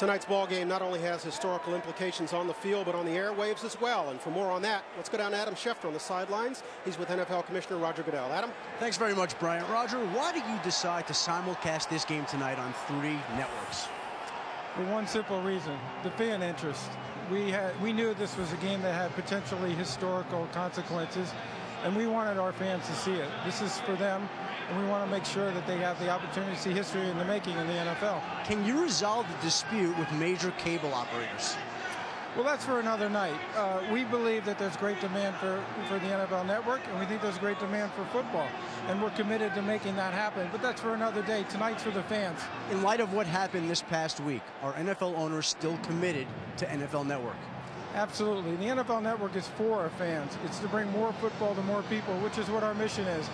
Tonight's ball game not only has historical implications on the field, but on the airwaves as well. And for more on that, let's go down to Adam Schefter on the sidelines. He's with NFL Commissioner Roger Goodell. Adam? Thanks very much, Brian. Roger, why did you decide to simulcast this game tonight on 3 networks? For one simple reason, the fan interest. We knew this was a game that had potentially historical consequences, and we wanted our fans to see it. This is for them, and we want to make sure that they have the opportunity to see history in the making in the NFL. Can you resolve the dispute with major cable operators? Well, that's for another night. We believe that there's great demand for the NFL Network, and we think there's great demand for football. And we're committed to making that happen. But that's for another day. Tonight's for the fans. In light of what happened this past week, are NFL owners still committed to NFL Network? Absolutely. The NFL Network is for our fans. It's to bring more football to more people, which is what our mission is.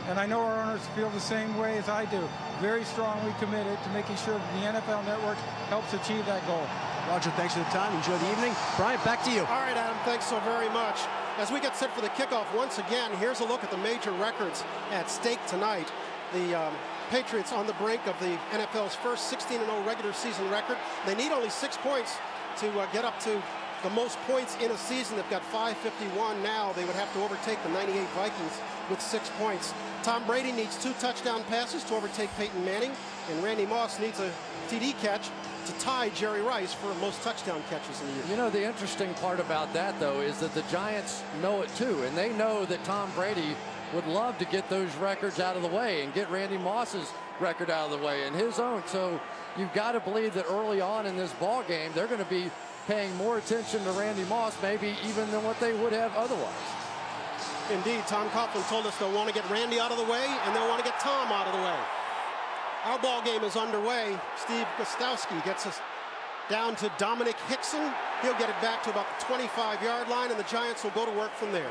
And I know our owners feel the same way as I do. Very strongly committed to making sure that the NFL Network helps achieve that goal. Roger, thanks for the time. Enjoy the evening. Brian, back to you. All right, Adam, thanks so very much. As we get set for the kickoff once again, here's a look at the major records at stake tonight. The Patriots on the brink of the NFL's first 16-0 regular season record. They need only 6 points to get up to the most points in a season. They've got 551 now. They would have to overtake the 98 Vikings with 6 points. Tom Brady needs 2 touchdown passes to overtake Peyton Manning, and Randy Moss needs a TD catch to tie Jerry Rice for most touchdown catches in the year. You know, the interesting part about that, though, is that the Giants know it, too, and they know that Tom Brady would love to get those records out of the way and get Randy Moss's record out of the way and his own. So you've got to believe that early on in this ball game, they're going to be paying more attention to Randy Moss, maybe even than what they would have otherwise. Indeed, Tom Coughlin told us they'll want to get Randy out of the way, and they'll want to get Tom out of the way. Our ball game is underway. Steve Gostowski gets us down to Dominic Hickson. He'll get it back to about the 25-yard line, and the Giants will go to work from there.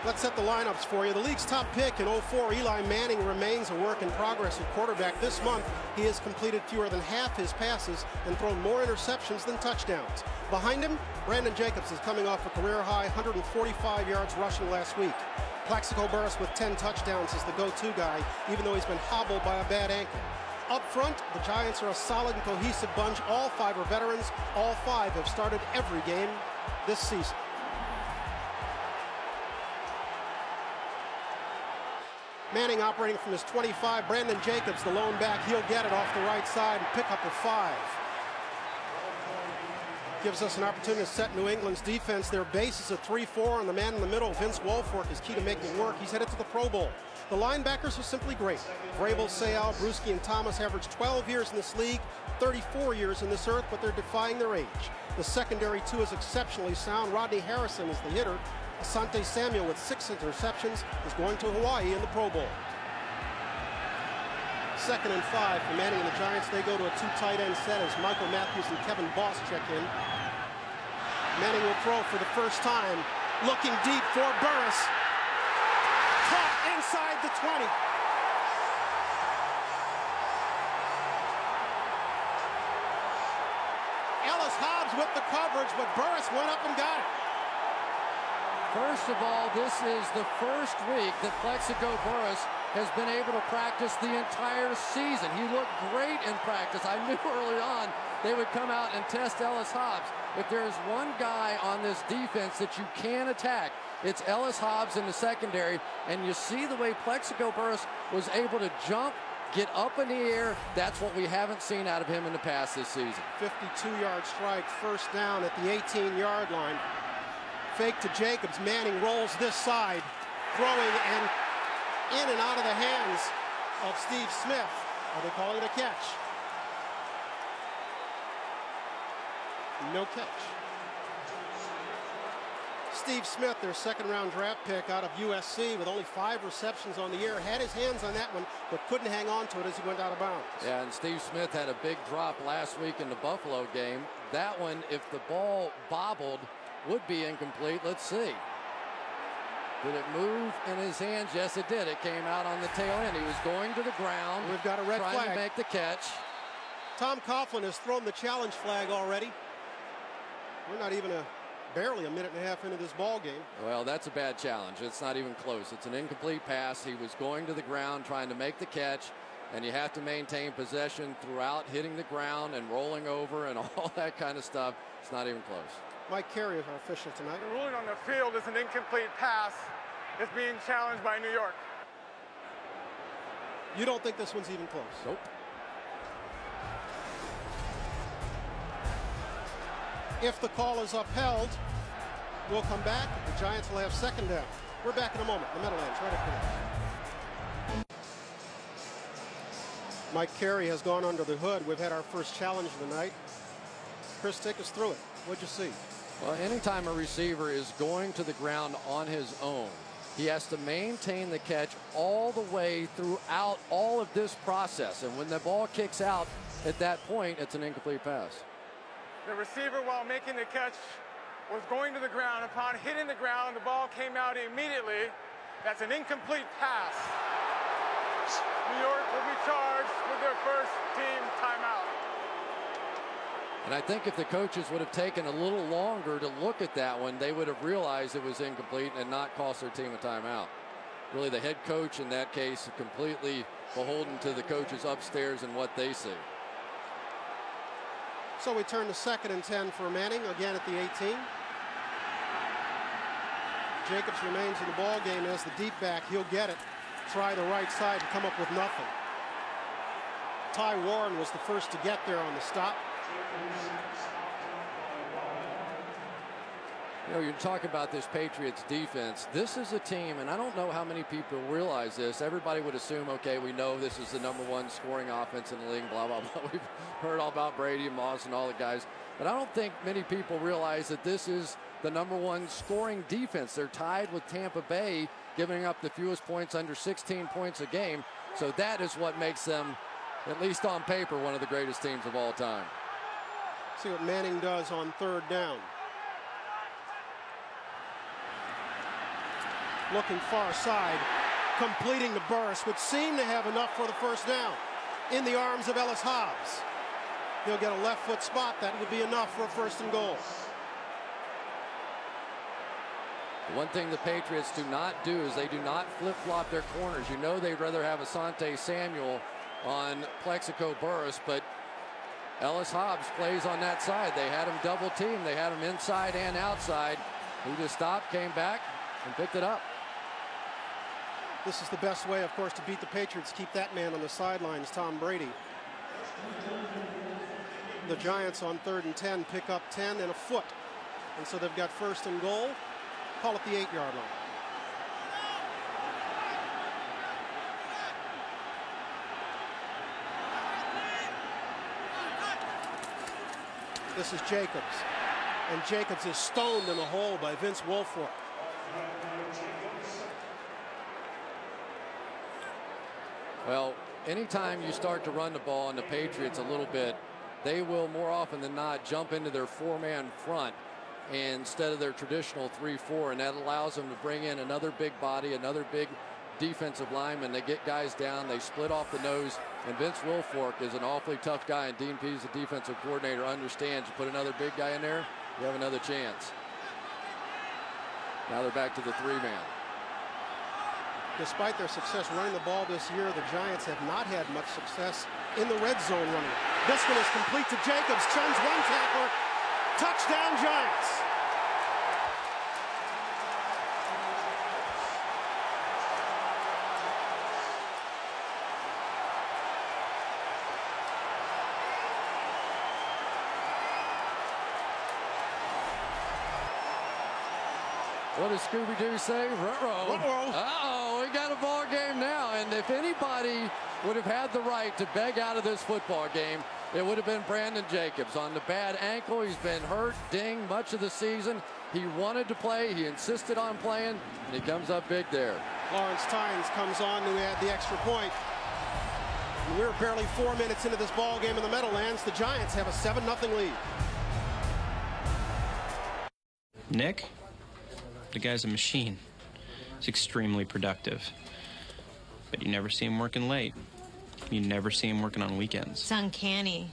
Let's set the lineups for you. The league's top pick in 04, Eli Manning, remains a work in progress at quarterback. This month, he has completed fewer than half his passes and thrown more interceptions than touchdowns. Behind him, Brandon Jacobs is coming off a career-high 145 yards rushing last week. Plaxico Burress with 10 touchdowns is the go-to guy, even though he's been hobbled by a bad ankle. Up front, the Giants are a solid and cohesive bunch. All 5 are veterans. All 5 have started every game this season. Manning operating from his 25. Brandon Jacobs, the lone back, he'll get it off the right side and pick up a 5. Gives us an opportunity to set New England's defense. Their base is a 3-4, and the man in the middle, Vince Wilfork, is key to making it work. He's headed to the Pro Bowl. The linebackers are simply great. Vrabel, Sayal, Bruschi, and Thomas averaged 12 years in this league, 34 years in this earth, but they're defying their age. The secondary, too, is exceptionally sound. Rodney Harrison is the hitter. Asante Samuel with 6 interceptions is going to Hawaii in the Pro Bowl. 2nd and 5 for Manning and the Giants. They go to a 2 tight end set as Michael Matthews and Kevin Boss check in. Manning will throw for the first time, looking deep for Burress. Caught inside the 20. Ellis Hobbs with the coverage, but Burress went up and got it. First of all, this is the first week that Plaxico Burress has been able to practice the entire season. He looked great in practice. I knew early on they would come out and test Ellis Hobbs. If there's one guy on this defense that you can attack, it's Ellis Hobbs in the secondary. And you see the way Plaxico Burress was able to jump, get up in the air. That's what we haven't seen out of him in the past this season. 52-yard strike, first down at the 18-yard line. Fake to Jacobs. Manning rolls this side, throwing and in and out of the hands of Steve Smith. Are they calling it a catch? No catch. Steve Smith, their 2nd-round draft pick out of USC, with only 5 receptions on the year, had his hands on that one, but couldn't hang on to it as he went out of bounds. Yeah, and Steve Smith had a big drop last week in the Buffalo game. That one, if the ball bobbled, would be incomplete. Let's see. Did it move in his hands? Yes, it did. It came out on the tail end. He was going to the ground. We've got a red flag. Trying to make the catch. Tom Coughlin has thrown the challenge flag already. We're not even barely a minute and a half into this ball game. Well, that's a bad challenge. It's not even close. It's an incomplete pass. He was going to the ground trying to make the catch. and you have to maintain possession throughout, hitting the ground and rolling over and all that kind of stuff. It's not even close. Mike Carey is our official tonight. The ruling on the field is an incomplete pass. It's being challenged by New York. You don't think this one's even close? Nope. If the call is upheld, we'll come back. The Giants will have second down. We're back in a moment. The Meadowlands, right after this. Mike Carey has gone under the hood. We've had our first challenge of the night. Chris, take us through it. What'd you see? Well, anytime a receiver is going to the ground on his own, he has to maintain the catch all the way throughout all of this process. And when the ball kicks out at that point, it's an incomplete pass. The receiver, while making the catch, was going to the ground. Upon hitting the ground, the ball came out immediately. That's an incomplete pass. New York will be charged with their first team timeout. And I think if the coaches would have taken a little longer to look at that one, they would have realized it was incomplete and not cost their team a timeout. Really, the head coach in that case completely beholden to the coaches upstairs and what they see. So we turn to 2nd and 10 for Manning, again at the 18. Jacobs remains in the ball game as the deep back. He'll get it. Try the right side and come up with nothing. Ty Warren was the first to get there on the stop. You know, you're talking about this Patriots defense. This is a team, and I don't know how many people realize this. Everybody would assume, okay, we know this is the #1 scoring offense in the league, blah, blah, blah. We've heard all about Brady and Moss and all the guys. But I don't think many people realize that this is the #1 scoring defense. They're tied with Tampa Bay, giving up the fewest points, under 16 points a game. So that is what makes them, at least on paper, one of the greatest teams of all time. See what Manning does on 3rd down. Looking far side, completing the burst, would seem to have enough for the first down. In the arms of Ellis Hobbs. He'll get a left foot spot. That would be enough for a 1st and goal. The one thing the Patriots do not do is they do not flip-flop their corners. You know they'd rather have Asante Samuel on Plexico Burress, but Ellis Hobbs plays on that side. They had him double teamed. They had him inside and outside. He just stopped, came back, and picked it up. This is the best way, of course, to beat the Patriots. Keep that man on the sidelines, Tom Brady. The Giants on 3rd and 10 pick up 10 and a foot. And so they've got 1st and goal. Call it the 8-yard line. This is Jacobs. And Jacobs is stoned in the hole by Vince Wilfork. Well, anytime you start to run the ball on the Patriots a little bit, they will more often than not jump into their 4-man front instead of their traditional 3-4, and that allows them to bring in another big body, another big defensive lineman. They get guys down, they split off the nose, and Vince Wilfork is an awfully tough guy, and Dean Pease, the defensive coordinator, understands you put another big guy in there, you have another chance. Now they're back to the 3-man. Despite their success running the ball this year, the Giants have not had much success in the red zone running. This one is complete to Jacobs. Chuns one tackler. Touchdown Giants. What does Scooby-Doo say? Ruh-roh. Ruh-roh. Uh-oh, we got a ball game now. And if anybody would have had the right to beg out of this football game, it would have been Brandon Jacobs. On the bad ankle, he's been hurt, dinged much of the season. He wanted to play, he insisted on playing, and he comes up big there. Lawrence Tynes comes on to add the extra point. And we're barely 4 minutes into this ball game in the Meadowlands. The Giants have a 7-0 lead. Nick? The guy's a machine. He's extremely productive. But you never see him working late. You never see him working on weekends. It's uncanny.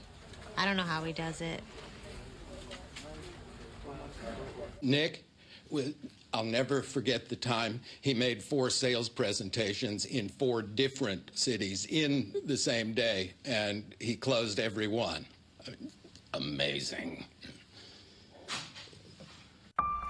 I don't know how he does it. Nick, I'll never forget the time he made 4 sales presentations in 4 different cities in the same day, and he closed every one. Amazing.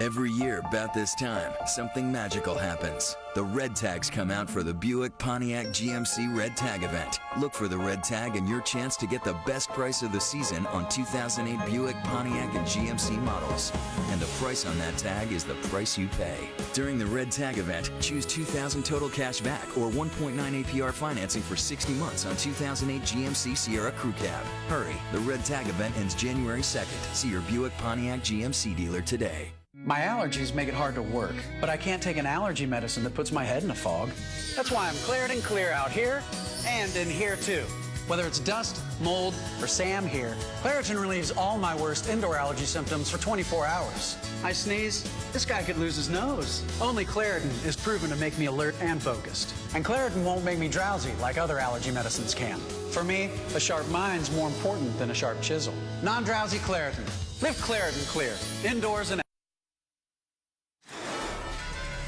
Every year about this time, something magical happens. The red tags come out for the Buick Pontiac GMC Red Tag event. Look for the red tag and your chance to get the best price of the season on 2008 Buick, Pontiac, and GMC models. And the price on that tag is the price you pay. During the red tag event, choose $2,000 total cash back or 1.9 APR financing for 60 months on 2008 GMC Sierra Crew Cab. Hurry, the red tag event ends January 2nd. See your Buick Pontiac GMC dealer today. My allergies make it hard to work, but I can't take an allergy medicine that puts my head in a fog. That's why I'm Claritin Clear out here and in here too. Whether it's dust, mold, or Sam here, Claritin relieves all my worst indoor allergy symptoms for 24 hours. I sneeze, this guy could lose his nose. Only Claritin is proven to make me alert and focused. And Claritin won't make me drowsy like other allergy medicines can. For me, a sharp mind's more important than a sharp chisel. Non-drowsy Claritin. Live Claritin Clear, indoors and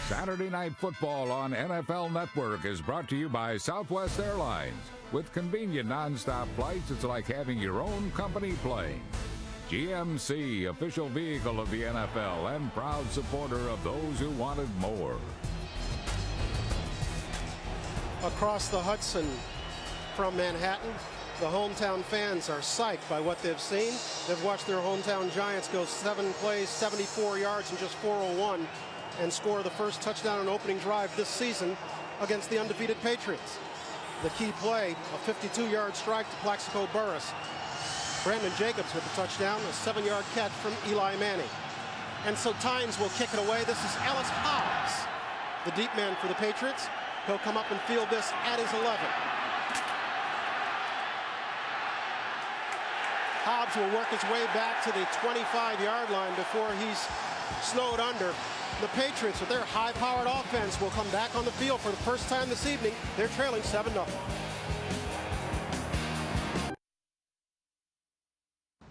Saturday Night Football on NFL Network is brought to you by Southwest Airlines. With convenient nonstop flights, it's like having your own company plane. GMC, official vehicle of the NFL and proud supporter of those who wanted more. Across the Hudson from Manhattan, the hometown fans are psyched by what they've seen. They've watched their hometown Giants go 7 plays, 74 yards, and just 401. And score the first touchdown on opening drive this season against the undefeated Patriots. The key play, a 52-yard strike to Plaxico Burress. Brandon Jacobs with the touchdown, a 7-yard catch from Eli Manning. And so Tynes will kick it away. This is Ellis Hobbs, the deep man for the Patriots. He'll come up and field this at his 11. Hobbs will work his way back to the 25-yard line before he's snowed under. The Patriots, with their high-powered offense, will come back on the field for the first time this evening. They're trailing 7-0.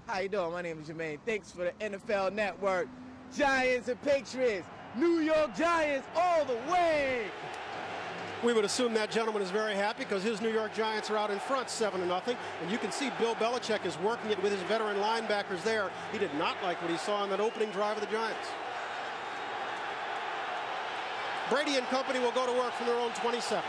How you doing? My name is Jermaine. Thanks for the NFL Network. Giants and Patriots. New York Giants all the way. We would assume that gentleman is very happy because his New York Giants are out in front 7-0. And you can see Bill Belichick is working it with his veteran linebackers there. He did not like what he saw on that opening drive of the Giants. Brady and company will go to work from their own 27.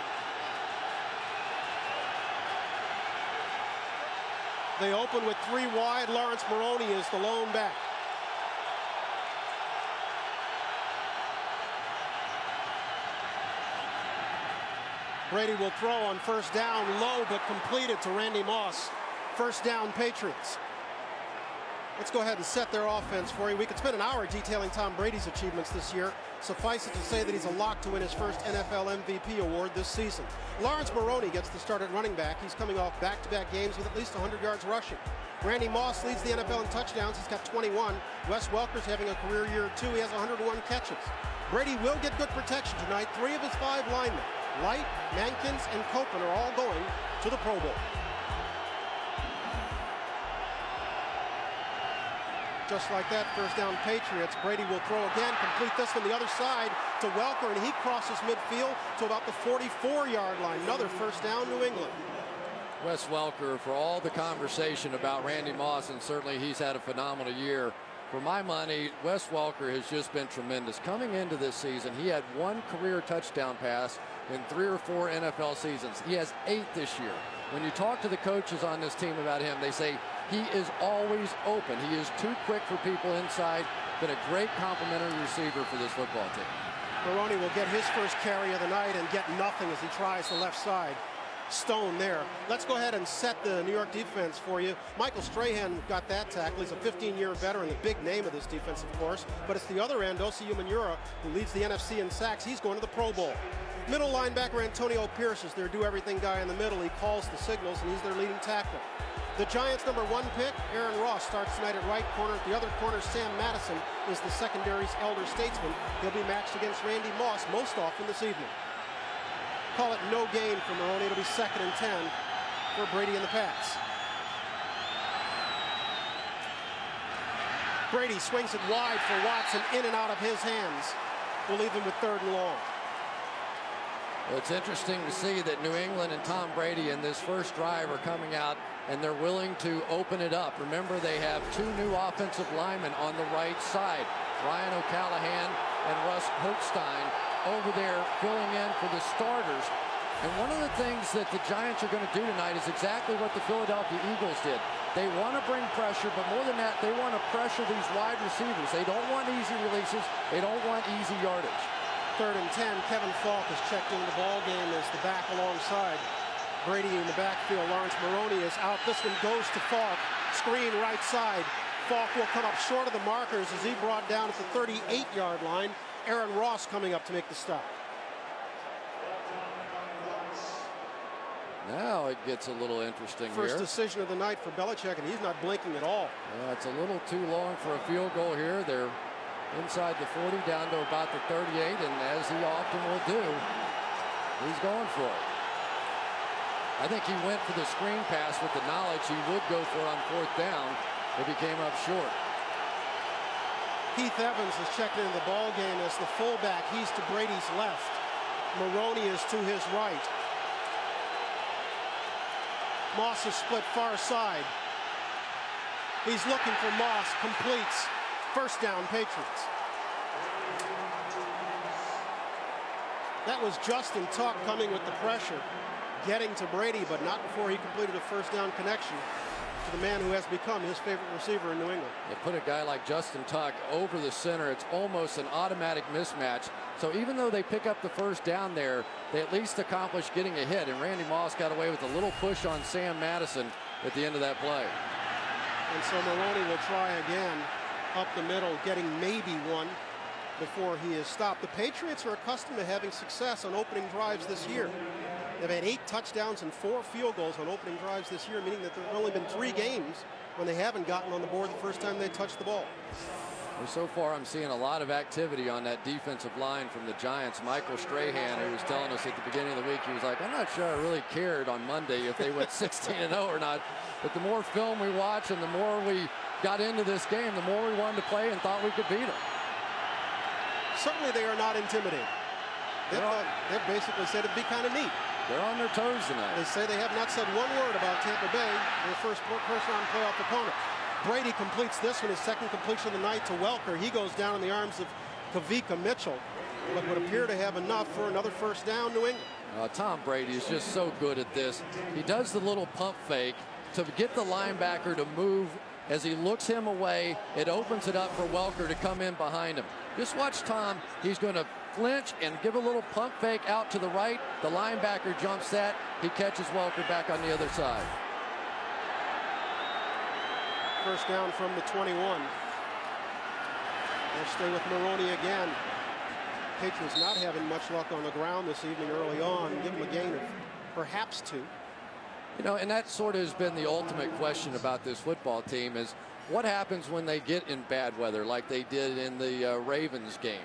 They open with 3 wide. Lawrence Maroney is the lone back. Brady will throw on first down, low but completed to Randy Moss. First down, Patriots. Let's go ahead and set their offense for you. We could spend an hour detailing Tom Brady's achievements this year. Suffice it to say that he's a lock to win his first NFL MVP award this season. Lawrence Maroney gets the start at running back. He's coming off back-to-back games with at least 100 yards rushing. Randy Moss leads the NFL in touchdowns. He's got 21. Wes Welker's having a career year too. He has 101 catches. Brady will get good protection tonight. 3 of his 5 linemen, Light, Mankins, and Copeland, are all going to the Pro Bowl. Just like that, first down Patriots. Brady will throw again, complete this one the other side to Welker, and he crosses midfield to about the 44-yard line. Another first down, New England. Wes Welker, for all the conversation about Randy Moss, and certainly he's had a phenomenal year, for my money, Wes Welker has just been tremendous. Coming into this season, he had 1 career touchdown pass in 3 or 4 NFL seasons. He has 8 this year. When you talk to the coaches on this team about him, they say he is always open. He is too quick for people inside. Been a great complimentary receiver for this football team. Maroney will get his first carry of the night and get nothing as he tries the left side. Stone there. Let's go ahead and set the New York defense for you. Michael Strahan got that tackle. He's a 15-year veteran, the big name of this defense, of course. But it's the other end, Osi Umenyiora, who leads the NFC in sacks. He's going to the Pro Bowl. Middle linebacker Antonio Pierce is their do-everything guy in the middle. He calls the signals, and he's their leading tackler. The Giants' number 1 pick, Aaron Ross, starts tonight at right corner. At the other corner, Sam Madison is the secondary's elder statesman. He'll be matched against Randy Moss most often this evening. Call it no gain for Maroney. It'll be 2nd and 10 for Brady in the pass. Brady swings it wide for Watson, in and out of his hands. will leave them with 3rd and long. Well, it's interesting to see that New England and Tom Brady in this first drive are coming out and they're willing to open it up. Remember, they have 2 new offensive linemen on the right side, Ryan O'Callahan and Russ Holstein over there filling in for the starters. And one of the things that the Giants are going to do tonight is exactly what the Philadelphia Eagles did. They want to bring pressure, but more than that, they want to pressure these wide receivers. They don't want easy releases. They don't want easy yardage. 3rd and 10. Kevin Falk has checked into the ball game as the back alongside Brady in the backfield. Lawrence Maroney is out. This one goes to Falk. Screen right side. Falk will come up short of the markers as he brought down at the 38-yard line. Aaron Ross coming up to make the stop. Now it gets a little interesting here. First decision of the night for Belichick, and he's not blinking at all. Yeah, it's a little too long for a field goal here. They're inside the 40, down to about the 38, and as he often will do, he's going for it. I think he went for the screen pass with the knowledge he would go for it on 4th down if he came up short. Heath Evans has checked into the ball game as the fullback. He's to Brady's left. Maroney is to his right. Moss is split far side. He's looking for Moss. Completes. 1st down, Patriots. That was Justin Tuck coming with the pressure, getting to Brady, but not before he completed a 1st down connection to the man who has become his favorite receiver in New England. You put a guy like Justin Tuck over the center, it's almost an automatic mismatch. So even though they pick up the 1st down there, they at least accomplish getting a hit. And Randy Moss got away with a little push on Sam Madison at the end of that play. And so Maroney will try again up the middle, getting maybe one before he is stopped. The Patriots are accustomed to having success on opening drives this year. They've had 8 touchdowns and 4 field goals on opening drives this year, meaning that there have only been 3 games when they haven't gotten on the board the first time they touched the ball. Well, so far, I'm seeing a lot of activity on that defensive line from the Giants. Michael Strahan, who was telling us at the beginning of the week, he was like, I'm not sure I really cared on Monday if they went 16-0 or not. But the more film we watch and the more we got into this game, the more we wanted to play and thought we could beat them. Certainly they are not intimidating. They basically said it'd be kind of neat. They're on their toes tonight. They say they have not said one word about Tampa Bay, their first-round playoff opponent. Brady completes this one, his 2nd completion of the night to Welker. He goes down in the arms of Kavika Mitchell, but would appear to have enough for another 1st down, New England. Tom Brady is just so good at this. He does the little pump fake to get the linebacker to move. As he looks him away, it opens it up for Welker to come in behind him. Just watch Tom. He's going to flinch and give a little pump fake out to the right. The linebacker jumps that. He catches Welker back on the other side. 1st down from the 21. They'll stay with Maroney again. Patriots not having much luck on the ground this evening early on. Give them a gain of perhaps 2. You know, and that sort of has been the ultimate question about this football team is what happens when they get in bad weather like they did in the Ravens game?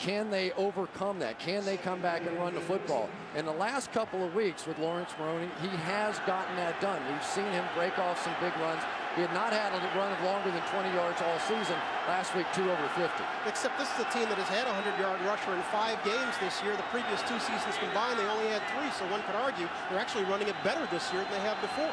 Can they overcome that? Can they come back and run the football? In the last couple of weeks with Lawrence Maroney, he has gotten that done. We've seen him break off some big runs. He had not had a run of longer than 20 yards all season. Last week, 2 over 50. Except this is a team that has had a 100-yard rusher in 5 games this year. The previous 2 seasons combined, they only had 3. So one could argue they're actually running it better this year than they have before.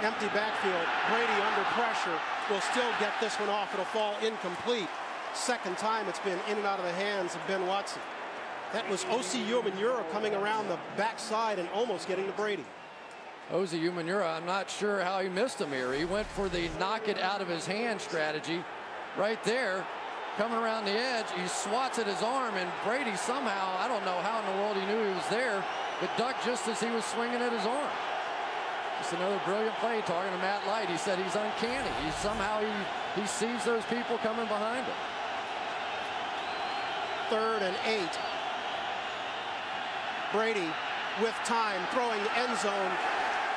Empty backfield. Brady under pressure will still get this one off. It'll fall incomplete. 2nd time it's been in and out of the hands of Ben Watson. That was Osi Umenyiora coming around the backside and almost getting to Brady. Osi Umenyiora, I'm not sure how he missed him here. He went for the knock it out of his hand strategy right there. Coming around the edge, he swats at his arm, and Brady somehow, I don't know how in the world he knew he was there, but ducked just as he was swinging at his arm. Just another brilliant play. Talking to Matt Light, he said he's uncanny. He sees those people coming behind him. 3rd and 8. Brady with time, throwing the end zone,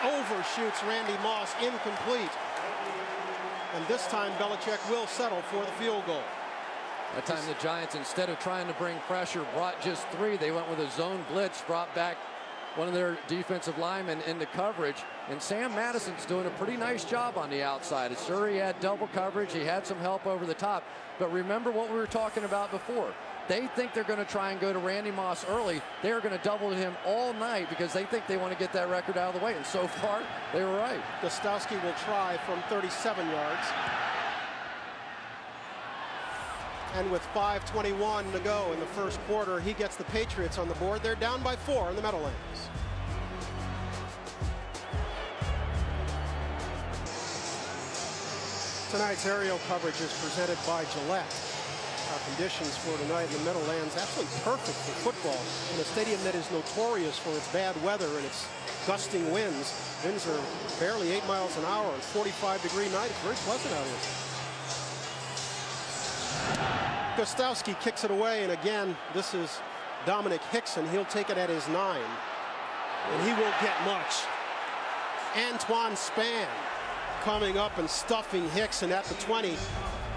overshoots Randy Moss, incomplete. And this time Belichick will settle for the field goal. That time the Giants, instead of trying to bring pressure, brought just 3. They went with a zone blitz, brought back one of their defensive linemen into coverage, and Sam Madison's doing a pretty nice job on the outside. Sure, he had double coverage, he had some help over the top, but remember what we were talking about before. They think they're going to try and go to Randy Moss early. They're going to double him all night because they think they want to get that record out of the way, and so far, they were right. Gostowski will try from 37 yards. And with 5:21 to go in the first quarter, he gets the Patriots on the board. They're down by 4 in the Meadowlands. Tonight's aerial coverage is presented by Gillette. Our conditions for tonight in the Meadowlands, absolutely perfect for football in a stadium that is notorious for its bad weather and its gusting winds. Winds are barely 8 miles an hour and 45-degree night. It's very pleasant out here. Gostowski kicks it away, and again, this is Dominic Hickson. He'll take it at his 9, and he won't get much. Antoine Spann coming up and stuffing Hickson at the 20.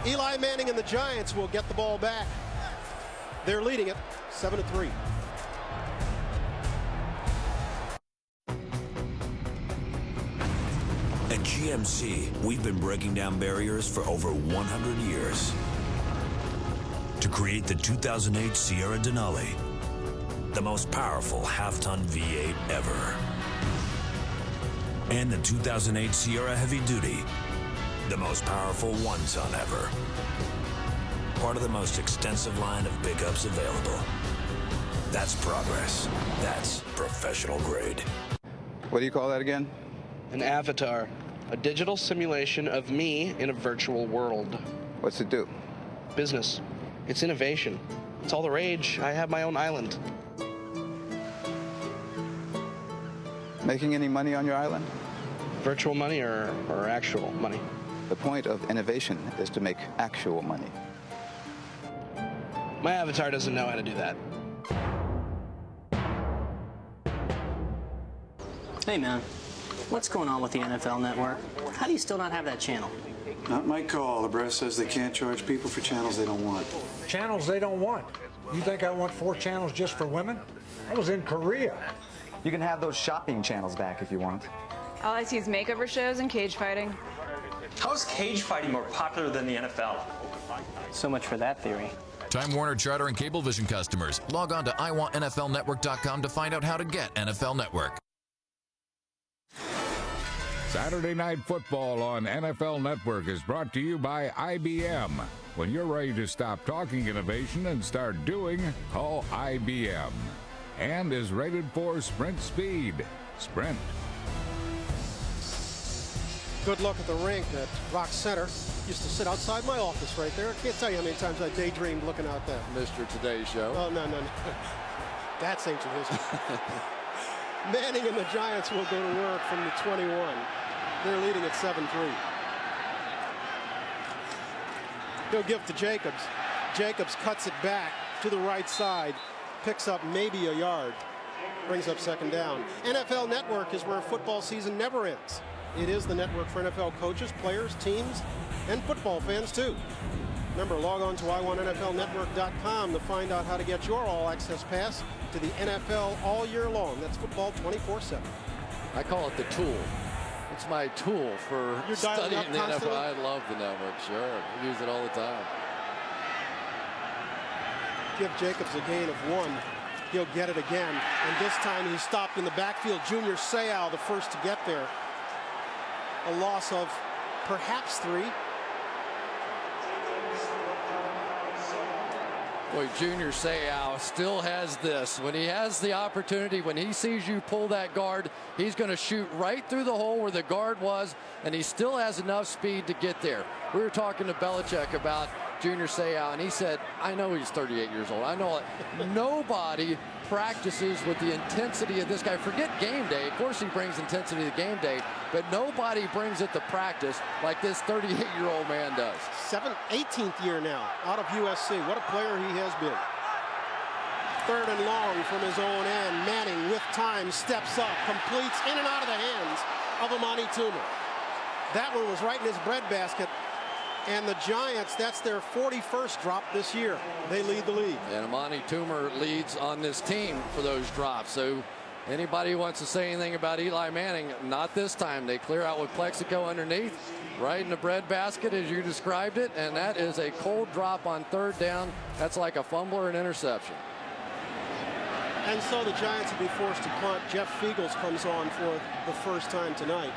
Eli Manning and the Giants will get the ball back. They're leading it 7-3. At GMC, we've been breaking down barriers for over 100 years to create the 2008 Sierra Denali, the most powerful half-ton V8 ever, and the 2008 Sierra Heavy Duty, the most powerful one-ton ever. Part of the most extensive line of pickups available. That's progress. That's professional grade. What do you call that again? An avatar. A digital simulation of me in a virtual world. What's it do? Business. It's innovation. It's all the rage. I have my own island. Making any money on your island? Virtual money or actual money? The point of innovation is to make actual money. My avatar doesn't know how to do that. Hey man, what's going on with the NFL Network? How do you still not have that channel? Not my call. The brass says they can't charge people for channels they don't want. Channels they don't want? You think I want 4 channels just for women? I was in Korea. You can have those shopping channels back if you want. All I see is makeover shows and cage fighting. How is cage fighting more popular than the NFL? So much for that theory. Time Warner Charter and Cablevision customers, log on to iwantnflnetwork.com to find out how to get NFL Network. Saturday Night Football on NFL Network is brought to you by IBM. When you're ready to stop talking innovation and start doing, call IBM. And is rated for Sprint Speed. Sprint. Good look at the rink at Rock Center. Used to sit outside my office right there. I can't tell you how many times I daydreamed looking out there. Mr. Today Show. Oh, no. That's ancient history. Manning and the Giants will go to work from the 21. They're leading at 7-3. He'll give to Jacobs. Jacobs cuts it back to the right side. Picks up maybe a yard. Brings up second down. NFL Network is where football season never ends. It is the network for NFL coaches, players, teams, and football fans too. Remember, log on to iwantnflnetwork.com to find out how to get your all-access pass to the NFL all year long. That's football 24/7. I call it the tool. It's my tool for studying the NFL. I love the network, sure. I use it all the time. Give Jacobs a gain of 1. He'll get it again. And this time he's stopped in the backfield. Junior Seau, the first to get there. A loss of perhaps 3. Boy, Junior Seau still has this. When he has the opportunity, when he sees you pull that guard, he's going to shoot right through the hole where the guard was, and he still has enough speed to get there. We were talking to Belichick about Junior Seau, and he said, I know he's 38 years old. I know it. Nobody practices with the intensity of this guy. Forget game day. Of course he brings intensity to game day, but nobody brings it to practice like this 38-year-old man does. 18th year now out of USC. What a player he has been. 3rd and long from his own end. Manning with time steps up, completes in and out of the hands of Amani Toomer. That one was right in his breadbasket. And the Giants, that's their 41st drop this year. They lead the league. And Amani Toomer leads on this team for those drops. So Anybody who wants to say anything about Eli Manning, not this time. They clear out with Plexico underneath, right in the breadbasket as you described it, and that is a cold drop on third down. That's like a fumble or an interception. And so the Giants will be forced to punt. Jeff Fiegels comes on for the first time tonight.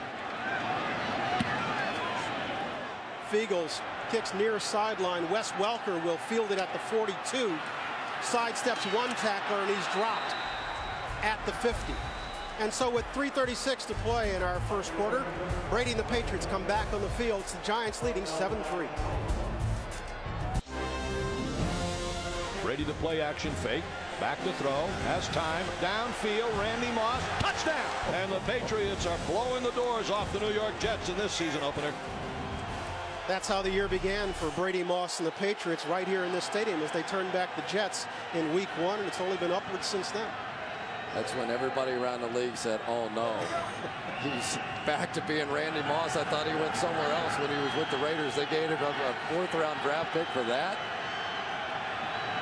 Fiegels kicks near sideline. Wes Welker will field it at the 42. Sidesteps one tackler, and he's dropped at the 50. And so with 3:36 to play in our first quarter, Brady and the Patriots come back on the field. It's the Giants leading 7-3. Brady the play action fake. Back to throw. Has time. Downfield. Randy Moss. Touchdown. And the Patriots are blowing the doors off the New York Jets in this season opener. That's how the year began for Brady Moss and the Patriots right here in this stadium as they turned back the Jets in week 1, and it's only been upwards since then. That's when everybody around the league said, oh no, he's back to being Randy Moss. I thought he went somewhere else when he was with the Raiders. They gave him a 4th-round draft pick for that.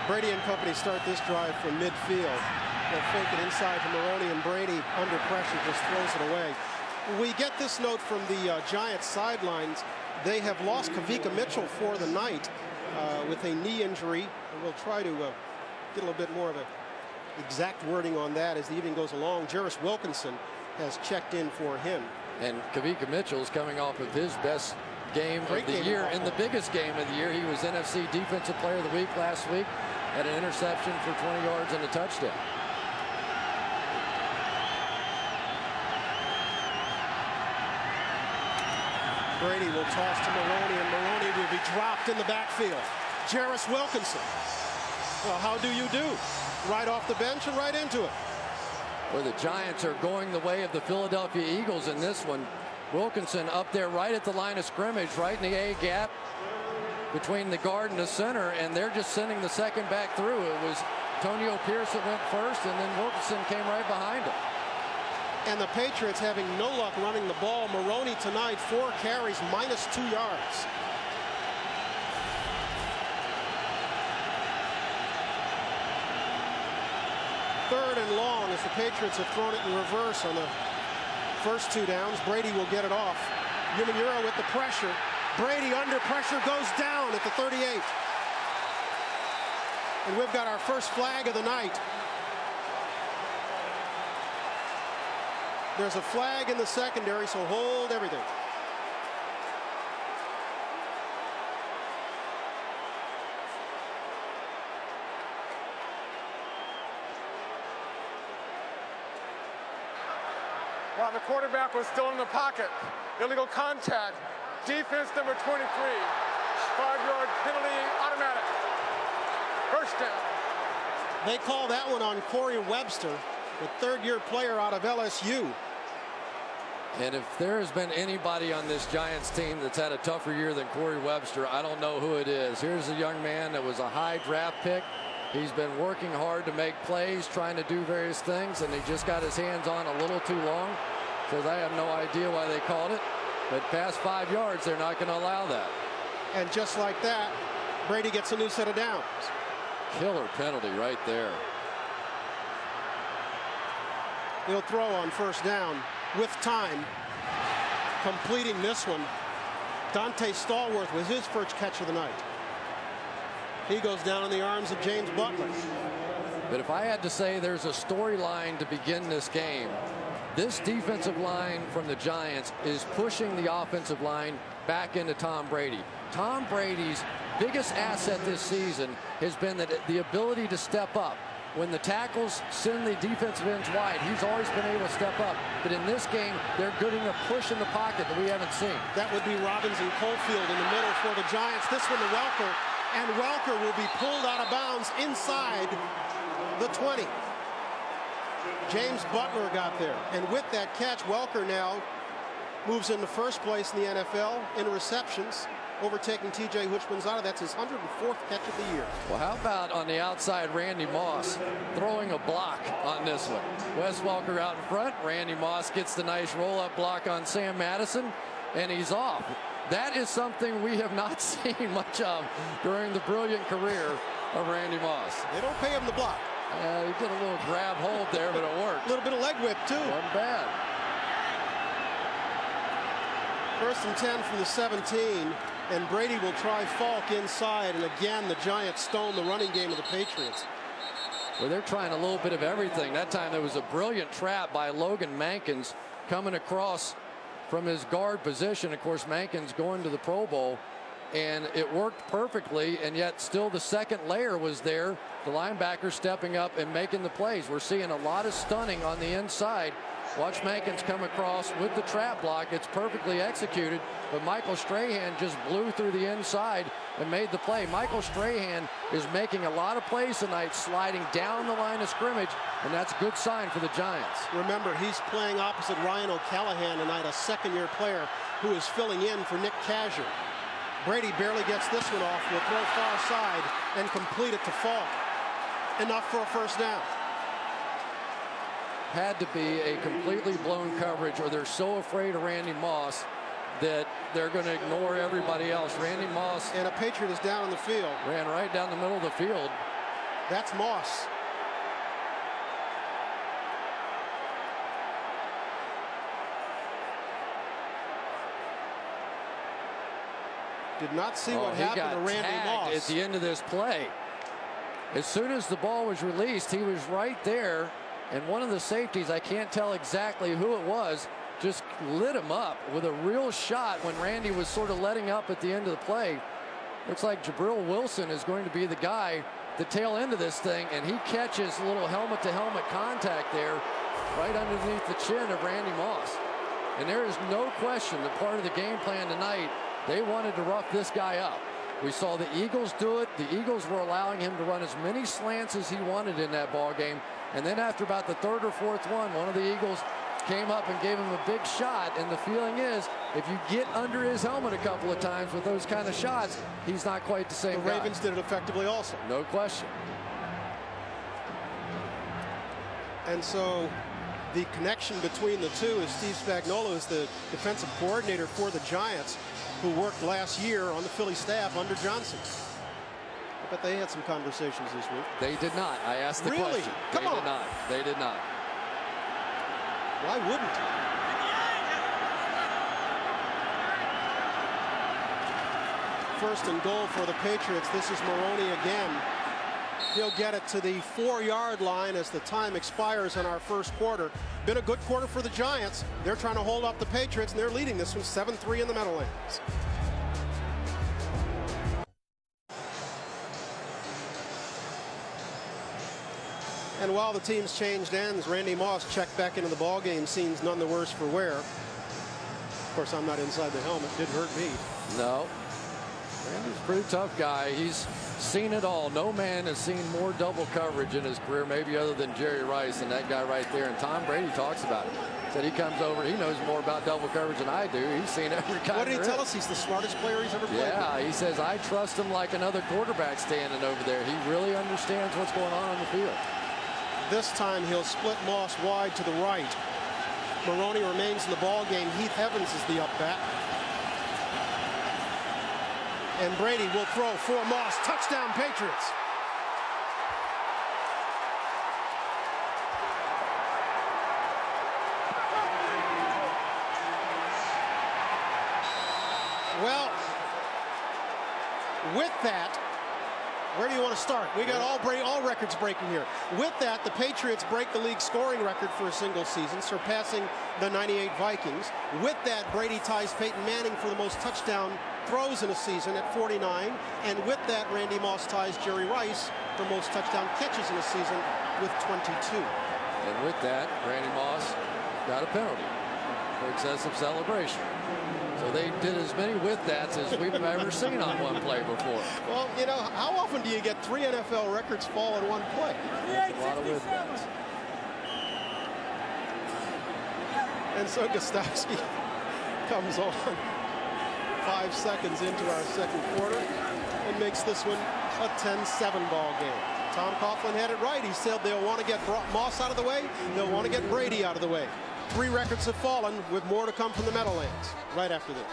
Brady and company start this drive from midfield. They'll fake it inside to Maroney, and Brady, under pressure, just throws it away. We get this note from the Giants sidelines. They have lost Kavika Mitchell for the night with a knee injury. And we'll try to get a little bit more of an exact wording on that as the evening goes along. Jarris Wilkinson has checked in for him. And Kavika Mitchell's coming off of his best game of the year. In the biggest game of the year, he was NFC Defensive Player of the Week last week. Had an interception for 20 yards and a touchdown. Brady will toss to Maroney, and Maroney will be dropped in the backfield. Jarris Wilkinson. Well, how do you do? Right off the bench and right into it. Well, the Giants are going the way of the Philadelphia Eagles in this one. Wilkinson up there right at the line of scrimmage, right in the A gap between the guard and the center, and they're just sending the second back through. It was Antonio Pierce that went first, and then Wilkinson came right behind him. And the Patriots having no luck running the ball. Maroney tonight, 4 carries, -2 yards. Third and long as the Patriots have thrown it in reverse on the first 2 downs. Brady will get it off. Umanura with the pressure. Brady under pressure goes down at the 38. And we've got our first flag of the night. There's a flag in the secondary, so hold everything. While the quarterback was still in the pocket, illegal contact, defense number 23, 5-yard penalty, automatic, first down. They call that one on Corey Webster, the third-year player out of LSU. And if there has been anybody on this Giants team that's had a tougher year than Corey Webster, I don't know who it is. Here's a young man that was a high draft pick. He's been working hard to make plays, trying to do various things, and he just got his hands on a little too long. So I have no idea why they called it. But past 5 yards, they're not going to allow that. And just like that, Brady gets a new set of downs. Killer penalty right there. He'll throw on first down with time. Completing this one, Dante Stallworth with his first catch of the night. He goes down in the arms of James Butler. But if I had to say there's a storyline to begin this game, this defensive line from the Giants is pushing the offensive line back into Tom Brady. Tom Brady's biggest asset this season has been the ability to step up. When the tackles send the defensive ends wide, he's always been able to step up. But in this game, they're getting a push in the pocket that we haven't seen. That would be Robbins and Cofield in the middle for the Giants. This one to Welker, and Welker will be pulled out of bounds inside the 20. James Butler got there, and with that catch, Welker now moves into first place in the NFL in receptions, overtaking T.J. Houshmandzadeh. That's his 104th catch of the year. Well, how about on the outside, Randy Moss throwing a block on this one? Wes Welker out in front. Randy Moss gets the nice roll-up block on Sam Madison, and he's off. That is something we have not seen much of during the brilliant career of Randy Moss. They don't pay him to block. He did a little grab hold there, but it worked. A little bit of leg whip, too. Wasn't bad. 1st and 10 from the 17, and Brady will try Falk inside, and again the Giants stone the running game of the Patriots. Well, they're trying a little bit of everything. That time there was a brilliant trap by Logan Mankins coming across from his guard position. Of course, Mankins going to the Pro Bowl, and it worked perfectly, and yet still the second layer was there. The linebacker stepping up and making the plays. We're seeing a lot of stunning on the inside. Watch Mankins come across with the trap block. It's perfectly executed, but Michael Strahan just blew through the inside and made the play. Michael Strahan is making a lot of plays tonight, sliding down the line of scrimmage, and that's a good sign for the Giants. Remember, he's playing opposite Ryan O'Callahan tonight, a second-year player who is filling in for Nick Kazir. Brady barely gets this one off, will throw far side and complete it to Falk. Enough for a first down. Had to be a completely blown coverage, or they're so afraid of Randy Moss that they're going to ignore everybody else. Randy Moss. And a Patriot is down in the field. Ran right down the middle of the field. That's Moss. Did not see what happened to Randy Moss at the end of this play. As soon as the ball was released, he was right there. And one of the safeties, I can't tell exactly who it was, just lit him up with a real shot when Randy was sort of letting up at the end of the play. Looks like Jabril Wilson is going to be the guy, the tail end of this thing, and he catches a little helmet-to-helmet contact there right underneath the chin of Randy Moss. And there is no question that part of the game plan tonight, they wanted to rough this guy up. We saw the Eagles do it. The Eagles were allowing him to run as many slants as he wanted in that ball game. And then after about the third or fourth one of the Eagles came up and gave him a big shot. And the feeling is, if you get under his helmet a couple of times with those kind of shots, he's not quite the same guy. The Ravens did it effectively also. No question. And so the connection between the two is Steve Spagnuolo is the defensive coordinator for the Giants, who worked last year on the Philly staff under Johnson. I bet they had some conversations this week. They did not. I asked the question. Come on. They did not. They did not. Why wouldn't he? First and goal for the Patriots. This is Maroney again. He'll get it to the 4-yard line as the time expires in our first quarter. Been a good quarter for the Giants. They're trying to hold up the Patriots, and they're leading this one 7-3 in the Meadowlands. And while the teams changed ends, Randy Moss checked back into the ballgame. Scenes none the worse for wear. Of course, I'm not inside the helmet. Did hurt me. No. Randy's a pretty tough guy. He's seen it all. No man has seen more double coverage in his career, maybe other than Jerry Rice, and that guy right there. And Tom Brady talks about it. Said he comes over, he knows more about double coverage than I do. He's seen every kind. What did he tell us? He's the smartest player he's ever played. Yeah, he says, I trust him like another quarterback standing over there. He really understands what's going on the field. This time he'll split Moss wide to the right. Maroney remains in the ball game. Heath Evans is the up back. And Brady will throw for Moss. Touchdown, Patriots. Well, with that, where do you want to start? We got all records breaking here. With that, the Patriots break the league scoring record for a single season, surpassing the '98 Vikings. With that, Brady ties Peyton Manning for the most touchdown throws in a season at 49. And with that, Randy Moss ties Jerry Rice for most touchdown catches in a season with 22. And with that, Randy Moss got a penalty for excessive celebration. So they did as many with-thats as we've ever seen on one play before. Well, you know, how often do you get 3 NFL records fall in one play? That's a lot of with-thats. And so Gostowski comes on 5 seconds into our second quarter and makes this one a 10-7 ball game. Tom Coughlin had it right. He said they'll want to get Moss out of the way. They'll want to get Brady out of the way. 3 records have fallen, with more to come from the Meadowlands right after this.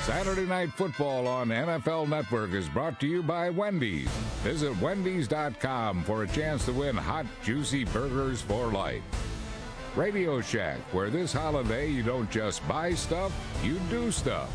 Saturday Night Football on NFL Network is brought to you by Wendy's. Visit Wendy's.com for a chance to win hot, juicy burgers for life. Radio Shack, where this holiday you don't just buy stuff, you do stuff.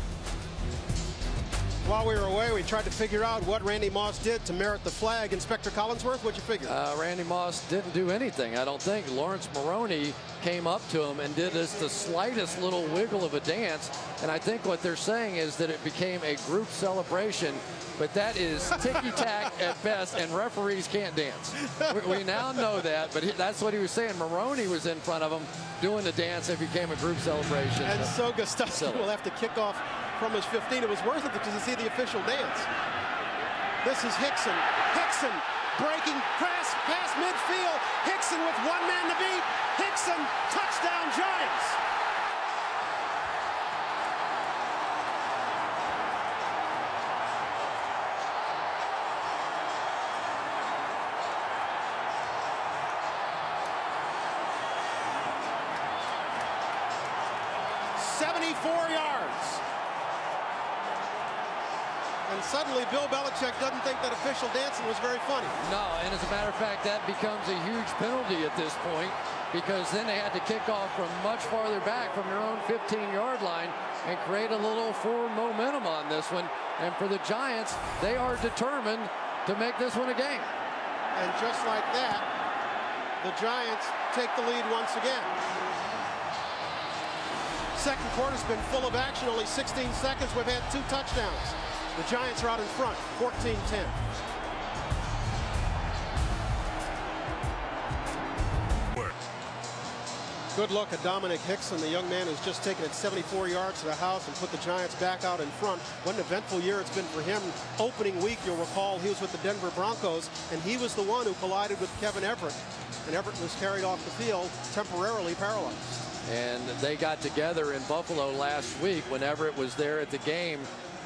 While we were away, we tried to figure out what Randy Moss did to merit the flag. Inspector Collinsworth, what'd you figure? Randy Moss didn't do anything, I don't think. Lawrence Maroney came up to him and did the slightest little wiggle of a dance. And I think what they're saying is that it became a group celebration. But that is ticky-tack at best, and referees can't dance. We now know that, but that's what he was saying. Maroney was in front of him doing the dance. It became a group celebration. And so Gustafsson will have to kick off from his 15. It was worth it because you see the official dance. This is Hickson. Hickson breaking past midfield. Hickson with one man to beat. Hickson, touchdown Giants. And suddenly Bill Belichick doesn't think that official dancing was very funny. No, and as a matter of fact, that becomes a huge penalty at this point, because then they had to kick off from much farther back from their own 15-yard line and create a little forward momentum on this one. And for the Giants, they are determined to make this one a game. And just like that, the Giants take the lead once again. Second quarter's been full of action, only 16 seconds. We've had 2 touchdowns. The Giants are out in front, 14-10. Good look at Dominic Hickson. The young man has just taken it 74 yards to the house and put the Giants back out in front. What an eventful year it's been for him. Opening week, you'll recall, he was with the Denver Broncos, and he was the one who collided with Kevin Everett. And Everett was carried off the field, temporarily paralyzed. And they got together in Buffalo last week when Everett was there at the game.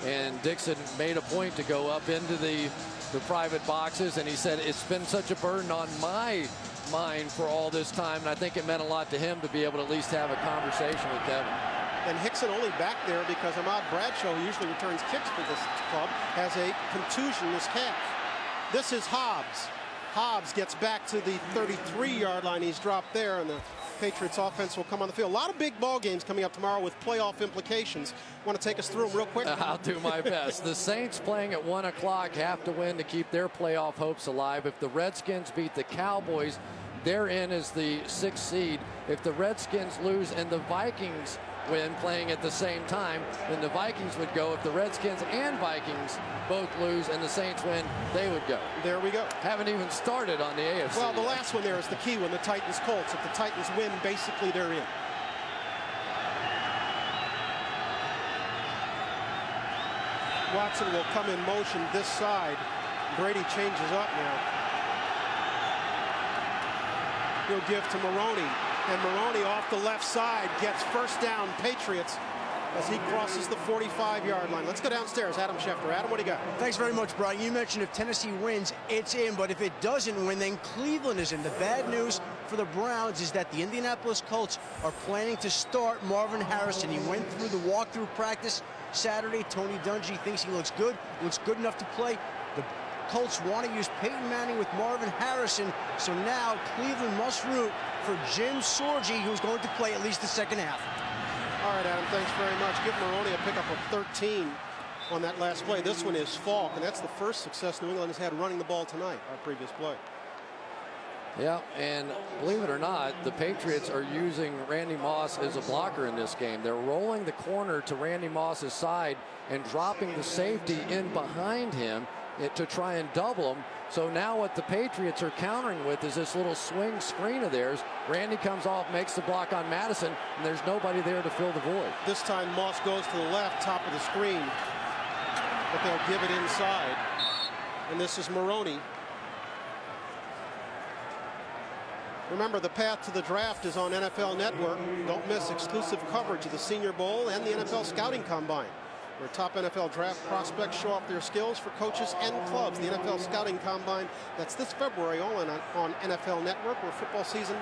And Dixon made a point to go up into the private boxes, and he said, it's been such a burden on my mind for all this time, and I think it meant a lot to him to be able to at least have a conversation with Kevin. And Hickson only back there because Ahmad Bradshaw, who usually returns kicks for this club, has a contusion in his calf. This is Hobbs. Hobbs gets back to the 33-yard line. He's dropped there, and the Patriots offense will come on the field. A lot of big ball games coming up tomorrow with playoff implications. Want to take us through them real quick? I'll do my best. The Saints playing at 1 o'clock have to win to keep their playoff hopes alive. If the Redskins beat the Cowboys, they're in as the 6th seed. If the Redskins lose and the Vikings win playing at the same time, then the Vikings would go. If the Redskins and Vikings both lose and the Saints win, they would go. There we go. Haven't even started on the AFC. Well, the last one there is the key one, the Titans-Colts. If the Titans win, basically they're in. Watson will come in motion this side. Brady changes up now. He'll give to Maroney. And Maroney off the left side gets first down Patriots as he crosses the 45-yard line. Let's go downstairs. Adam Schefter. Adam, what do you got? Thanks very much, Brian. You mentioned if Tennessee wins, it's in. But if it doesn't win, then Cleveland is in. The bad news for the Browns is that the Indianapolis Colts are planning to start Marvin Harrison. He went through the walkthrough practice Saturday. Tony Dungy thinks he looks good enough to play. The Colts want to use Peyton Manning with Marvin Harrison. So now Cleveland must root for Jim Sorgi, who's going to play at least the second half. All right, Adam, thanks very much. Give Maroney a pickup of 13 on that last play. This one is Falk, and that's the first success New England has had running the ball tonight, our previous play. Yeah, and believe it or not, the Patriots are using Randy Moss as a blocker in this game. They're rolling the corner to Randy Moss's side and dropping the safety in behind him to try and double him. So now what the Patriots are countering with is this little swing screen of theirs. Randy comes off, makes the block on Madison, and there's nobody there to fill the void. This time Moss goes to the left, top of the screen, but they'll give it inside. And this is Maroney. Remember, the path to the draft is on NFL Network. Don't miss exclusive coverage of the Senior Bowl and the NFL Scouting Combine, where top NFL draft prospects show off their skills for coaches and clubs. The NFL Scouting Combine, that's this February, all on NFL Network, where football season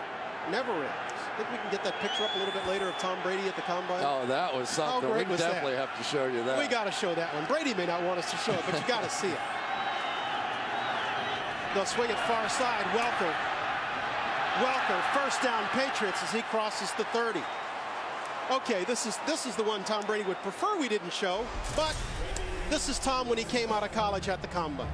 never ends. think we can get that picture up a little bit later of Tom Brady at the Combine. Oh, that was something. How great We was definitely that? have to show you that. We got to show that one. Brady may not want us to show it, but you got to see it. They'll swing it far side. Welker, first down Patriots as he crosses the 30. Okay, this is the one Tom Brady would prefer we didn't show, but this is Tom when he came out of college at the Combine.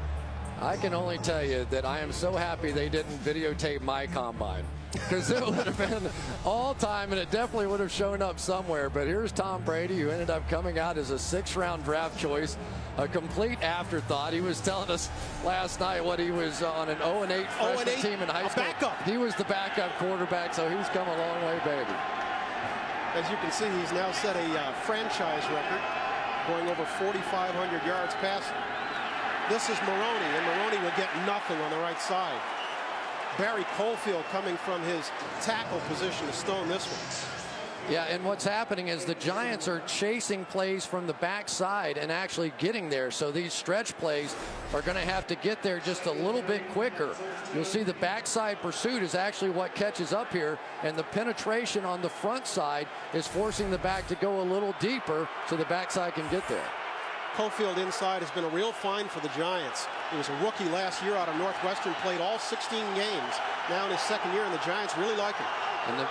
I can only tell you that I am so happy they didn't videotape my Combine, because it would have been all time and it definitely would have shown up somewhere. But here's Tom Brady, who ended up coming out as a 6th-round draft choice, a complete afterthought. He was telling us last night what he was on an 0-8 freshman team in high school. Backup. He was the backup quarterback, so he's come a long way, baby. As you can see, he's now set a franchise record, going over 4,500 yards passing. This is Maroney, and Maroney will get nothing on the right side. Barry Colefield coming from his tackle position to stone this one. Yeah, and what's happening is the Giants are chasing plays from the backside and actually getting there. So these stretch plays are going to have to get there just a little bit quicker. You'll see the backside pursuit is actually what catches up here, and the penetration on the front side is forcing the back to go a little deeper so the backside can get there. Cofield inside has been a real find for the Giants. He was a rookie last year out of Northwestern, played all 16 games. Now in his 2nd year, and the Giants really like him. And the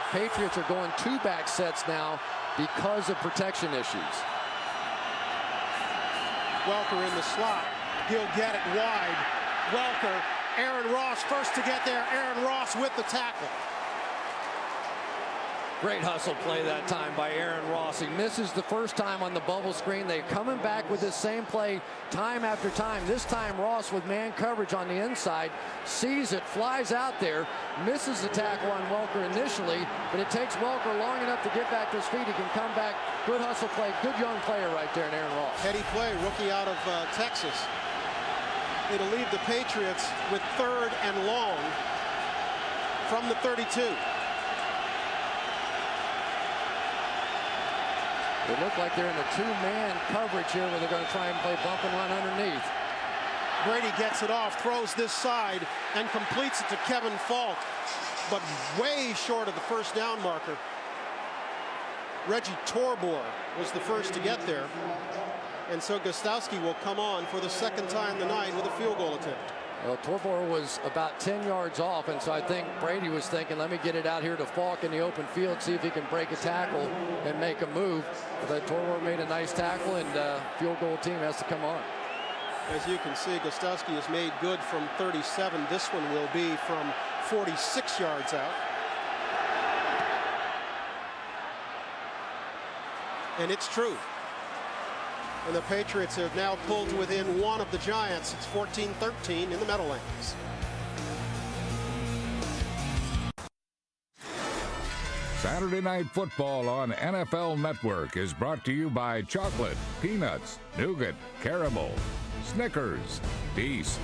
Patriots are going 2 back sets now because of protection issues. Welker in the slot. He'll get it wide. Welker, Aaron Ross first to get there. Aaron Ross with the tackle. Great hustle play that time by Aaron Ross. He misses the first time on the bubble screen. They're coming back with this same play time after time. This time Ross with man coverage on the inside, sees it, flies out there, misses the tackle on Welker initially, but it takes Welker long enough to get back to his feet. He can come back. Good hustle play. Good young player right there in Aaron Ross. Heady play, rookie out of Texas. It'll leave the Patriots with 3rd and long from the 32. They look like they're in a 2-man coverage here where they're going to try and play bump and run underneath. Brady gets it off, throws this side, and completes it to Kevin Falk, but way short of the first down marker. Reggie Torbor was the first to get there, and so Gostowski will come on for the 2nd time tonight with a field goal attempt. Well, Torbor was about 10 yards off, and so I think Brady was thinking, let me get it out here to Falk in the open field, see if he can break a tackle and make a move. But Torbor made a nice tackle, and field goal team has to come on. As you can see, Gostowski has made good from 37. This one will be from 46 yards out. And it's true. And the Patriots have now pulled to within 1 of the Giants. It's 14-13 in the Meadowlands. Saturday Night Football on NFL Network is brought to you by chocolate, peanuts, nougat, caramel, Snickers, Deese.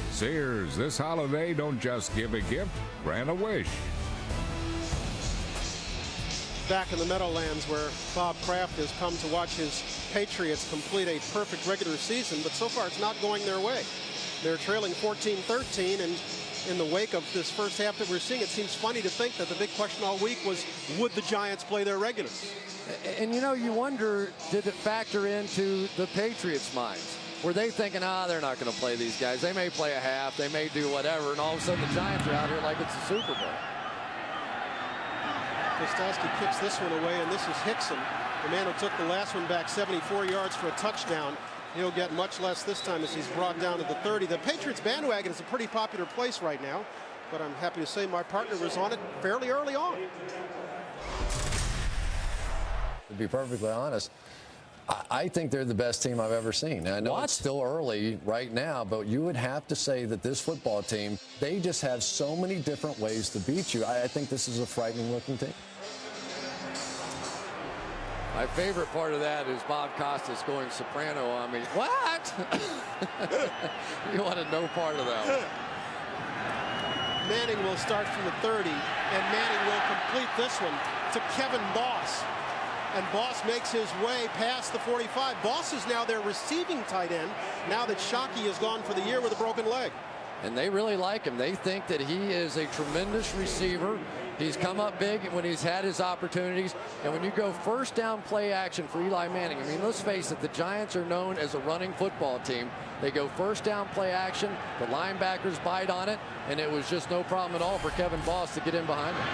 Sears, this holiday, don't just give a gift, grant a wish. Back in the Meadowlands, where Bob Kraft has come to watch his Patriots complete a perfect regular season, but so far it's not going their way. They're trailing 14-13, and in the wake of this first half that we're seeing, it seems funny to think that the big question all week was, would the Giants play their regulars? And you know, you wonder, did it factor into the Patriots' minds? Were they thinking, they're not going to play these guys. They may play a half, they may do whatever, and all of a sudden the Giants are out here like it's a Super Bowl. Gostowski kicks this one away, and this is Hickson, the man who took the last one back 74 yards for a touchdown. He'll get much less this time as he's brought down to the 30. The Patriots bandwagon is a pretty popular place right now, but I'm happy to say my partner was on it fairly early on. To be perfectly honest, I think they're the best team I've ever seen. I know it's still early right now, but you would have to say that this football team, they just have so many different ways to beat you. I think this is a frightening-looking team. My favorite part of that is Bob Costas going soprano on me. What? You wanted no part of that one. Manning will start from the 30, and Manning will complete this one to Kevin Boss. And Boss makes his way past the 45. Boss is now their receiving tight end, now that Shockey is gone for the year with a broken leg. And they really like him. They think that he is a tremendous receiver. He's come up big when he's had his opportunities. And when you go first down play action for Eli Manning, I mean, let's face it, the Giants are known as a running football team. They go first down play action. The linebackers bite on it, and it was just no problem at all for Kevin Boss to get in behind him.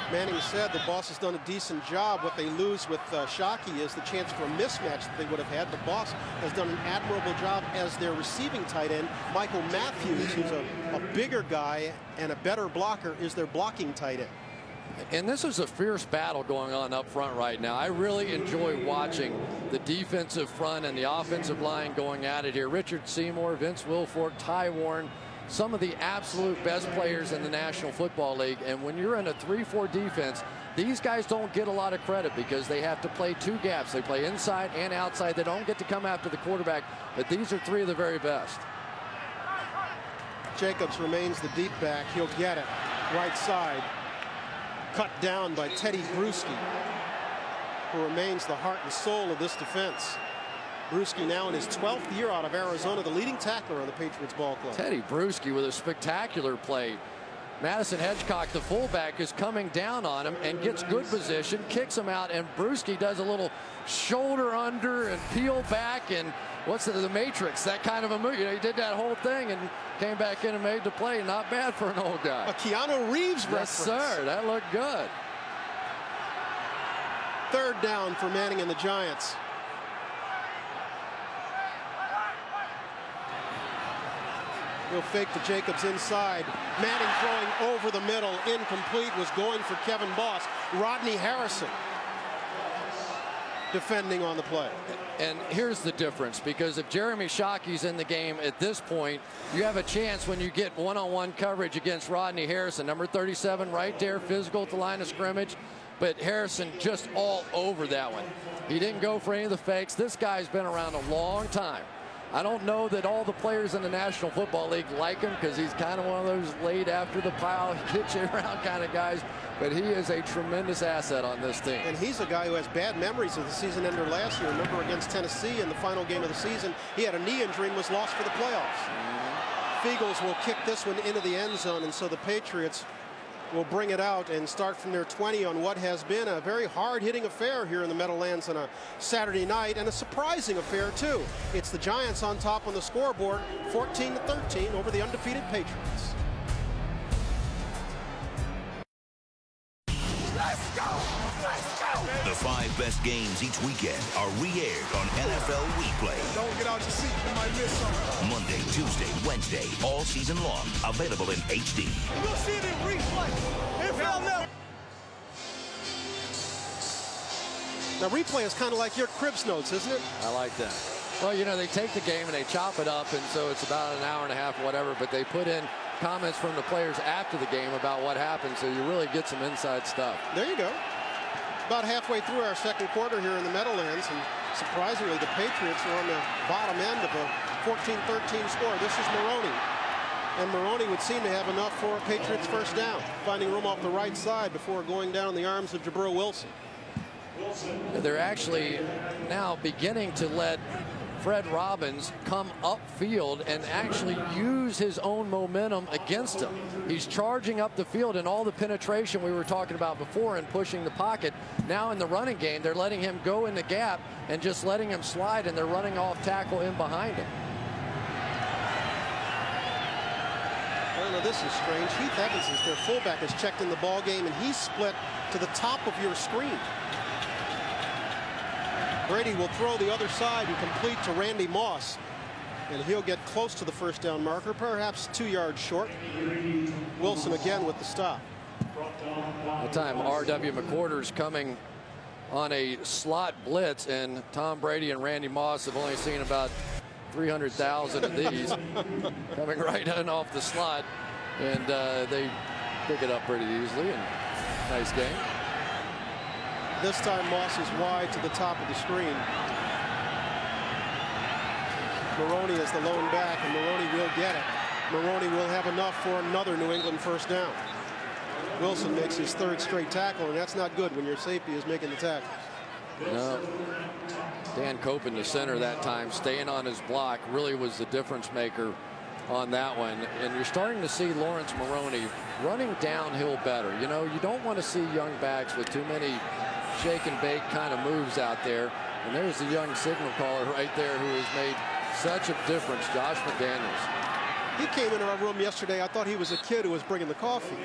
Manning said the Boss has done a decent job. What they lose with Shockey is the chance for a mismatch that they would have had. The Boss has done an admirable job as their receiving tight end. Michael Matthews, who's a bigger guy and a better blocker, is their blocking tight end. And this is a fierce battle going on up front right now. I really enjoy watching the defensive front and the offensive line going at it here. Richard Seymour, Vince Wilfork, Ty Warren, some of the absolute best players in the National Football League. And when you're in a 3-4 defense, these guys don't get a lot of credit because they have to play two gaps. They play inside and outside. They don't get to come after the quarterback, but these are three of the very best. Jacobs remains the deep back. He'll get it. Right side. Cut down by Teddy Bruschi, who remains the heart and soul of this defense. Bruschi now in his 12th year out of Arizona, the leading tackler on the Patriots ball club. Teddy Bruschi with a spectacular play. Madison Hedgecock, the fullback, is coming down on him and gets good position, kicks him out, and Bruschi does a little shoulder under and peel back, and what's the Matrix, that kind of a move. You know, he did that whole thing and came back in and made the play. Not bad for an old guy. A Keanu Reeves reference. Yes, sir. That looked good. Third down for Manning and the Giants. He'll fake to Jacobs inside. Manning throwing over the middle. Incomplete. Was going for Kevin Boss. Rodney Harrison defending on the play. And here's the difference, because if Jeremy Shockey's in the game at this point, you have a chance when you get one-on-one coverage against Rodney Harrison, number 37, right there, physical at the line of scrimmage. But Harrison just all over that one. He didn't go for any of the fakes. This guy's been around a long time. I don't know that all the players in the National Football League like him, because he's kind of one of those laid after the pile, hit you around kind of guys. But he is a tremendous asset on this team. And he's a guy who has bad memories of the season ender last year. Remember against Tennessee in the final game of the season, he had a knee injury and was lost for the playoffs. Fiegels will kick this one into the end zone, and so the Patriots will bring it out and start from their 20 on what has been a very hard-hitting affair here in the Meadowlands on a Saturday night, and a surprising affair too. It's the Giants on top on the scoreboard, 14-13 over the undefeated Patriots. Let's go! Let's go! The 5 best games each weekend are re-aired on NFL Replay. Don't get out your seat, you might miss something. Monday, Tuesday, Wednesday, all season long. Available in HD. You'll see it in replay. NFL Network. Now, replay is kind of like your Cribs notes, isn't it? I like that. Well, you know, they take the game and they chop it up, and so it's about an hour and a half, whatever, but they put in comments from the players after the game about what happened, so you really get some inside stuff. There you go. About halfway through our second quarter here in the Meadowlands, and surprisingly, the Patriots are on the bottom end of a 14-13 score. This is Maroney. And Maroney would seem to have enough for a Patriots first down, finding room off the right side before going down in the arms of Jabril Wilson. They're actually now beginning to let Fred Robbins come upfield and actually use his own momentum against him. He's charging up the field, and all the penetration we were talking about before and pushing the pocket. Now in the running game, they're letting him go in the gap and just letting him slide, and they're running off tackle in behind him. Well, now this is strange. Heath Evans is their fullback, is checked in the ball game, and he's split to the top of your screen. Brady will throw the other side and complete to Randy Moss, and he'll get close to the first down marker, perhaps 2 yards short. Wilson again with the stop. The time R.W. McQuarters coming on a slot blitz, and Tom Brady and Randy Moss have only seen about 300,000 of these coming right in off the slot, and they pick it up pretty easily, and nice game. This time Moss is wide to the top of the screen. Maroney is the lone back, and Maroney will get it. Maroney will have enough for another New England first down. Wilson makes his third straight tackle, and that's not good when your safety is making the tackle. No. Dan Cope in the center that time, staying on his block, really was the difference maker on that one. And you're starting to see Lawrence Maroney running downhill better. You know, you don't want to see young backs with too many shake and bake kind of moves out there. And there's the young signal caller right there who has made such a difference, Josh McDaniels. He came into our room yesterday. I thought he was a kid who was bringing the coffee.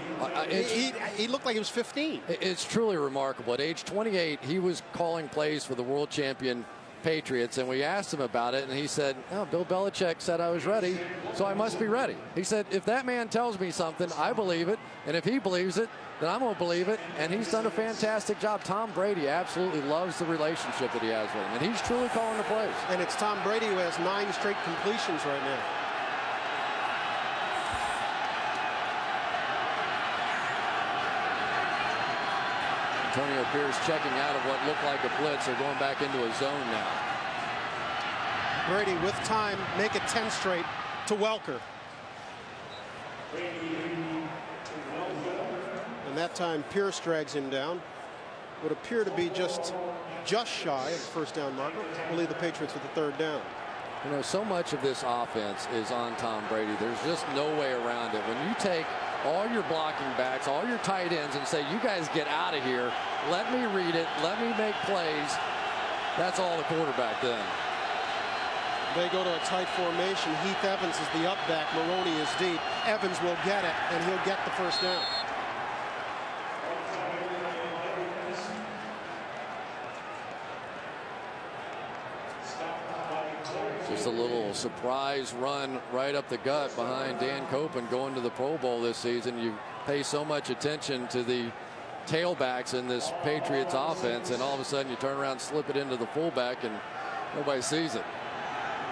He looked like he was 15. It's truly remarkable. At age 28, he was calling plays for the world champion Patriots, and we asked him about it, and he said, "Oh, Bill Belichick said I was ready, so I must be ready." He said, "If that man tells me something, I believe it, and if he believes it, then I'm going to believe it." And he's done a fantastic job. Tom Brady absolutely loves the relationship that he has with him, and he's truly calling the plays. And it's Tom Brady who has 9 straight completions right now. Antonio Pierce checking out of what looked like a blitz. They're going back into a zone now. Brady with time, make it 10 straight to Welker. And that time Pierce drags him down. Would appear to be just shy of the first down marker. Will leave the Patriots with the 3rd down. You know, so much of this offense is on Tom Brady. There's just no way around it. When you take all your blocking backs, all your tight ends, and say, "You guys get out of here. Let me read it. Let me make plays." That's all the quarterback then. They go to a tight formation. Heath Evans is the up back. Maroney is deep. Evans will get it, and he'll get the first down. Just a little surprise run right up the gut behind Dan Copen going to the Pro Bowl this season. You pay so much attention to the tailbacks in this Patriots offense, and all of a sudden you turn around, slip it into the fullback, and nobody sees it.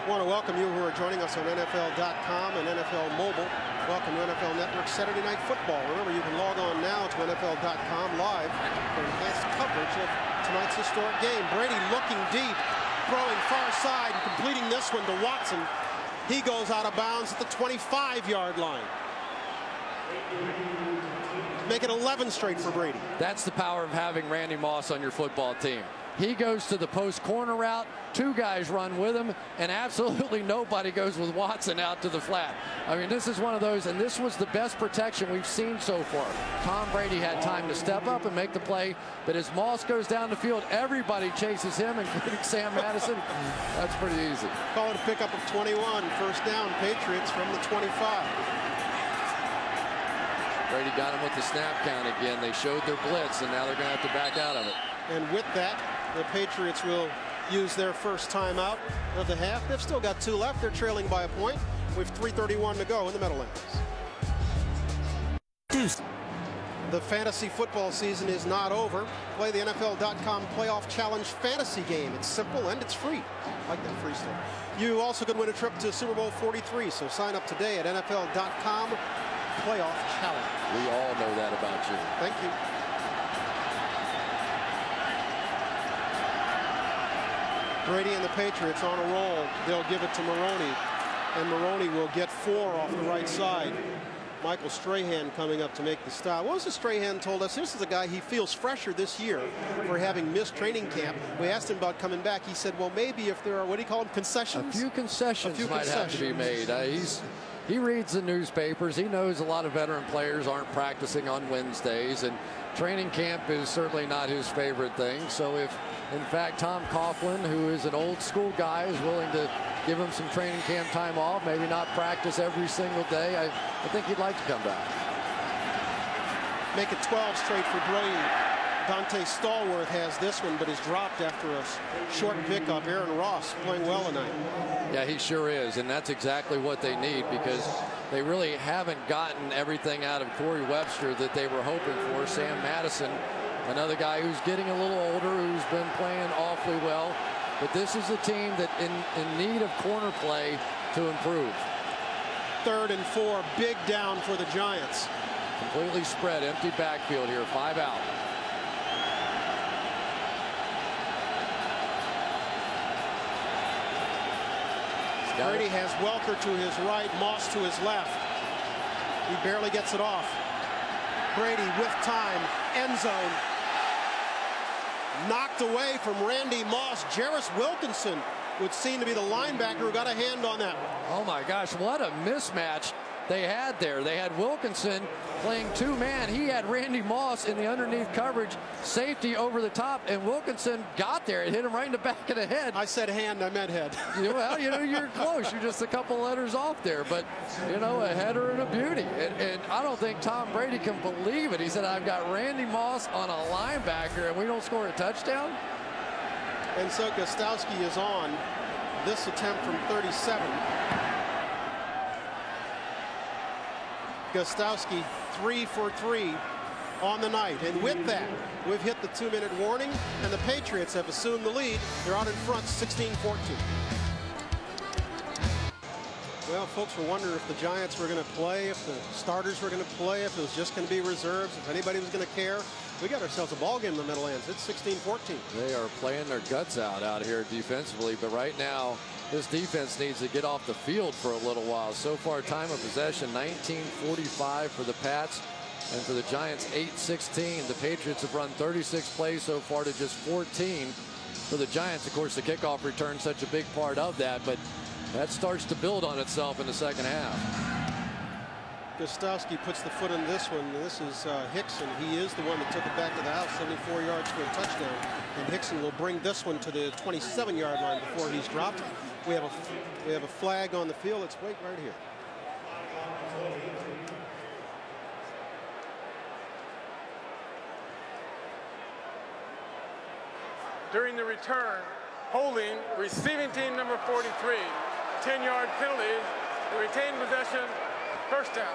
I want to welcome you who are joining us on NFL.com and NFL Mobile. Welcome to NFL Network Saturday Night Football. Remember, you can log on now to NFL.com live for enhanced coverage of tonight's historic game. Brady looking deep, throwing far side, and completing this one to Watson. He goes out of bounds at the 25-yard line. Make it 11 straight for Brady. That's the power of having Randy Moss on your football team. He goes to the post corner route, 2 guys run with him, and absolutely nobody goes with Watson out to the flat. I mean, this is one of those, and this was the best protection we've seen so far. Tom Brady had time to step up and make the play, but as Moss goes down the field, everybody chases him, including Sam Madison. That's pretty easy. Call it a pickup of 21, first down, Patriots from the 25. Brady got him with the snap count again. They showed their blitz, and now they're going to have to back out of it. And with that, the Patriots will use their first timeout of the half. They've still got 2 left. They're trailing by a point with 3:31 to go in the Meadowlands. The fantasy football season is not over. Play the NFL.com Playoff Challenge fantasy game. It's simple and it's free. I like that free stuff. You also could win a trip to Super Bowl 43, so sign up today at NFL.com Playoff Challenge. We all know that about you. Thank you. Brady and the Patriots on a roll. They'll give it to Maroney, and Maroney will get 4 off the right side. Michael Strahan coming up to make the stop. What was it Strahan told us? This is a guy, he feels fresher this year for having missed training camp. We asked him about coming back. He said, well, maybe if there are, what do you call them, concessions? A few concessions might have to be made. He reads the newspapers. He knows a lot of veteran players aren't practicing on Wednesdays, and training camp is certainly not his favorite thing. So if, in fact, Tom Coughlin, who is an old school guy, is willing to give him some training camp time off, maybe not practice every single day, I think he'd like to come back. Make it 12 straight for Brady. Dante Stallworth has this one, but is dropped after a short pickup. Aaron Ross playing well tonight. Yeah, he sure is, and that's exactly what they need, because they really haven't gotten everything out of Corey Webster that they were hoping for. Sam Madison, another guy who's getting a little older, who's been playing awfully well. But this is a team that in need of corner play to improve. 3rd and 4, big down for the Giants. Completely spread, empty backfield here, 5 out. Brady has Welker to his right, Moss to his left. He barely gets it off. Brady with time, end zone. Knocked away from Randy Moss. Jarris Wilkinson would seem to be the linebacker who got a hand on that one. Oh my gosh, what a mismatch they had there. They had Wilkinson playing two-man. He had Randy Moss in the underneath coverage, safety over the top, and Wilkinson got there. It hit him right in the back of the head. I said hand, I meant head. Well, you're close. You're just a couple letters off there, but a header and a beauty. And I don't think Tom Brady can believe it. He said, I've got Randy Moss on a linebacker, and we don't score a touchdown? And so Gostowski is on this attempt from 37. Gostowski 3 for 3 on the night. And with that, we've hit the 2-minute warning, and the Patriots have assumed the lead. They're out in front 16-14. Well, folks were wondering if the Giants were going to play, if the starters were going to play, if it was just going to be reserves, if anybody was going to care. We got ourselves a ball game in the Meadowlands. It's 16-14. They are playing their guts out here defensively, but right now this defense needs to get off the field for a little while. So far, time of possession 19:45 for the Pats, and for the Giants 8:16. The Patriots have run 36 plays so far to just 14 for the Giants. Of course, the kickoff return such a big part of that, but that starts to build on itself in the second half. Gostowski puts the foot on this one. This is Hickson. He is the one that took it back to the house, 74 yards for a touchdown. And Hickson will bring this one to the 27-yard line before he's dropped. We have a flag on the field. Let's wait right here. During the return, holding receiving team number 43, 10-yard penalty, retained possession, first down.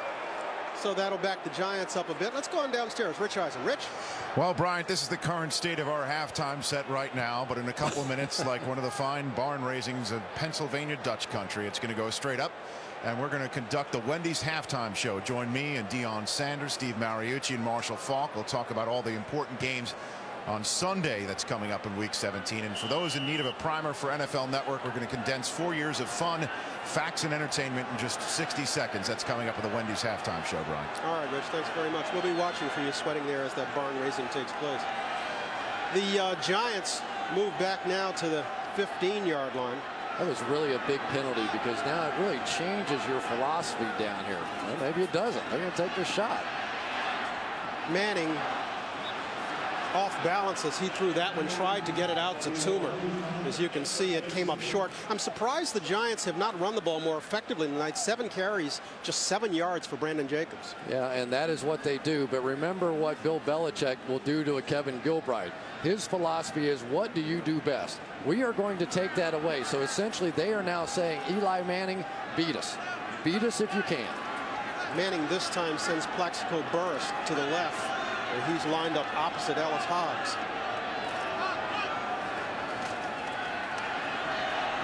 So that'll back the Giants up a bit. Let's go on downstairs. Rich Eisen. Rich? Well, Bryant, this is the current state of our halftime set right now, but in a couple of minutes, like one of the fine barn raisings of Pennsylvania Dutch country, it's going to go straight up, and we're going to conduct the Wendy's halftime show. Join me and Deion Sanders, Steve Mariucci, and Marshall Faulk. We'll talk about all the important games on Sunday that's coming up in Week 17. And for those in need of a primer for NFL Network, we're going to condense 4 years of fun, facts, and entertainment in just 60 seconds. That's coming up in the Wendy's halftime show, Brian. All right, Rich, thanks very much. We'll be watching for you, sweating there as that barn raising takes place. The Giants move back now to the 15-yard line. That was really a big penalty, because now it really changes your philosophy down here. Well, maybe it doesn't. They're going to take the shot. Manning off balance as he threw that one, tried to get it out to Toomer. As you can see, it came up short. I'm surprised the Giants have not run the ball more effectively tonight. 7 carries, just 7 yards for Brandon Jacobs. Yeah, and that is what they do. But remember what Bill Belichick will do to a Kevin Gilbride. His philosophy is, what do you do best? We are going to take that away. So essentially they are now saying, Eli Manning, beat us. Beat us if you can. Manning this time sends Plaxico Burress to the left. He's lined up opposite Ellis Hobbs.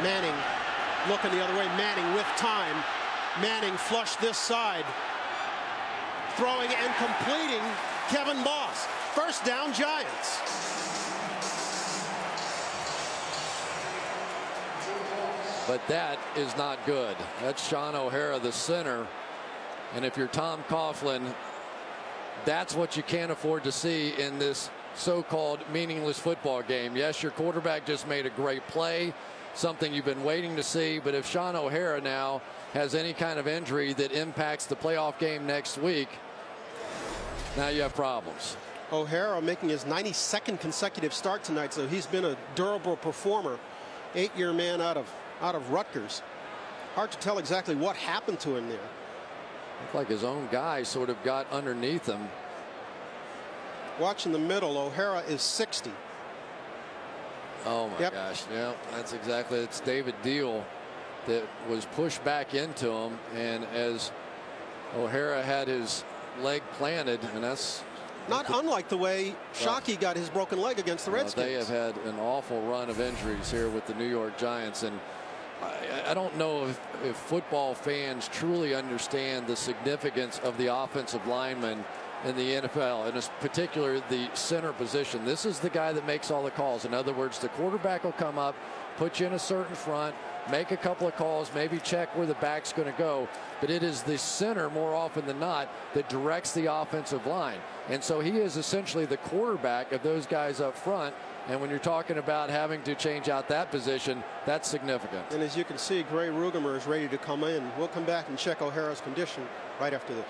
Manning looking the other way. Manning with time. Manning flush this side. Throwing and completing Kevin Boss. First down, Giants. But that is not good. That's Sean O'Hara, the center. And if you're Tom Coughlin, that's what you can't afford to see in this so-called meaningless football game. Yes, your quarterback just made a great play, something you've been waiting to see. But if Sean O'Hara now has any kind of injury that impacts the playoff game next week, now you have problems. O'Hara making his 92nd consecutive start tonight, so he's been a durable performer. 8-year man out of Rutgers. Hard to tell exactly what happened to him there. Looked like his own guy sort of got underneath him. Watch in the middle. O'Hara is 60. Oh my gosh. Yeah, that's exactly. It's David Deal that was pushed back into him, and as O'Hara had his leg planted, and that's not unlike the way Shockey got his broken leg against the Redskins. They have had an awful run of injuries here with the New York Giants, and I don't know if football fans truly understand the significance of the offensive lineman in the NFL, and in particular the center position. This is the guy that makes all the calls. In other words, the quarterback will come up, put you in a certain front, make a couple of calls, maybe check where the back's going to go, but it is the center more often than not that directs the offensive line. And so he is essentially the quarterback of those guys up front, And when you're talking about having to change out that position, that's significant. And as you can see, Gray Rugemer is ready to come in. We'll come back and check O'Hara's condition right after this.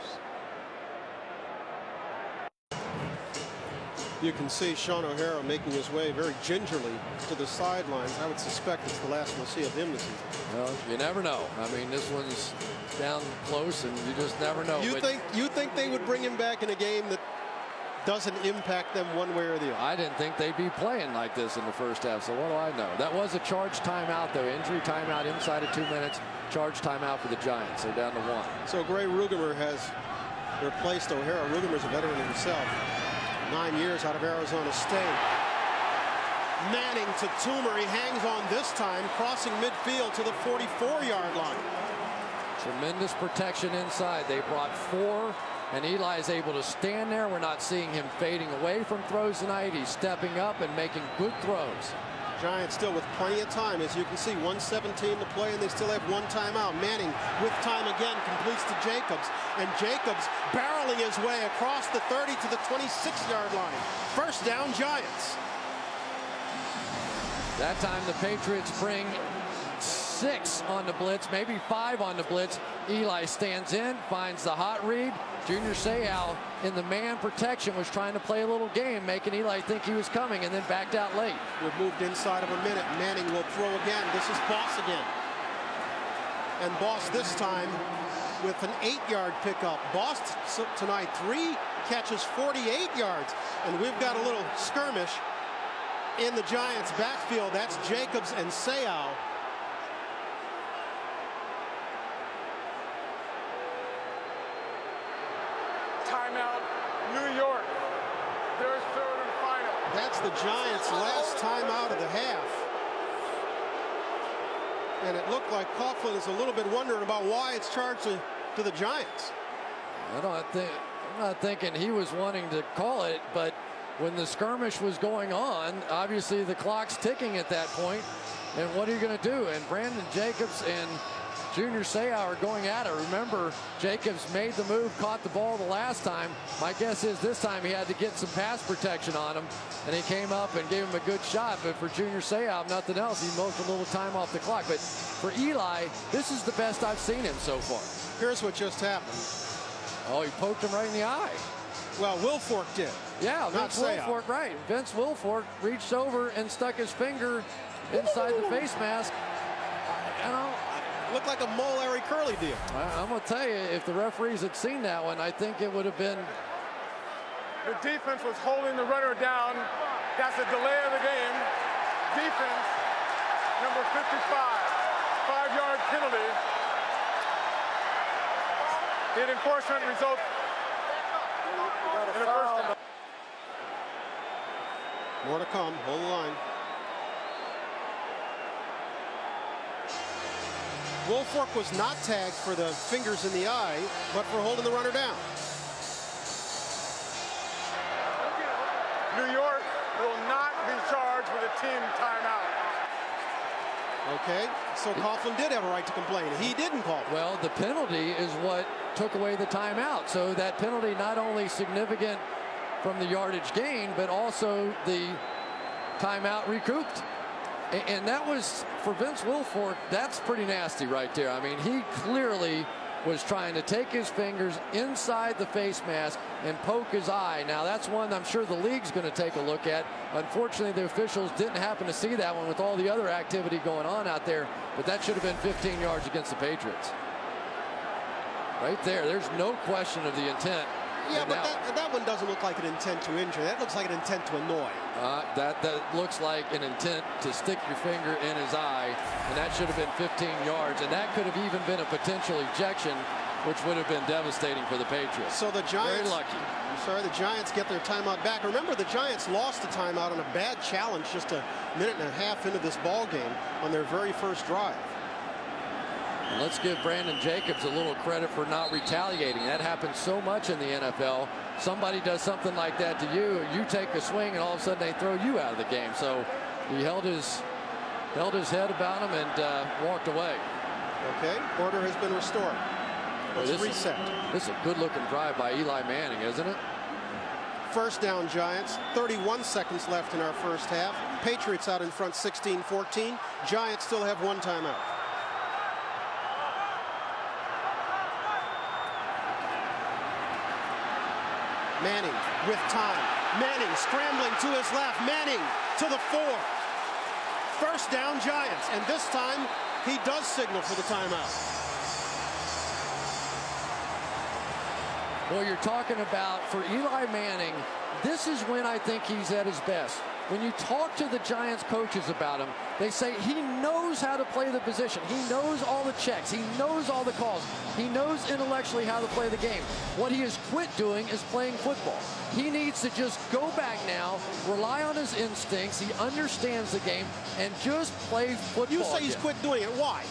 You can see Sean O'Hara making his way very gingerly to the sidelines. I would suspect it's the last we'll see of him this season. Well, you never know. I mean, this one's down close, and you just never know. You think they would bring him back in a game that doesn't impact them one way or the other? I didn't think they'd be playing like this in the first half, so what do I know? That was a charged timeout, though. Injury timeout inside of 2 minutes. Charged timeout for the Giants. They're down to 1. So Gray Rugemer has replaced O'Hara. Rugemer's a veteran himself. 9 years out of Arizona State. Manning to Toomer. He hangs on this time, crossing midfield to the 44-yard line. Tremendous protection inside. They brought 4, and Eli is able to stand there. We're not seeing him fading away from throws tonight. He's stepping up and making good throws. Giants still with plenty of time. As you can see, 1:17 to play, and they still have 1 timeout. Manning with time again completes to Jacobs, and Jacobs barreling his way across the 30 to the 26-yard line. First down, Giants. That time the Patriots bring 6 on the blitz, maybe 5 on the blitz. Eli stands in, finds the hot read. Junior Seau in the man protection was trying to play a little game, making Eli think he was coming, and then backed out late. We've moved inside of a minute. Manning will throw again. This is Boss again. And Boss this time with an 8-yard pickup. Boss tonight 3 catches, 48 yards. And we've got a little skirmish in the Giants backfield. That's Jacobs and Seau. Timeout, New York. Their third and final. That's the Giants' last timeout of the half. And it looked like Coughlin is a little bit wondering about why it's charged to the Giants. I'm not thinking he was wanting to call it, but when the skirmish was going on, obviously the clock's ticking at that point. And what are you going to do? And Brandon Jacobs and Junior Seau are going at it. Remember, Jacobs made the move, caught the ball the last time. My guess is this time he had to get some pass protection on him, and he came up and gave him a good shot. But for Junior Seau, nothing else. He milked a little time off the clock. But for Eli, this is the best I've seen him so far. Here's what just happened. Oh, he poked him right in the eye. Well, Wilfork did. Yeah, Vince Wilfork, right. Vince Wilfork reached over and stuck his finger inside the face mask. You know, looked like a Mo Larry Curly deal. I'm going to tell you, if the referees had seen that one, I think it would have been. The defense was holding the runner down. That's a delay of the game. Defense, number 55, 5-yard penalty. The enforcement results in a first down. More to come. Hold the line. Wilfork was not tagged for the fingers in the eye, but for holding the runner down. New York will not be charged with a team timeout. Okay, so Coughlin did have a right to complain. He didn't call it. Well, the penalty is what took away the timeout. So that penalty not only significant from the yardage gain, but also the timeout recouped. And that was, for Vince Wilfork, that's pretty nasty right there. I mean, he clearly was trying to take his fingers inside the face mask and poke his eye. Now, that's one I'm sure the league's going to take a look at. Unfortunately, the officials didn't happen to see that one with all the other activity going on out there, but that should have been 15 yards against the Patriots. Right there, there's no question of the intent. Yeah, but that one doesn't look like an intent to injure. That looks like an intent to annoy. That looks like an intent to stick your finger in his eye, and that should have been 15 yards, and that could have even been a potential ejection, which would have been devastating for the Patriots. So the Giants, very lucky. I'm sorry, the Giants get their timeout back. Remember, the Giants lost the timeout on a bad challenge just a minute and a half into this ball game on their very first drive. Let's give Brandon Jacobs a little credit for not retaliating. That happens so much in the NFL. Somebody does something like that to you, you take a swing, and all of a sudden they throw you out of the game. So he held his head about him and walked away. Okay, order has been restored. Let's reset. This is a good-looking drive by Eli Manning, isn't it? First down, Giants. 31 seconds left in our first half. Patriots out in front 16-14. Giants still have one timeout. Manning with time. Manning scrambling to his left. Manning to the 4. First down, Giants. And this time, he does signal for the timeout. Well, you're talking about, for Eli Manning, this is when I think he's at his best. When you talk to the Giants coaches about him, they say he knows how to play the position. He knows all the checks. He knows all the calls. He knows intellectually how to play the game. What he has quit doing is playing football. He needs to just go back now, rely on his instincts. He understands the game, and just play football. You say he's quit doing it. Why?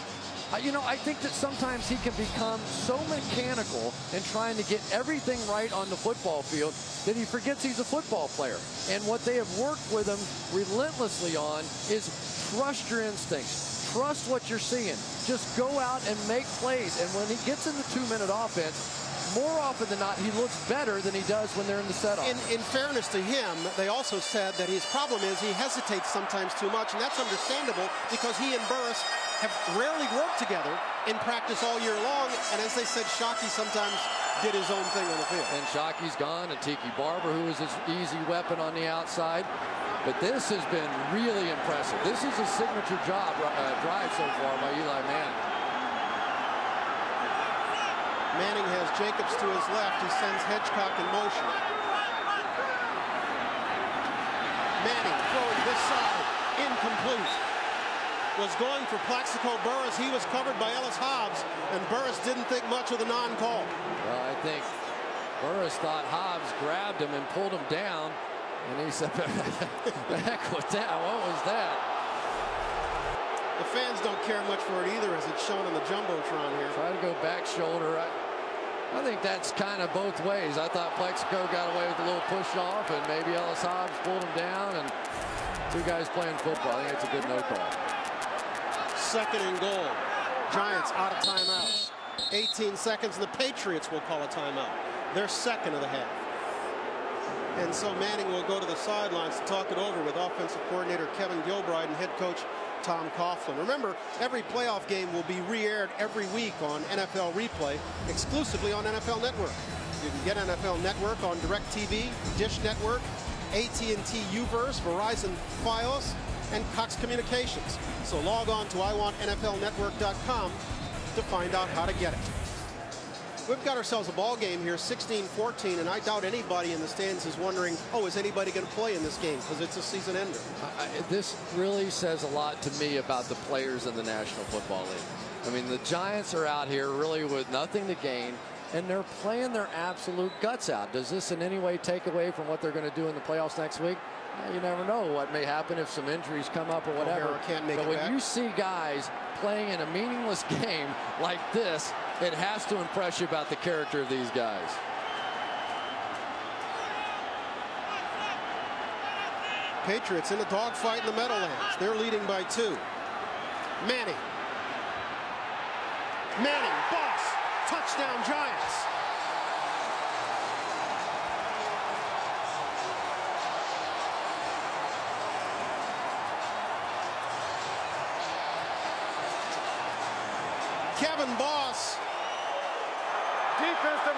You know, I think that sometimes he can become so mechanical in trying to get everything right on the football field that he forgets he's a football player. And what they have worked with him relentlessly on is trust your instincts. Trust what you're seeing. Just go out and make plays. And when he gets in the 2-minute offense, more often than not, he looks better than he does when they're in the set-off. In fairness to him, they also said that his problem is he hesitates sometimes too much, and that's understandable because he and Burris have rarely worked together in practice all year long, and as they said, Shockey sometimes did his own thing on the field. And Shockey's gone, and Tiki Barber, who is his easy weapon on the outside. But this has been really impressive. This is a signature drive so far by Eli Manning. Manning has Jacobs to his left. He sends Hedgecock in motion. Manning throwing this side, incomplete. Was going for Plaxico Burris. He was covered by Ellis Hobbs, and Burris didn't think much of the non-call. Well, I think Burris thought Hobbs grabbed him and pulled him down, and he said, the heck with that? What was that? The fans don't care much for it either, as it's shown on the Jumbotron here. Try to go back shoulder. I think that's kind of both ways. I thought Plaxico got away with a little push off, and maybe Ellis Hobbs pulled him down, and two guys playing football. I think it's a good no call. Second and goal. Giants out of timeouts. 18 seconds, and the Patriots will call a timeout. Their second of the half. And so Manning will go to the sidelines to talk it over with offensive coordinator Kevin Gilbride and head coach Tom Coughlin. Remember, every playoff game will be re-aired every week on NFL Replay, exclusively on NFL Network. You can get NFL Network on DirecTV, Dish Network, AT&T UVerse, Verizon Fios, and Cox Communications. So log on to iwantnflnetwork.com to find out how to get it. We've got ourselves a ball game here, 16-14, and I doubt anybody in the stands is wondering, oh, is anybody going to play in this game? Because it's a season ender. This really says a lot to me about the players in the National Football League. I mean, the Giants are out here really with nothing to gain, and they're playing their absolute guts out. Does this in any way take away from what they're going to do in the playoffs next week? You never know what may happen if some injuries come up or whatever. But when you see guys playing in a meaningless game like this, it has to impress you about the character of these guys. Patriots in a dogfight in the Meadowlands. They're leading by 2. Manning. Manning, boss, touchdown Giants. Kevin Boss.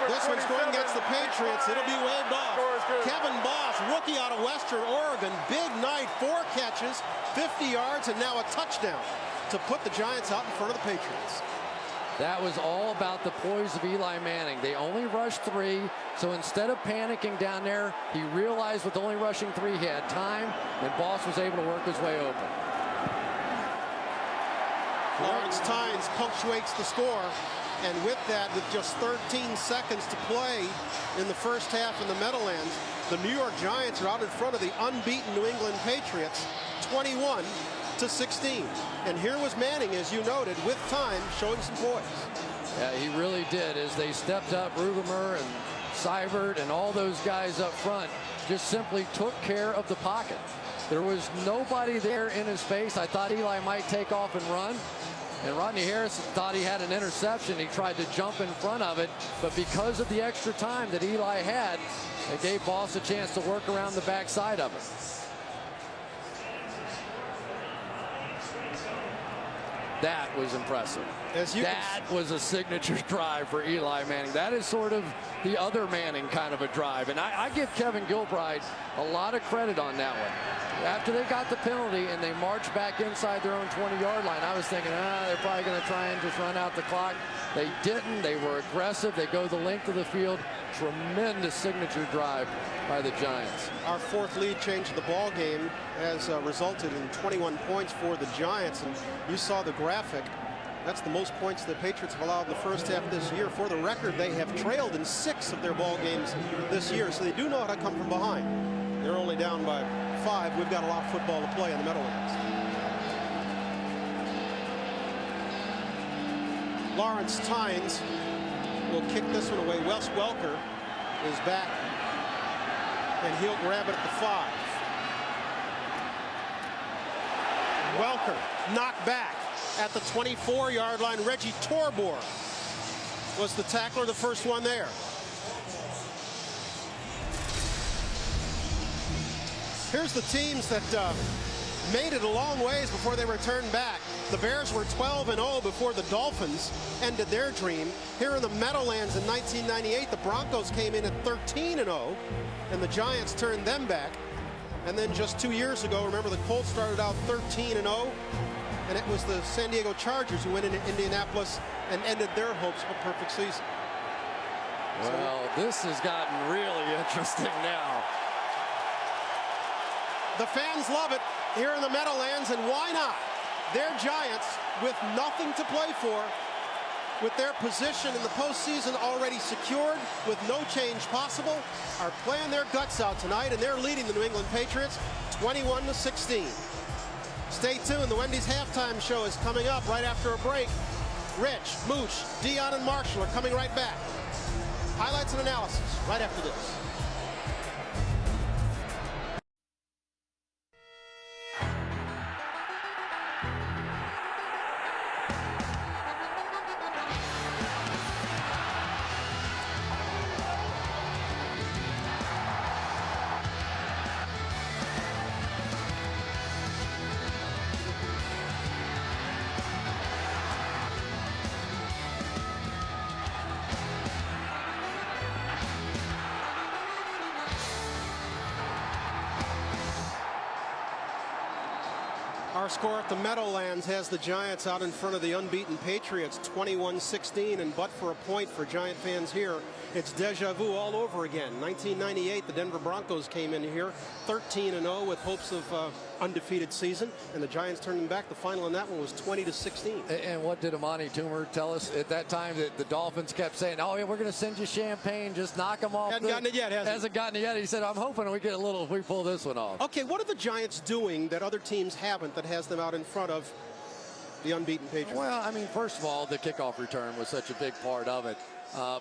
This one's going against the Patriots. It'll be waved off. Kevin Boss, rookie out of Western Oregon. Big night, 4 catches, 50 yards, and now a touchdown to put the Giants out in front of the Patriots. That was all about the poise of Eli Manning. They only rushed 3, so instead of panicking down there, he realized with only rushing 3, he had time, and Boss was able to work his way open. Lawrence Tynes punctuates the score, and with that, with just 13 seconds to play in the first half in the Meadowlands, the New York Giants are out in front of the unbeaten New England Patriots, 21-16. And here was Manning, as you noted, with time, showing some poise. Yeah, he really did. As they stepped up, Rugemer and Seibert and all those guys up front just simply took care of the pocket. There was nobody there in his face. I thought Eli might take off and run, And Rodney Harrison thought he had an interception. He tried to jump in front of it, but because of the extra time that Eli had, it gave Boss a chance to work around the backside of it. That was impressive. That was a signature drive for Eli Manning. That is sort of the other Manning kind of a drive. And I give Kevin Gilbride a lot of credit on that one. After they got the penalty and they marched back inside their own 20-yard line, I was thinking, they're probably going to try and just run out the clock. They didn't. They were aggressive. They go the length of the field. Tremendous signature drive by the Giants. Our fourth lead change of the ball game has resulted in 21 points for the Giants. And you saw the graphic. That's the most points the Patriots have allowed in the first half this year. For the record, they have trailed in 6 of their ball games this year, so they do know how to come from behind. They're only down by 5. We've got a lot of football to play in the Meadowlands. Lawrence Tynes will kick this one away. Wes Welker is back, and he'll grab it at the 5. Welker knocked back at the 24-yard line. Reggie Torbor was the tackler, the first one there. Here's the teams that made it a long ways before they returned back. The Bears were 12-0 before the Dolphins ended their dream. Here in the Meadowlands in 1998, the Broncos came in at 13-0, and the Giants turned them back. And then just 2 years ago, remember, the Colts started out 13-0, and it was the San Diego Chargers who went into Indianapolis and ended their hopes of a perfect season. Well, this has gotten really interesting now. The fans love it here in the Meadowlands, and why not? Their Giants, with nothing to play for, with their position in the postseason already secured, with no change possible, are playing their guts out tonight, and they're leading the New England Patriots 21-16. Stay tuned. The Wendy's halftime show is coming up right after a break. Rich, Mooch, Dion, and Marshall are coming right back. Highlights and analysis right after this. Our score at the Meadowlands has the Giants out in front of the unbeaten Patriots 21-16, and but for a point for Giant fans here, it's deja vu all over again. 1998, the Denver Broncos came in here 13-0 with hopes of undefeated season, and the Giants turned them back. The final in that one was 20-16. And what did Amani Toomer tell us at that time? That the Dolphins kept saying, "Oh, yeah, we're going to send you champagne. Just knock them off." Hasn't gotten it yet, has he? Hasn't gotten it yet. He said, "I'm hoping we get a little if we pull this one off." Okay, what are the Giants doing that other teams haven't that has them out in front of the unbeaten Patriots? Well, I mean, first of all, the kickoff return was such a big part of it.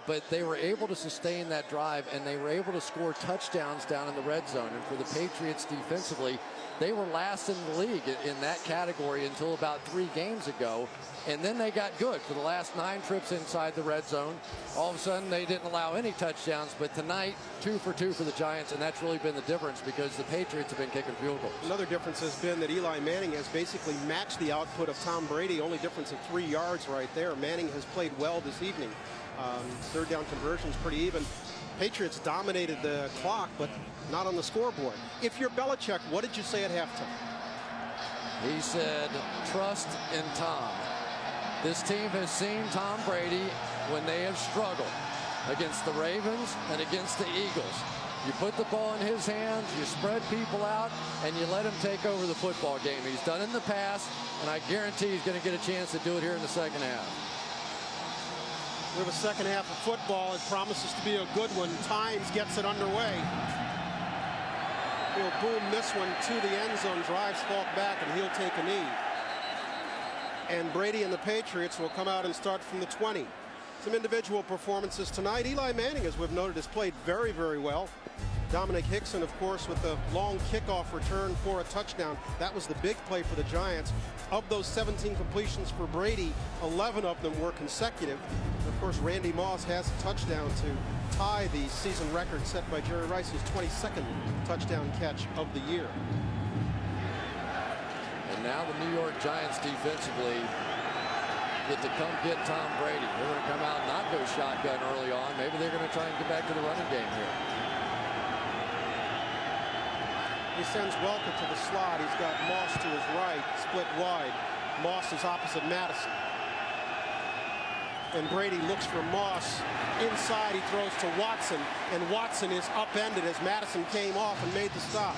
But they were able to sustain that drive, and they were able to score touchdowns down in the red zone. And for the Patriots defensively, they were last in the league in that category until about 3 games ago. And then they got good for the last 9 trips inside the red zone. All of a sudden, they didn't allow any touchdowns. But tonight, 2 for 2 for the Giants, and that's really been the difference because the Patriots have been kicking field goals. Another difference has been that Eli Manning has basically matched the output of Tom Brady. Only difference of 3 yards right there. Manning has played well this evening. Third down conversions pretty even. Patriots dominated the clock, but not on the scoreboard. If you're Belichick, what did you say at halftime? He said, trust in Tom. This team has seen Tom Brady when they have struggled against the Ravens and against the Eagles. You put the ball in his hands, you spread people out, and you let him take over the football game. He's done it in the past, and I guarantee he's going to get a chance to do it here in the second half. We have a second half of football. It promises to be a good one. Tynes gets it underway. He'll boom this one to the end zone, drives Falk back, and he'll take a knee. And Brady and the Patriots will come out and start from the 20. Some individual performances tonight. Eli Manning, as we've noted, has played very, very well. Dominic Hickson, of course, with the long kickoff return for a touchdown. That was the big play for the Giants. Of those 17 completions for Brady, 11 of them were consecutive. Of course, Randy Moss has a touchdown to tie the season record set by Jerry Rice, his 22nd touchdown catch of the year. And now the New York Giants defensively get to come get Tom Brady. They're going to come out and not go shotgun early on. Maybe they're going to try and get back to the running game here. He sends Welker to the slot. He's got Moss to his right, split wide. Moss is opposite Madison. And Brady looks for Moss. Inside, he throws to Watson, and Watson is upended as Madison came off and made the stop.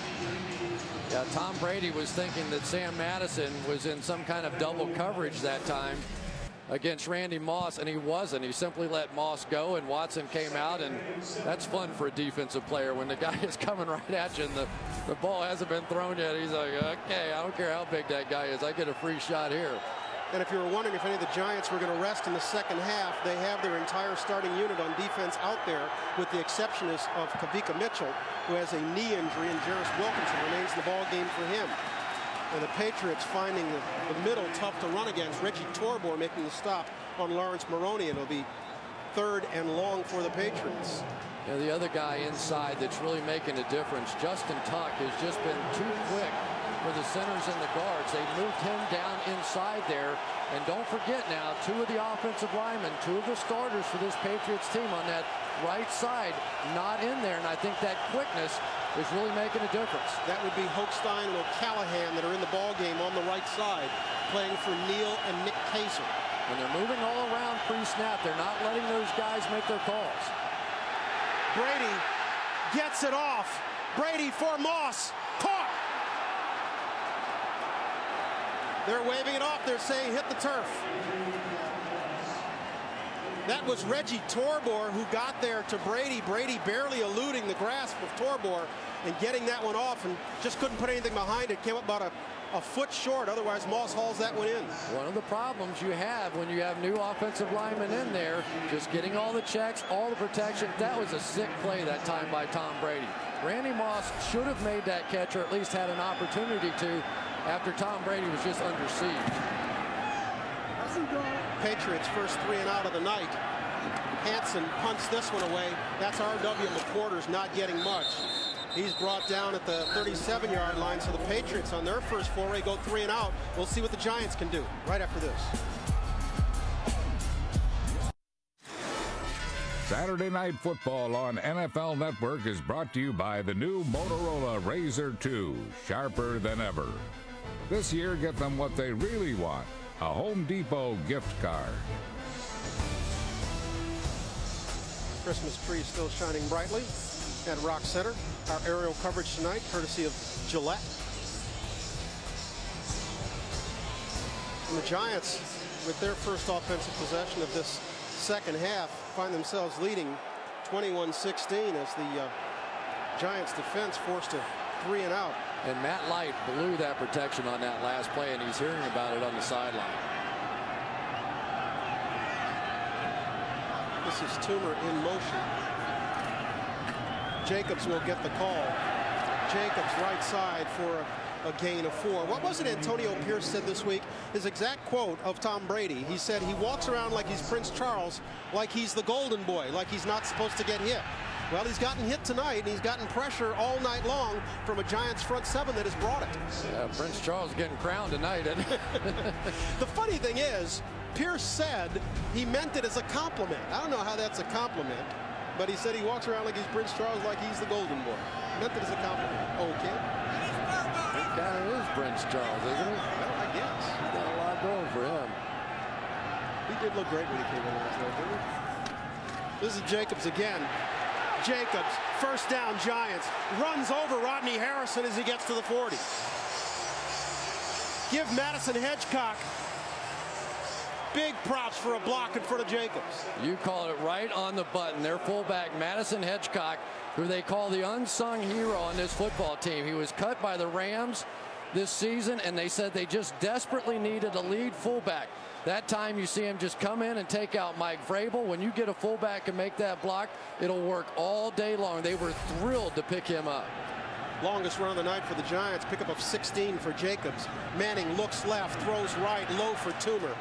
Yeah, Tom Brady was thinking that Sam Madison was in some kind of double coverage that time against Randy Moss, and he wasn't. He simply let Moss go, and Watson came out, and that's fun for a defensive player when the guy is coming right at you and the ball hasn't been thrown yet. He's like, okay, I don't care how big that guy is. I get a free shot here. And if you were wondering if any of the Giants were going to rest in the second half, they have their entire starting unit on defense out there, with the exception of Kavika Mitchell, who has a knee injury, and Jarris Wilkinson remains in the ball game for him. And the Patriots finding the middle tough to run against. Reggie Torbor making the stop on Lawrence Maroney, and it'll be 3rd and long for the Patriots. Yeah, the other guy inside that's really making a difference, Justin Tuck, has just been too quick for the centers and the guards. They moved him down inside there. And don't forget now, 2 of the offensive linemen, 2 of the starters for this Patriots team on that right side, not in there. And I think that quickness is really making a difference. That would be Hochstein and O'Callahan that are in the ball game on the right side, playing for Neal and Nick Kaiser. When they're moving all around pre-snap, they're not letting those guys make their calls. Brady gets it off. Brady for Moss. Caught. They're waving it off. They're saying hit the turf. That was Reggie Torbor who got there to Brady. Brady barely eluding the grasp of Torbor and getting that one off, and just couldn't put anything behind it. Came up about a foot short. Otherwise, Moss hauls that one in. One of the problems you have when you have new offensive linemen in there, just getting all the checks, all the protection. That was a sick play that time by Tom Brady. Randy Moss should have made that catch, or at least had an opportunity to, after Tom Brady was just under siege. Patriots first 3 and out of the night. Hansen punts this one away. That's R.W. McQuarters not getting much. He's brought down at the 37-yard line. So the Patriots on their first foray go 3 and out. We'll see what the Giants can do right after this. Saturday Night Football on NFL Network is brought to you by the new Motorola Razr 2, sharper than ever. This year, get them what they really want, a Home Depot gift card. Christmas tree still shining brightly at Rock Center. Our aerial coverage tonight, courtesy of Gillette. And the Giants, with their first offensive possession of this second half, find themselves leading 21-16 as the Giants defense forced a 3 and out. And Matt Light blew that protection on that last play, and he's hearing about it on the sideline. This is Toomer in motion. Jacobs will get the call. Jacobs right side for a gain of 4. What was it Antonio Pierce said this week? His exact quote of Tom Brady. He said he walks around like he's Prince Charles, like he's the golden boy, like he's not supposed to get hit. Well, he's gotten hit tonight, and he's gotten pressure all night long from a Giants front 7 that has brought it. Yeah, Prince Charles getting crowned tonight, isn't he? The funny thing is, Pierce said he meant it as a compliment. I don't know how that's a compliment, but he said he walks around like he's Prince Charles, like he's the golden boy. Meant it as a compliment. Okay. He kind of is Prince Charles, isn't he? Well, I guess. He's got a lot going for him. He did look great when he came in last night, didn't he? This is Jacobs again. Jacobs, first down Giants, runs over Rodney Harrison as he gets to the 40. Give Madison Hedgecock big props for a block in front of Jacobs. You call it right on the button. Their fullback, Madison Hedgecock, who they call the unsung hero on this football team. He was cut by the Rams this season, and they said they just desperately needed a lead fullback. That time you see him just come in and take out Mike Vrabel. When you get a fullback and make that block, it'll work all day long. They were thrilled to pick him up. Longest run of the night for the Giants. Pickup of 16 for Jacobs. Manning looks left, throws right, low for Toomer.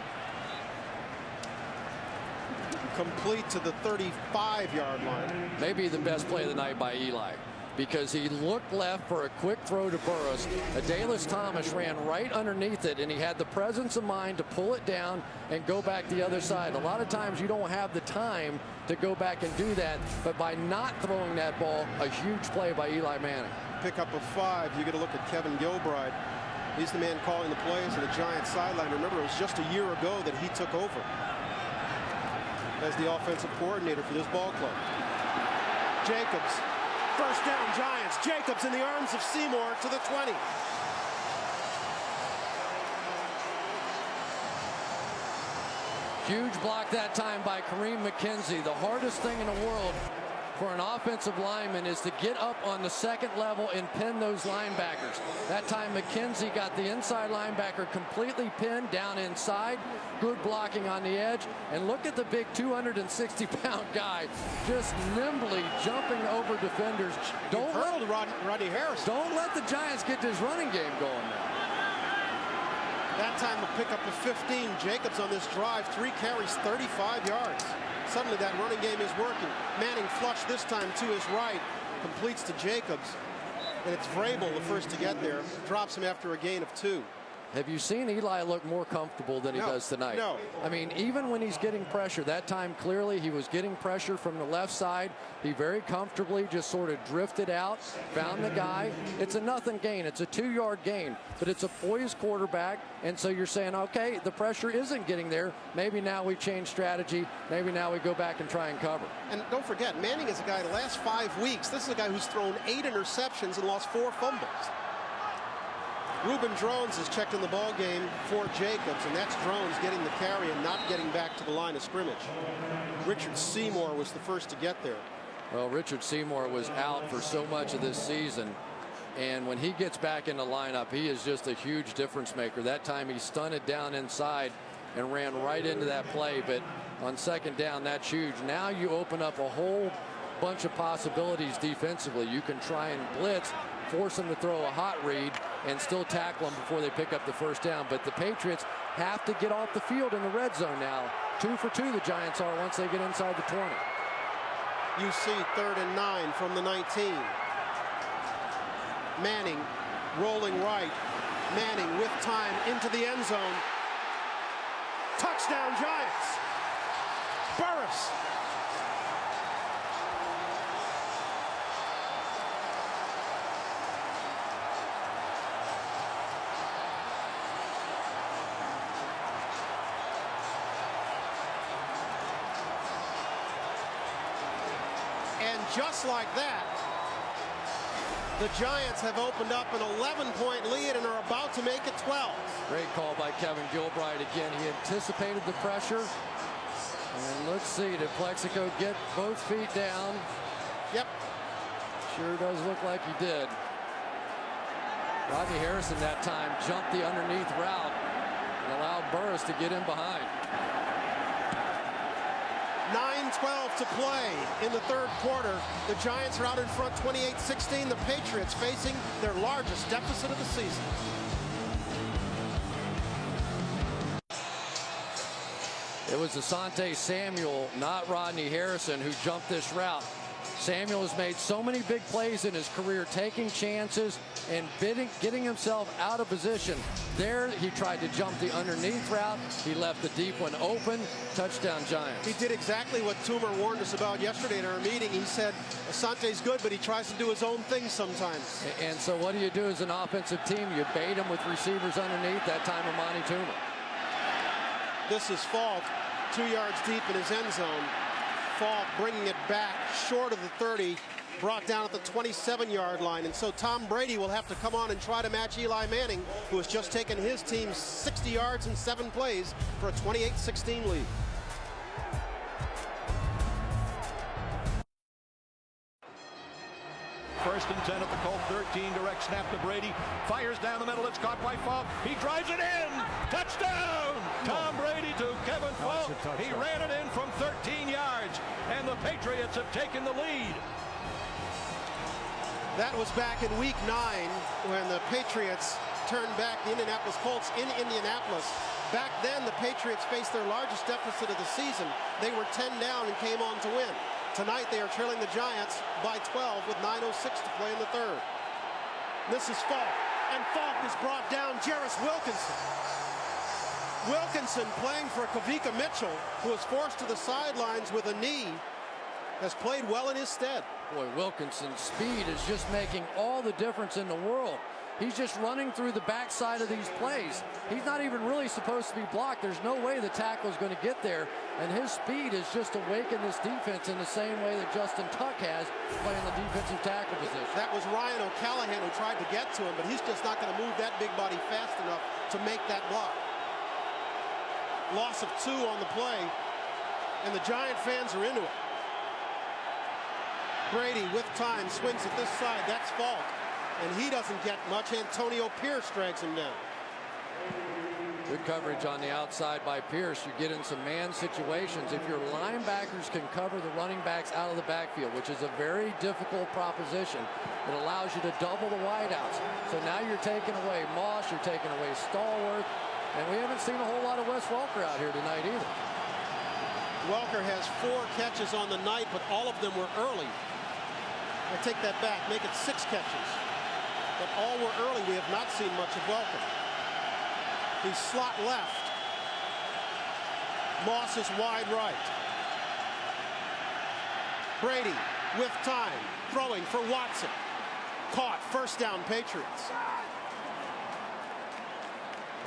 Complete to the 35-yard line. Maybe the best play of the night by Eli, because he looked left for a quick throw to Burris. Adalys Thomas ran right underneath it, and he had the presence of mind to pull it down and go back the other side. A lot of times you don't have the time to go back and do that, but by not throwing that ball, a huge play by Eli Manning. Pickup of 5. You get a look at Kevin Gilbride. He's the man calling the plays on the Giants sideline. Remember, it was just a year ago that he took over as the offensive coordinator for this ball club. Jacobs, first down Giants. Jacobs in the arms of Seymour to the 20. Huge block that time by Kareem McKenzie. The hardest thing in the world for an offensive lineman is to get up on the second level and pin those linebackers. That time McKenzie got the inside linebacker completely pinned down inside. Good blocking on the edge. And look at the big 260-pound guy just nimbly jumping over defenders. Don't let Rodney Harrison. Don't let the Giants get this running game going now. That time a pickup of 15. Jacobs on this drive, 3 carries, 35 yards. Suddenly that running game is working. Manning flush this time to his right. Completes to Jacobs. And it's Vrabel the first to get there. Drops him after a gain of 2. Have you seen Eli look more comfortable than he does tonight? No. I mean, even when he's getting pressure, that time clearly he was getting pressure from the left side. He very comfortably just sort of drifted out, found the guy. It's a nothing gain. It's a 2-yard gain, but it's a poised quarterback. And so you're saying, okay, the pressure isn't getting there. Maybe now we change strategy. Maybe now we go back and try and cover. And don't forget, Manning is a guy the last 5 weeks. This is a guy who's thrown 8 interceptions and lost 4 fumbles. Reuben Drones is checked in the ball game for Jacobs, and that's Drones getting the carry and not getting back to the line of scrimmage. Richard Seymour was the first to get there. Well, Richard Seymour was out for so much of this season, and when he gets back in the lineup, he is just a huge difference maker. That time he stunted down inside and ran right into that play, but on second down, that's huge. Now you open up a whole bunch of possibilities defensively. You can try and blitz, force them to throw a hot read, and still tackle them before they pick up the first down. But the Patriots have to get off the field in the red zone now. 2 for 2 the Giants are once they get inside the 20. You see 3rd and 9 from the 19. Manning rolling right. Manning with time into the end zone. Touchdown Giants. Burris. And just like that, the Giants have opened up an 11-point lead and are about to make it 12. Great call by Kevin Gilbride again. He anticipated the pressure. And let's see, did Plexico get both feet down? Yep. Sure does look like he did. Rodney Harrison that time jumped the underneath route and allowed Burris to get in behind. 9:12 to play in the 3rd quarter. The Giants are out in front 28-16. The Patriots facing their largest deficit of the season. It was Asante Samuel, not Rodney Harrison, who jumped this route. Samuel has made so many big plays in his career, taking chances and getting himself out of position. There, he tried to jump the underneath route. He left the deep one open. Touchdown Giants. He did exactly what Toomer warned us about yesterday in our meeting. He said, Asante's good, but he tries to do his own thing sometimes. And so what do you do as an offensive team? You bait him with receivers underneath, that time Amani Toomer. This is Falk, 2 yards deep in his end zone. Falk bringing it back short of the 30, brought down at the 27-yard line. And so Tom Brady will have to come on and try to match Eli Manning, who has just taken his team 60 yards in 7 plays for a 28-16 lead. 1st and 10 at the Colt 13. Direct snap to Brady. Fires down the middle. It's caught by Falk. He drives it in. Touchdown! Tom Brady to Kevin Falk. He ran it in from 13 yards. And the Patriots have taken the lead. That was back in week 9 when the Patriots turned back the Indianapolis Colts in Indianapolis. Back then, the Patriots faced their largest deficit of the season. They were 10 down and came on to win. Tonight, they are trailing the Giants by 12 with 9:06 to play in the third. This is Falk, and Falk is brought down. Jarris Wilkinson. Wilkinson playing for Kavika Mitchell, who was forced to the sidelines with a knee, has played well in his stead. Boy, Wilkinson's speed is just making all the difference in the world. He's just running through the backside of these plays. He's not even really supposed to be blocked. There's no way the tackle is going to get there. And his speed has just awakened this defense in the same way that Justin Tuck has playing the defensive tackle position. That was Ryan O'Callahan who tried to get to him, but he's just not going to move that big body fast enough to make that block. Loss of 2 on the play, and the Giant fans are into it. Brady with time swings at this side. That's Falk, and he doesn't get much. Antonio Pierce drags him down. Good coverage on the outside by Pierce. You get in some man situations. If your linebackers can cover the running backs out of the backfield, which is a very difficult proposition, it allows you to double the wideouts. So now you're taking away Moss, you're taking away Stallworth, and we haven't seen a whole lot of Wes Welker out here tonight either. Welker has 4 catches on the night, but all of them were early. I take that back, make it 6 catches. But all were early. We have not seen much of Welker. He's slot left. Moss is wide right. Brady with time, throwing for Watson. Caught, first down Patriots.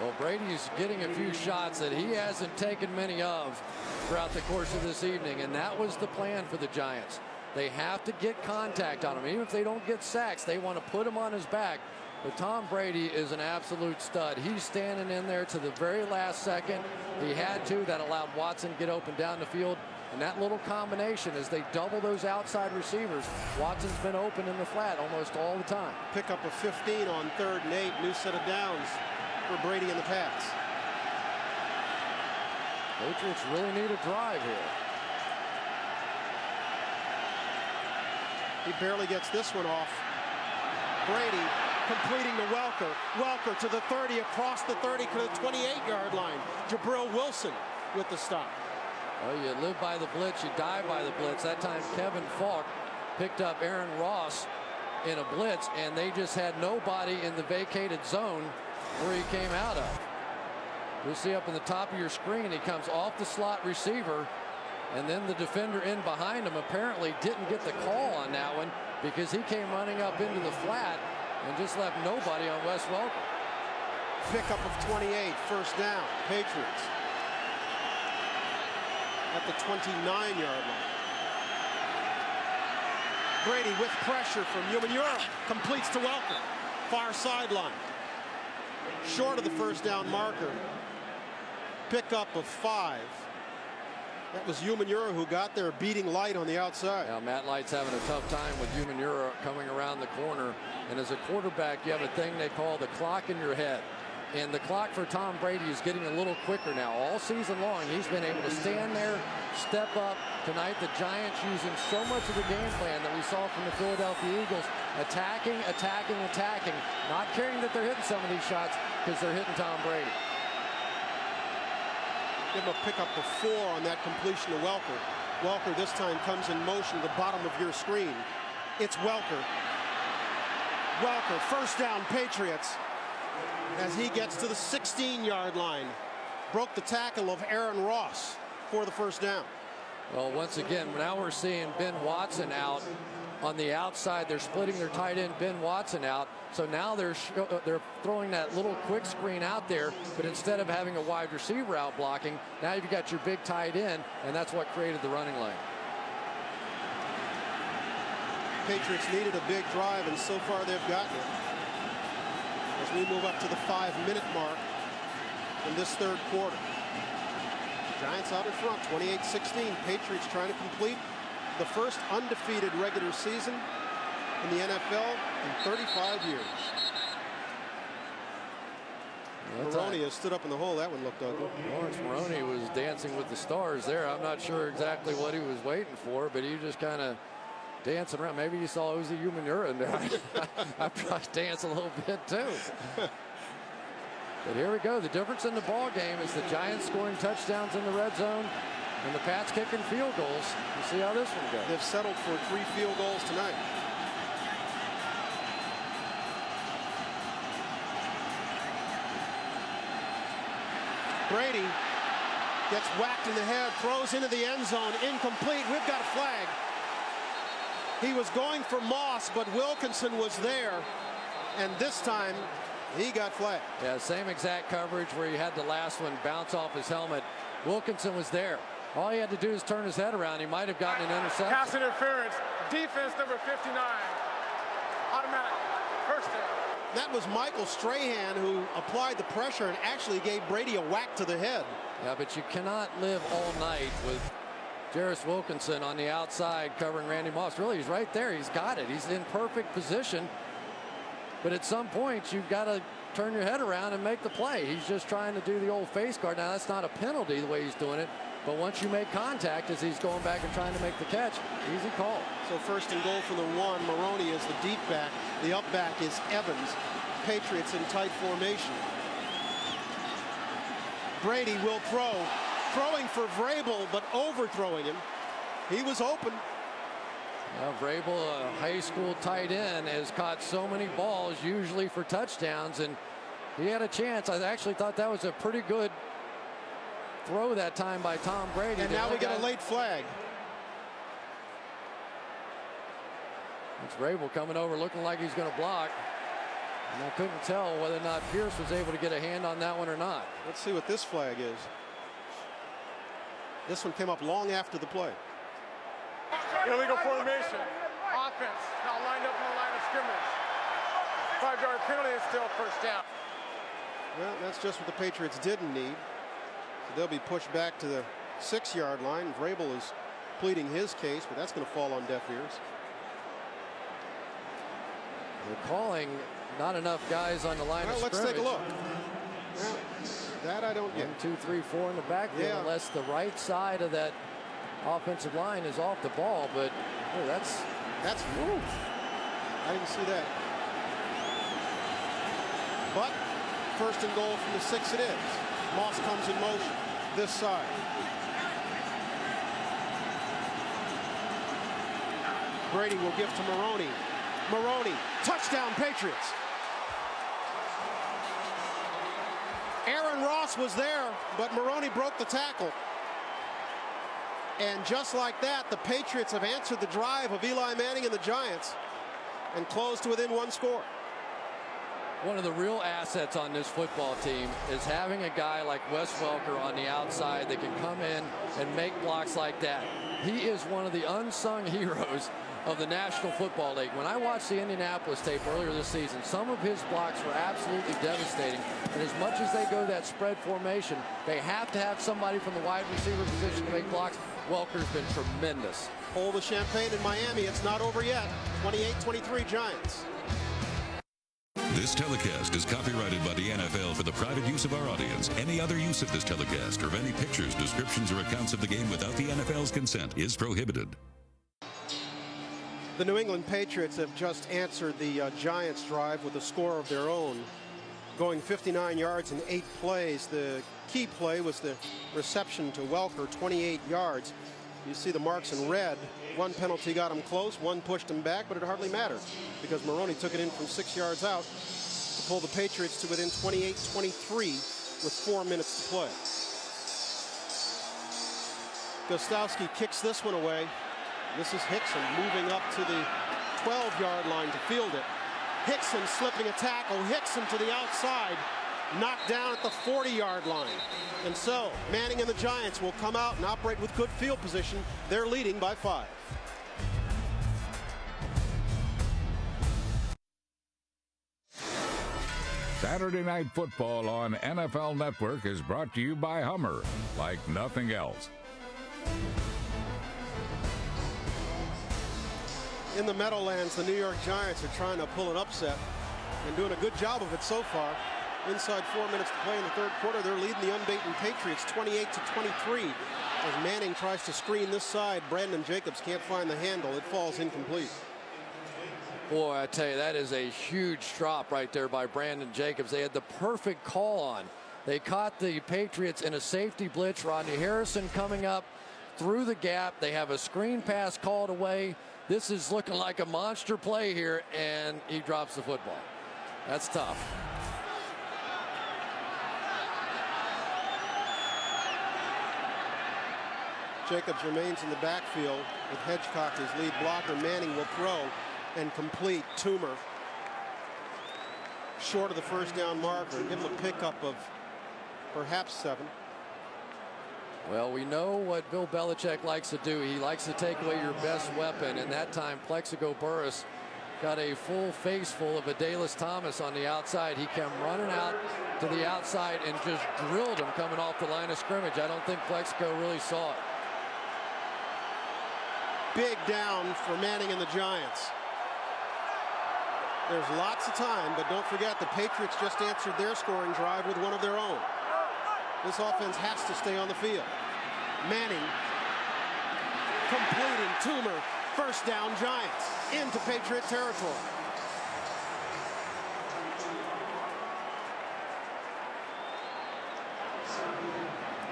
Well, Brady's getting a few shots that he hasn't taken many of throughout the course of this evening, and that was the plan for the Giants. They have to get contact on him. Even if they don't get sacks, they want to put him on his back. But Tom Brady is an absolute stud. He's standing in there to the very last second. He had to. That allowed Watson to get open down the field. And that little combination, as they double those outside receivers, Watson's been open in the flat almost all the time. Pick up a 15 on 3rd and 8. New set of downs for Brady in the pass. Patriots really need a drive here. He barely gets this one off. Brady completing to Welker. Welker to the 30, across the 30 to the 28-yard line. Jabril Wilson with the stop. Well, you live by the blitz, you die by the blitz. That time Kevin Falk picked up Aaron Ross in a blitz, and they just had nobody in the vacated zone where he came out of. You'll see up in the top of your screen, he comes off the slot receiver, and then the defender in behind him apparently didn't get the call on that one because he came running up into the flat and just left nobody on Wes Welker. Pickup of 28, first down, Patriots. At the 29-yard line. Brady with pressure from Umanura, completes to Welker. Far sideline. Short of the first down marker. Pickup of 5. That was Umanura who got there, beating Light on the outside. Now Matt Light's having a tough time with Umanura coming around the corner. And as a quarterback, you have a thing they call the clock in your head. And the clock for Tom Brady is getting a little quicker now. All season long, he's been able to stand there, step up. Tonight, the Giants using so much of the game plan that we saw from the Philadelphia Eagles. Attacking, attacking, attacking. Not caring that they're hitting some of these shots because they're hitting Tom Brady. Give him a pickup of 4 on that completion to Welker. Welker this time comes in motion to the bottom of your screen. It's Welker. Welker, first down, Patriots. As he gets to the 16-yard line. Broke the tackle of Aaron Ross for the first down. Well, once again, now we're seeing Ben Watson out on the outside. They're splitting their tight end Ben Watson out. So now they're throwing that little quick screen out there, but instead of having a wide receiver out blocking, now you've got your big tight end, and that's what created the running lane. Patriots needed a big drive, and so far they've gotten it. As we move up to the 5-minute mark in this third quarter. Giants out in front, 28-16. Patriots trying to complete the first undefeated regular season in the NFL in 35 years. Maroney has stood up in the hole. That one looked ugly. Lawrence Maroney was dancing with the stars there. I'm not sure exactly what he was waiting for, but he just kind of dancing around. Maybe you saw Uzi Umanura in there. I probably dance a little bit too. But here we go. The difference in the ball game is the Giants scoring touchdowns in the red zone and the Pats kicking field goals. We'll see how this one goes. They've settled for 3 field goals tonight. Brady gets whacked in the head, throws into the end zone, incomplete. We've got a flag. He was going for Moss, but Wilkinson was there, and this time he got flagged. Yeah, same exact coverage where he had the last one bounce off his helmet. Wilkinson was there. All he had to do is turn his head around. He might have gotten an interception. Pass interference. Defense number 59. Automatic. First down. That was Michael Strahan who applied the pressure and actually gave Brady a whack to the head. Yeah, but you cannot live all night with Jarris Wilkinson on the outside covering Randy Moss. Really, he's right there. He's got it. He's in perfect position. But at some point, you've got to turn your head around and make the play. He's just trying to do the old face guard. Now, that's not a penalty the way he's doing it. But once you make contact as he's going back and trying to make the catch, easy call. So first and goal for the 1. Maroney is the deep back. The up back is Evans. Patriots in tight formation. Brady will throw. Throwing for Vrabel, but overthrowing him. He was open. Well, Vrabel, a high school tight end, has caught so many balls, usually for touchdowns, and he had a chance. I actually thought that was a pretty good throw that time by Tom Brady. And now we get a late flag. It's Vrabel coming over looking like he's going to block. And I couldn't tell whether or not Pierce was able to get a hand on that one or not. Let's see what this flag is. This one came up long after the play. Illegal formation. Offense now lined up in the line of scrimmage. 5-yard penalty is still first down. Well, that's just what the Patriots didn't need. So they'll be pushed back to the 6-yard line. Vrabel is pleading his case, but that's going to fall on deaf ears. They're calling not enough guys on the line of scrimmage. Let's take a look. Well, that I don't get. 1, 2, 3, 4 in the backfield, unless the right side of that offensive line is off the ball. But oh, that's woo. I didn't see that. But first and goal from the 6 it is. Moss comes in motion this side. Brady will give to Maroney. Maroney, touchdown Patriots. Aaron Ross was there, but Maroney broke the tackle. And just like that, the Patriots have answered the drive of Eli Manning and the Giants and closed to within 1 score. One of the real assets on this football team is having a guy like Wes Welker on the outside that can come in and make blocks like that. He is one of the unsung heroes of the National Football League. When I watched the Indianapolis tape earlier this season, some of his blocks were absolutely devastating. And as much as they go that spread formation, they have to have somebody from the wide receiver position to make blocks. Welker's been tremendous. Hold the champagne in Miami. It's not over yet. 28-23 Giants. This telecast is copyrighted by the NFL for the private use of our audience. Any other use of this telecast or of any pictures, descriptions, or accounts of the game without the NFL's consent is prohibited. The New England Patriots have just answered the Giants drive with a score of their own, going 59 yards in 8 plays. The key play was the reception to Welker, 28 yards. You see the marks in red. 1 penalty got him close, 1 pushed him back, but it hardly mattered because Maroney took it in from 6 yards out to pull the Patriots to within 28-23 with 4 minutes to play. Gostowski kicks this one away. This is Hickson moving up to the 12-yard line to field it. Hickson slipping a tackle. Hickson to the outside, knocked down at the 40-yard line. And so Manning and the Giants will come out and operate with good field position. They're leading by 5. Saturday Night Football on NFL Network is brought to you by Hummer, like nothing else. In the Meadowlands, the New York Giants are trying to pull an upset and doing a good job of it so far. Inside 4 minutes to play in the third quarter, they're leading the unbeaten Patriots 28-23. As Manning tries to screen this side, Brandon Jacobs can't find the handle. It falls incomplete. Boy, I tell you, that is a huge drop right there by Brandon Jacobs. They had the perfect call on. They caught the Patriots in a safety blitz. Rodney Harrison coming up through the gap. They have a screen pass called away. This is looking like a monster play here, and he drops the football. That's tough. Jacobs remains in the backfield with Hedgecock as lead blocker. Manning will throw and complete. Toomer short of the first down marker. Give him a pickup of perhaps 7. Well, we know what Bill Belichick likes to do. He likes to take away your best weapon, and that time Plexico Burress got a full face full of Adalys Thomas on the outside. He came running out to the outside and just drilled him coming off the line of scrimmage. I don't think Plexico really saw it. Big down for Manning and the Giants. There's lots of time, but don't forget the Patriots just answered their scoring drive with one of their own. This offense has to stay on the field. Manning completing. Toomer, first down Giants into Patriot territory.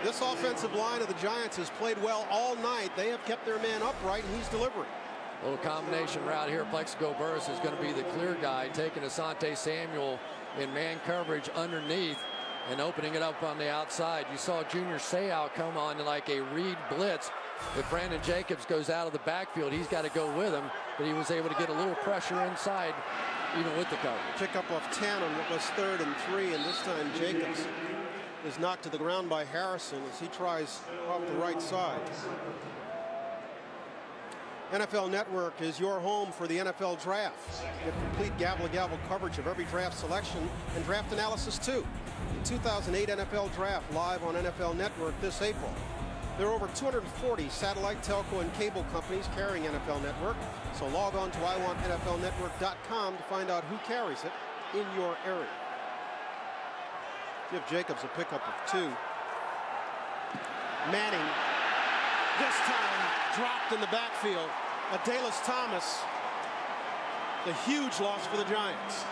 This offensive line of the Giants has played well all night. They have kept their man upright, and he's delivering. Little combination route here. Plexico Burress is going to be the clear guy, taking Asante Samuel in man coverage underneath and opening it up on the outside. You saw Junior Seau come on like a read blitz. If Brandon Jacobs goes out of the backfield, he's got to go with him, but he was able to get a little pressure inside even with the coverage. Pick up off 10 on what was 3rd and 3, and this time Jacobs is knocked to the ground by Harrison as he tries off the right side. NFL Network is your home for the NFL Draft. Get complete gavel-to-gavel coverage of every draft selection and draft analysis too. The 2008 NFL Draft live on NFL Network this April. There are over 240 satellite, telco, and cable companies carrying NFL Network, so log on to iwantnflnetwork.com to find out who carries it in your area. Give Jacobs a pickup of 2. Manning, this time dropped in the backfield. Adalys Thomas, the huge loss for the Giants.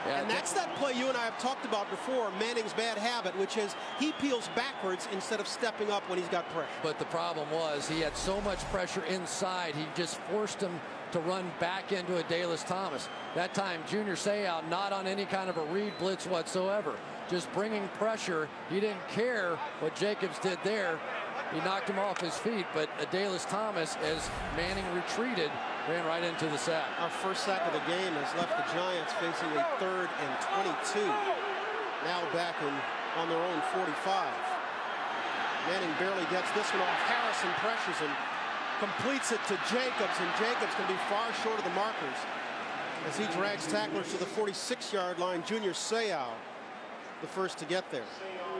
Yeah, and that's that play you and I have talked about before, Manning's bad habit, which is he peels backwards instead of stepping up when he's got pressure. But the problem was he had so much pressure inside, he just forced him to run back into Adalys Thomas. That time, Junior Seau not on any kind of a read blitz whatsoever, just bringing pressure. He didn't care what Jacobs did there. He knocked him off his feet, but Adalys Thomas, as Manning retreated, ran right into the sack. Our first sack of the game has left the Giants facing a 3rd and 22. Now back on their own 45. Manning barely gets this one off. Harrison pressures him, completes it to Jacobs, and Jacobs can be far short of the markers as he drags tacklers to the 46-yard line. Junior Seau, the first to get there.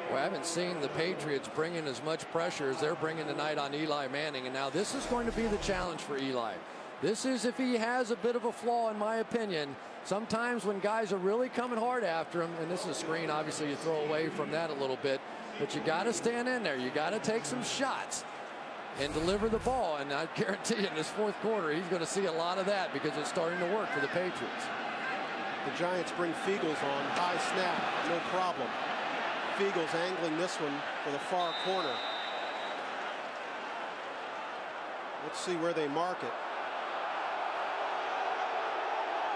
Well, I haven't seen the Patriots bring in as much pressure as they're bringing tonight on Eli Manning, and now this is going to be the challenge for Eli. This is if he has a bit of a flaw, in my opinion. Sometimes when guys are really coming hard after him, and this is a screen, obviously you throw away from that a little bit, but you got to stand in there. You got to take some shots and deliver the ball, and I guarantee you in this 4th quarter he's going to see a lot of that because it's starting to work for the Patriots. The Giants bring Fiegels on. High snap, no problem. Fiegels angling this one for the far corner. Let's see where they mark it.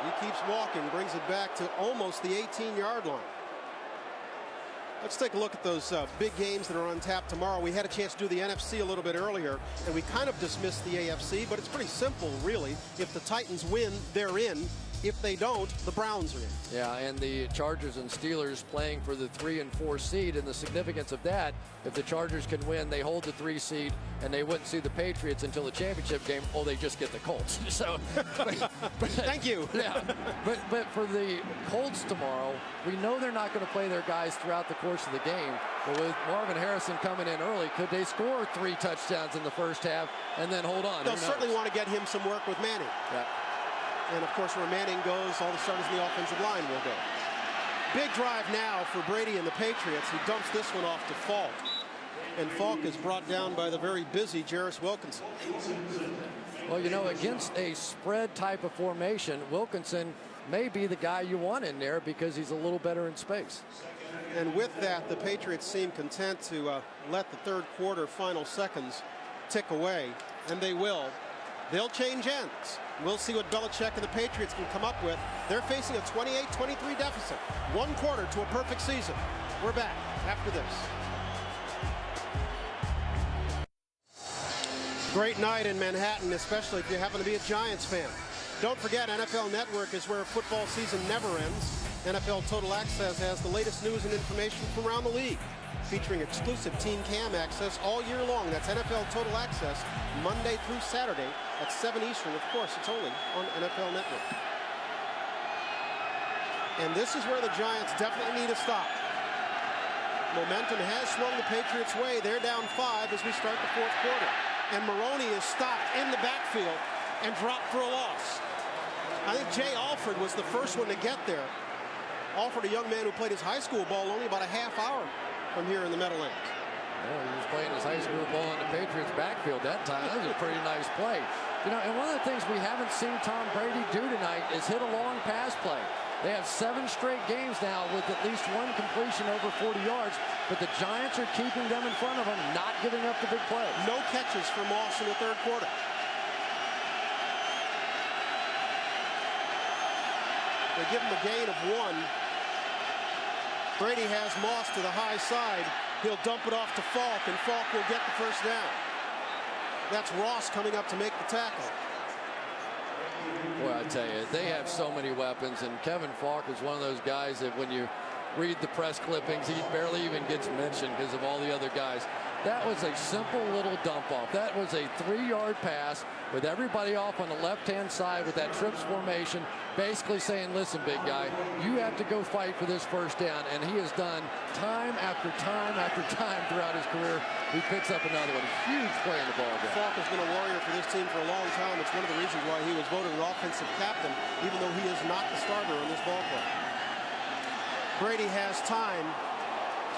He keeps walking, brings it back to almost the 18-yard line. Let's take a look at those big games that are on tap tomorrow. We had a chance to do the NFC a little bit earlier, and we kind of dismissed the AFC, but it's pretty simple, really. If the Titans win, they're in. If they don't, the Browns are in. Yeah, and the Chargers and Steelers playing for the 3 and 4 seed, and the significance of that, if the Chargers can win, they hold the 3 seed, and they wouldn't see the Patriots until the championship game. Oh, they just get the Colts. So, but thank you. Yeah, but for the Colts tomorrow, we know they're not going to play their guys throughout the course of the game. But with Marvin Harrison coming in early, could they score 3 touchdowns in the first half and then hold on? They'll certainly want to get him some work with Manning. Yeah. And of course, where Manning goes, all the starters in the offensive line will go. Big drive now for Brady and the Patriots. He dumps this one off to Falk. And Falk is brought down by the very busy Jarris Wilkinson. Well, you know, against a spread type of formation, Wilkinson may be the guy you want in there because he's a little better in space. And with that, the Patriots seem content to let the third quarter final seconds tick away, and they will. They'll change ends. We'll see what Belichick and the Patriots can come up with. They're facing a 28-23 deficit. 1 quarter to a perfect season. We're back after this. Great night in Manhattan, especially if you happen to be a Giants fan. Don't forget, NFL Network is where football season never ends. NFL Total Access has the latest news and information from around the league, featuring exclusive Team Cam access all year long. That's NFL Total Access, Monday through Saturday at 7 Eastern. Of course, it's only on NFL Network. And this is where the Giants definitely need to stop. Momentum has swung the Patriots' way. They're down 5 as we start the fourth quarter. And Maroney is stopped in the backfield and dropped for a loss. I think Jay Alford was the first one to get there. Alford, a young man who played his high school ball only about a half hour from here in the Meadowlands. Well, he was playing his high school ball in the Patriots backfield that time. That was a pretty nice play. You know, and one of the things we haven't seen Tom Brady do tonight is hit a long pass play. They have 7 straight games now with at least 1 completion over 40 yards, but the Giants are keeping them in front of them, not giving up the big play. No catches for Moss in the third quarter. They give him a gain of 1. Brady has Moss to the high side. He'll dump it off to Falk, and Falk will get the first down. That's Ross coming up to make the tackle. Boy, I tell you, they have so many weapons, and Kevin Falk is one of those guys that when you read the press clippings, he barely even gets mentioned because of all the other guys. That was a simple little dump off. That was a 3-yard pass with everybody off on the left-hand side with that trips formation, basically saying, listen, big guy, you have to go fight for this first down. And he has done time after time after time throughout his career. He picks up another one. Huge play in the ball game. Falk has been a warrior for this team for a long time. It's one of the reasons why he was voted an offensive captain, even though he is not the starter on this ball club. Brady has time.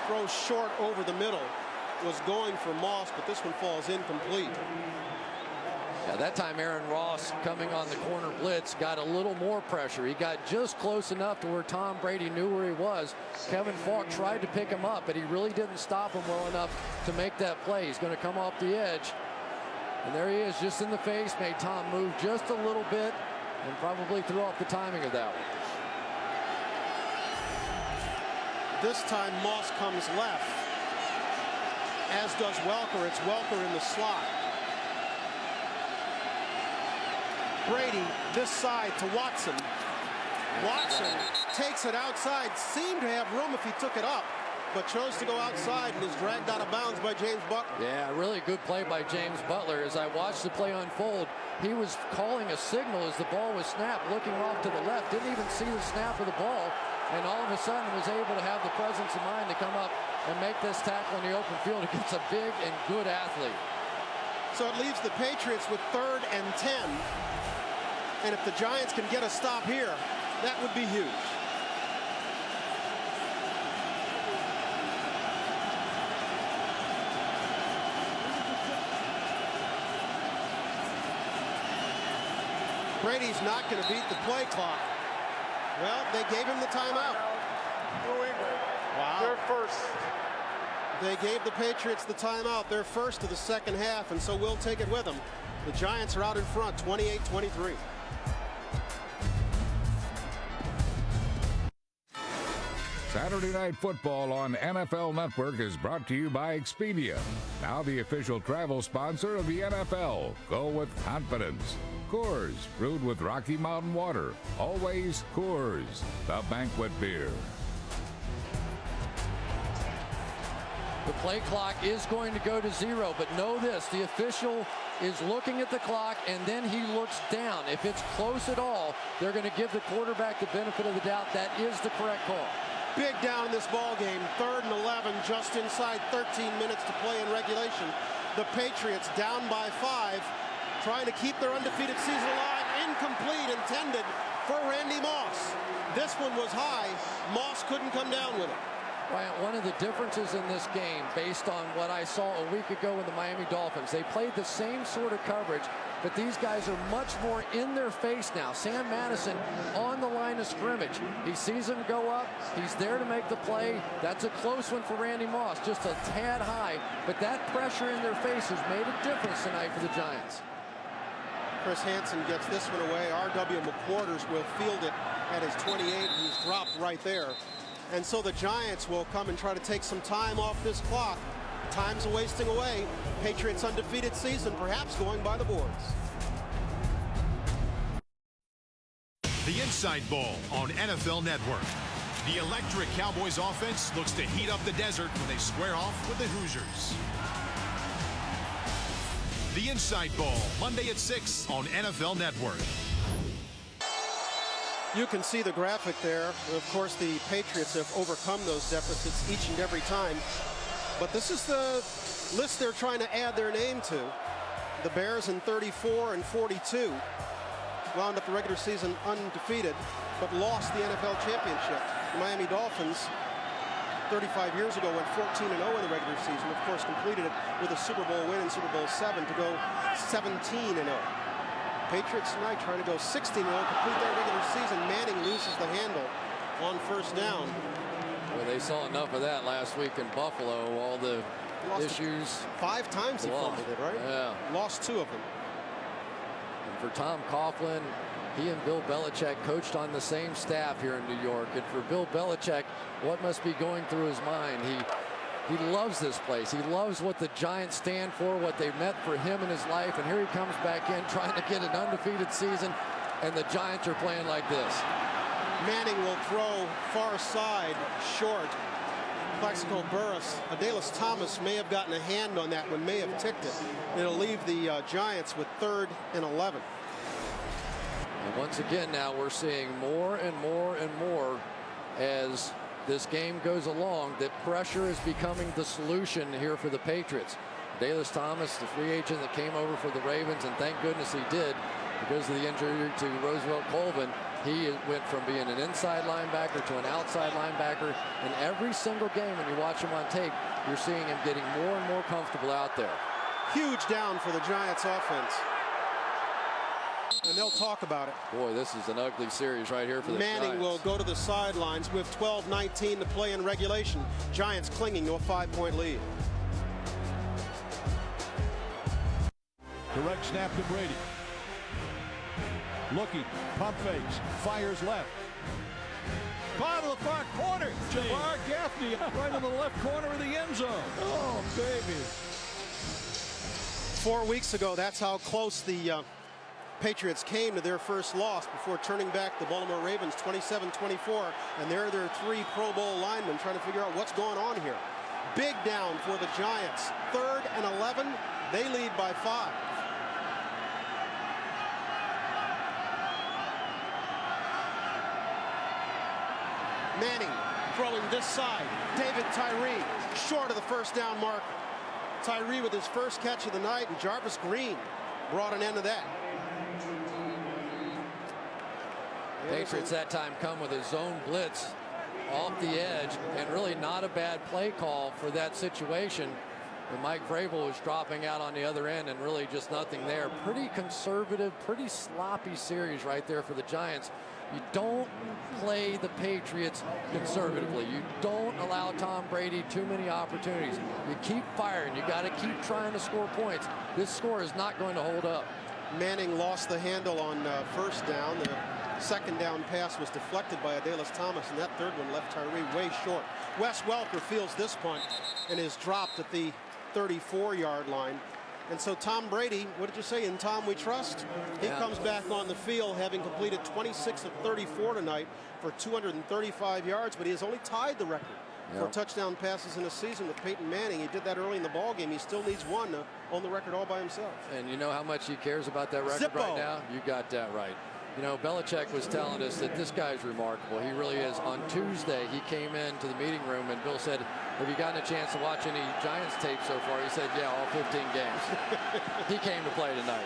Throws short over the middle. Was going for Moss, but this one falls incomplete. Yeah, that time Aaron Ross, coming on the corner blitz, got a little more pressure. He got just close enough to where Tom Brady knew where he was. Kevin Falk tried to pick him up, but he really didn't stop him well enough to make that play. He's going to come off the edge. And there he is, just in the face, made Tom move just a little bit and probably threw off the timing of that one. This time Moss comes left, as does Welker. It's Welker in the slot. Brady this side to Watson. Watson takes it outside, seemed to have room if he took it up, but chose to go outside and is dragged out of bounds by James Butler. Yeah, really good play by James Butler. As I watched the play unfold, he was calling a signal as the ball was snapped, looking off to the left, didn't even see the snap of the ball, and all of a sudden was able to have the presence of mind to come up and make this tackle in the open field against a big and good athlete. So it leaves the Patriots with 3rd and 10. And if the Giants can get a stop here, that would be huge. Brady's not going to beat the play clock. Well, they gave him the timeout. Wow. They're first. They gave the Patriots the timeout. They're first of the second half, and so we'll take it with them. The Giants are out in front, 28-23. Saturday Night Football on NFL Network is brought to you by Expedia, now the official travel sponsor of the NFL. Go with confidence. Coors, brewed with Rocky Mountain water. Always Coors, the banquet beer. The play clock is going to go to 0, but know this, the official is looking at the clock and then he looks down. If it's close at all, they're going to give the quarterback the benefit of the doubt. That is the correct call. Big down in this ball game. 3rd and 11, just inside 13 minutes to play in regulation. The Patriots down by 5, trying to keep their undefeated season alive. incomplete, intended for Randy Moss. This one was high. Moss couldn't come down with it. Ryan, one of the differences in this game, based on what I saw a week ago with the Miami Dolphins, they played the same sort of coverage, but these guys are much more in their face now. Sam Madison on the line of scrimmage. He sees him go up. He's there to make the play. That's a close one for Randy Moss, just a tad high, but that pressure in their face has made a difference tonight for the Giants. Chris Hansen gets this one away. R.W. McQuarters will field it at his 28. He's dropped right there. And so the Giants will come and try to take some time off this clock. Time's wasting away. Patriots undefeated season, perhaps going by the boards. The Inside Bowl on NFL Network. The electric Cowboys offense looks to heat up the desert when they square off with the Hoosiers. The Inside Bowl, Monday at 6 on NFL Network. You can see the graphic there. Of course, the Patriots have overcome those deficits each and every time. But this is the list they're trying to add their name to. The Bears in 34 and 42 wound up the regular season undefeated, but lost the NFL championship. The Miami Dolphins, 35 years ago, went 14-0 in the regular season. Of course, completed it with a Super Bowl win in Super Bowl VII to go 17-0. Patriots tonight trying to go 16-0, complete their regular season. Manning loses the handle on first down. Well, they saw enough of that last week in Buffalo. All the issues. 5 times he fumbled it, right? Yeah. Lost 2 of them. And for Tom Coughlin, he and Bill Belichick coached on the same staff here in New York. And for Bill Belichick, what must be going through his mind? He loves this place. He loves what the Giants stand for, what they meant for him in his life. And here he comes back in trying to get an undefeated season, and the Giants are playing like this. Manning will throw far side, short. Plaxico Burress. Adalys Thomas may have gotten a hand on that one, may have ticked it. It'll leave the Giants with 3rd and 11. And once again now we're seeing more and more and more as this game goes along that pressure is becoming the solution here for the Patriots. Adalys Thomas, the free agent that came over for the Ravens, and thank goodness he did because of the injury to Roosevelt Colvin. He went from being an inside linebacker to an outside linebacker. And every single game when you watch him on tape, you're seeing him getting more and more comfortable out there. Huge down for the Giants offense. And they'll talk about it. Boy, this is an ugly series right here for the Giants. Manning will go to the sidelines with 12:19 to play in regulation. Giants clinging to a 5-point lead. Direct snap to Brady. Looking, pump fakes, fires left. Bottom of the far corner. Jabbar Gaffney right in the left corner of the end zone. Oh, baby. 4 weeks ago, that's how close the Patriots came to their first loss before turning back the Baltimore Ravens 27-24. And there are their 3 Pro Bowl linemen trying to figure out what's going on here. Big down for the Giants. 3rd and 11. They lead by 5. Manning throwing this side. David Tyree short of the first down mark. Tyree with his first catch of the night, and Jarvis Green brought an end to that. Patriots that time come with a zone blitz off the edge, and really not a bad play call for that situation. And Mike Vrabel was dropping out on the other end, and really just nothing there. Pretty conservative, pretty sloppy series right there for the Giants. You don't play the Patriots conservatively. You don't allow Tom Brady too many opportunities. You keep firing. You got to keep trying to score points. This score is not going to hold up. Manning lost the handle on first down. The second down pass was deflected by Adalys Thomas, and that third one left Tyree way short. Wes Welker fields this punt and is dropped at the 34-yard line. And so Tom Brady, what did you say, in Tom we trust? He comes back on the field having completed 26 of 34 tonight for 235 yards, but he has only tied the record for touchdown passes in a season with Peyton Manning. He did that early in the ball game. He still needs one to own the record all by himself. And you know how much he cares about that record right now? You got that right. You know, Belichick was telling us that this guy's remarkable. He really is. On Tuesday, he came into the meeting room, and Bill said, have you gotten a chance to watch any Giants tape so far? He said, yeah, all 15 games. He came to play tonight.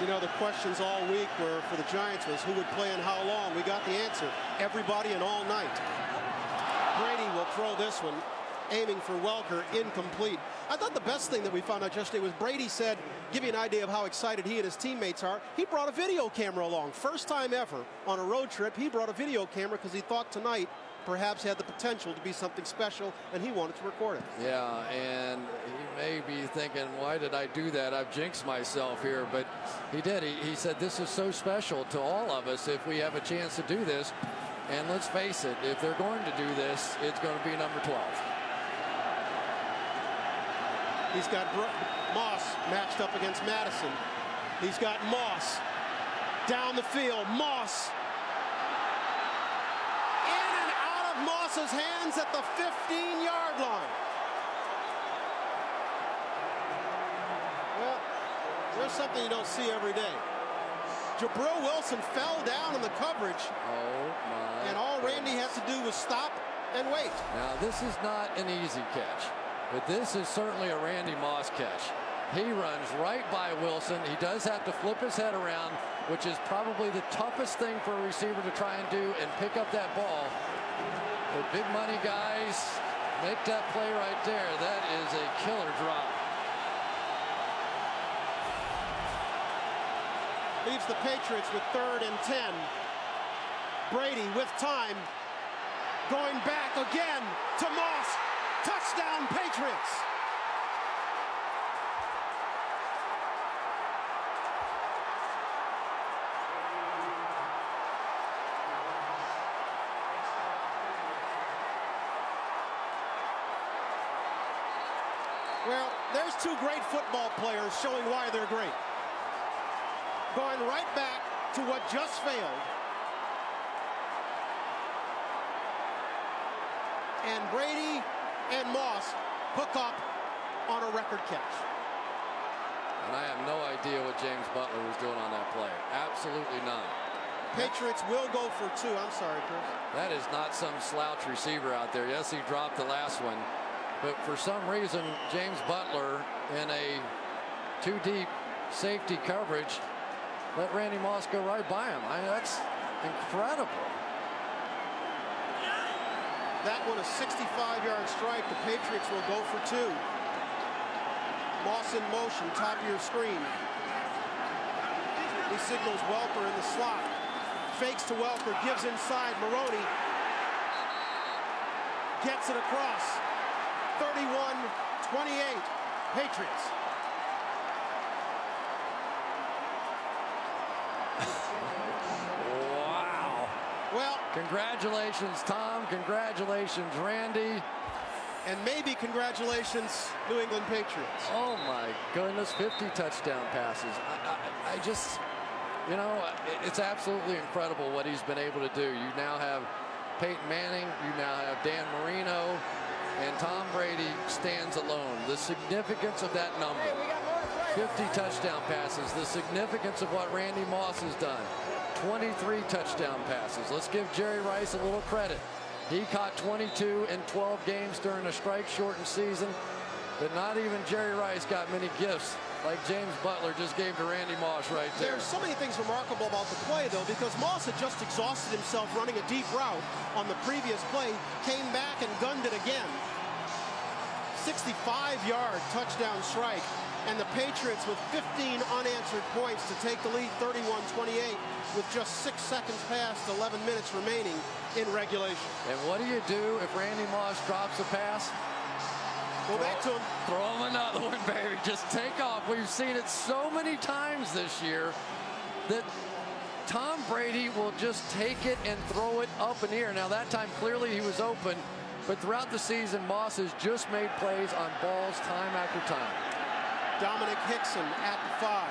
You know, the questions all week were for the Giants was who would play and how long. We got the answer. Everybody and all night. Brady will throw this one, aiming for Welker, incomplete. I thought the best thing that we found out yesterday was Brady said, give you an idea of how excited he and his teammates are, he brought a video camera along. First time ever on a road trip, he brought a video camera because he thought tonight perhaps had the potential to be something special, and he wanted to record it. Yeah, and he may be thinking, why did I do that? I've jinxed myself here, but he did. He said this is so special to all of us if we have a chance to do this. And let's face it, if they're going to do this, it's going to be number 12. He's got Moss matched up against Madison. He's got Moss down the field. Moss in and out of Moss's hands at the 15-yard line. Well, there's something you don't see every day. Jabril Wilson fell down in the coverage. Oh, my. And all Randy had to do was stop and wait. Now, this is not an easy catch, but this is certainly a Randy Moss catch. He runs right by Wilson. He does have to flip his head around, which is probably the toughest thing for a receiver to try and do, and pick up that ball. But big money guys make that play right there. That is a killer drop. Leaves the Patriots with 3rd and 10. Brady with time. Going back again to Moss. Touchdown, Patriots. Well, there's two great football players showing why they're great. Going right back to what just failed. And Brady and Moss hook up on a record catch. And I have no idea what James Butler was doing on that play. Absolutely none. Patriots will go for 2. I'm sorry, Chris. That is not some slouch receiver out there. Yes, he dropped the last one. But for some reason, James Butler in a 2-deep safety coverage let Randy Moss go right by him. That's incredible. That one a 65-yard strike. The Patriots will go for 2. Moss in motion, top of your screen. He signals Welker in the slot. Fakes to Welker, gives inside. Maroney gets it across. 31-28, Patriots. Wow. Well, congratulations, Tom. Congratulations, Randy. And maybe congratulations, New England Patriots. Oh, my goodness. 50 touchdown passes. I just, you know, it's absolutely incredible what he's been able to do. You now have Peyton Manning. You now have Dan Marino. And Tom Brady stands alone. The significance of that number. 50 touchdown passes. The significance of what Randy Moss has done. 23 touchdown passes. Let's give Jerry Rice a little credit. He caught 22 in 12 games during a strike-shortened season. But not even Jerry Rice got many gifts like James Butler just gave to Randy Moss right there. There's so many things remarkable about the play, though, because Moss had just exhausted himself running a deep route on the previous play, came back and gunned it again. 65-yard touchdown strike, and the Patriots with 15 unanswered points to take the lead 31-28 with just 6 seconds past 11 minutes remaining in regulation. And what do you do if Randy Moss drops a pass? Go back to him. Throw him another one, baby. Just take off. We've seen it so many times this year that Tom Brady will just take it and throw it up in the air. Now, that time, clearly he was open, but throughout the season, Moss has just made plays on balls time after time. Dominic Hickson at the 5.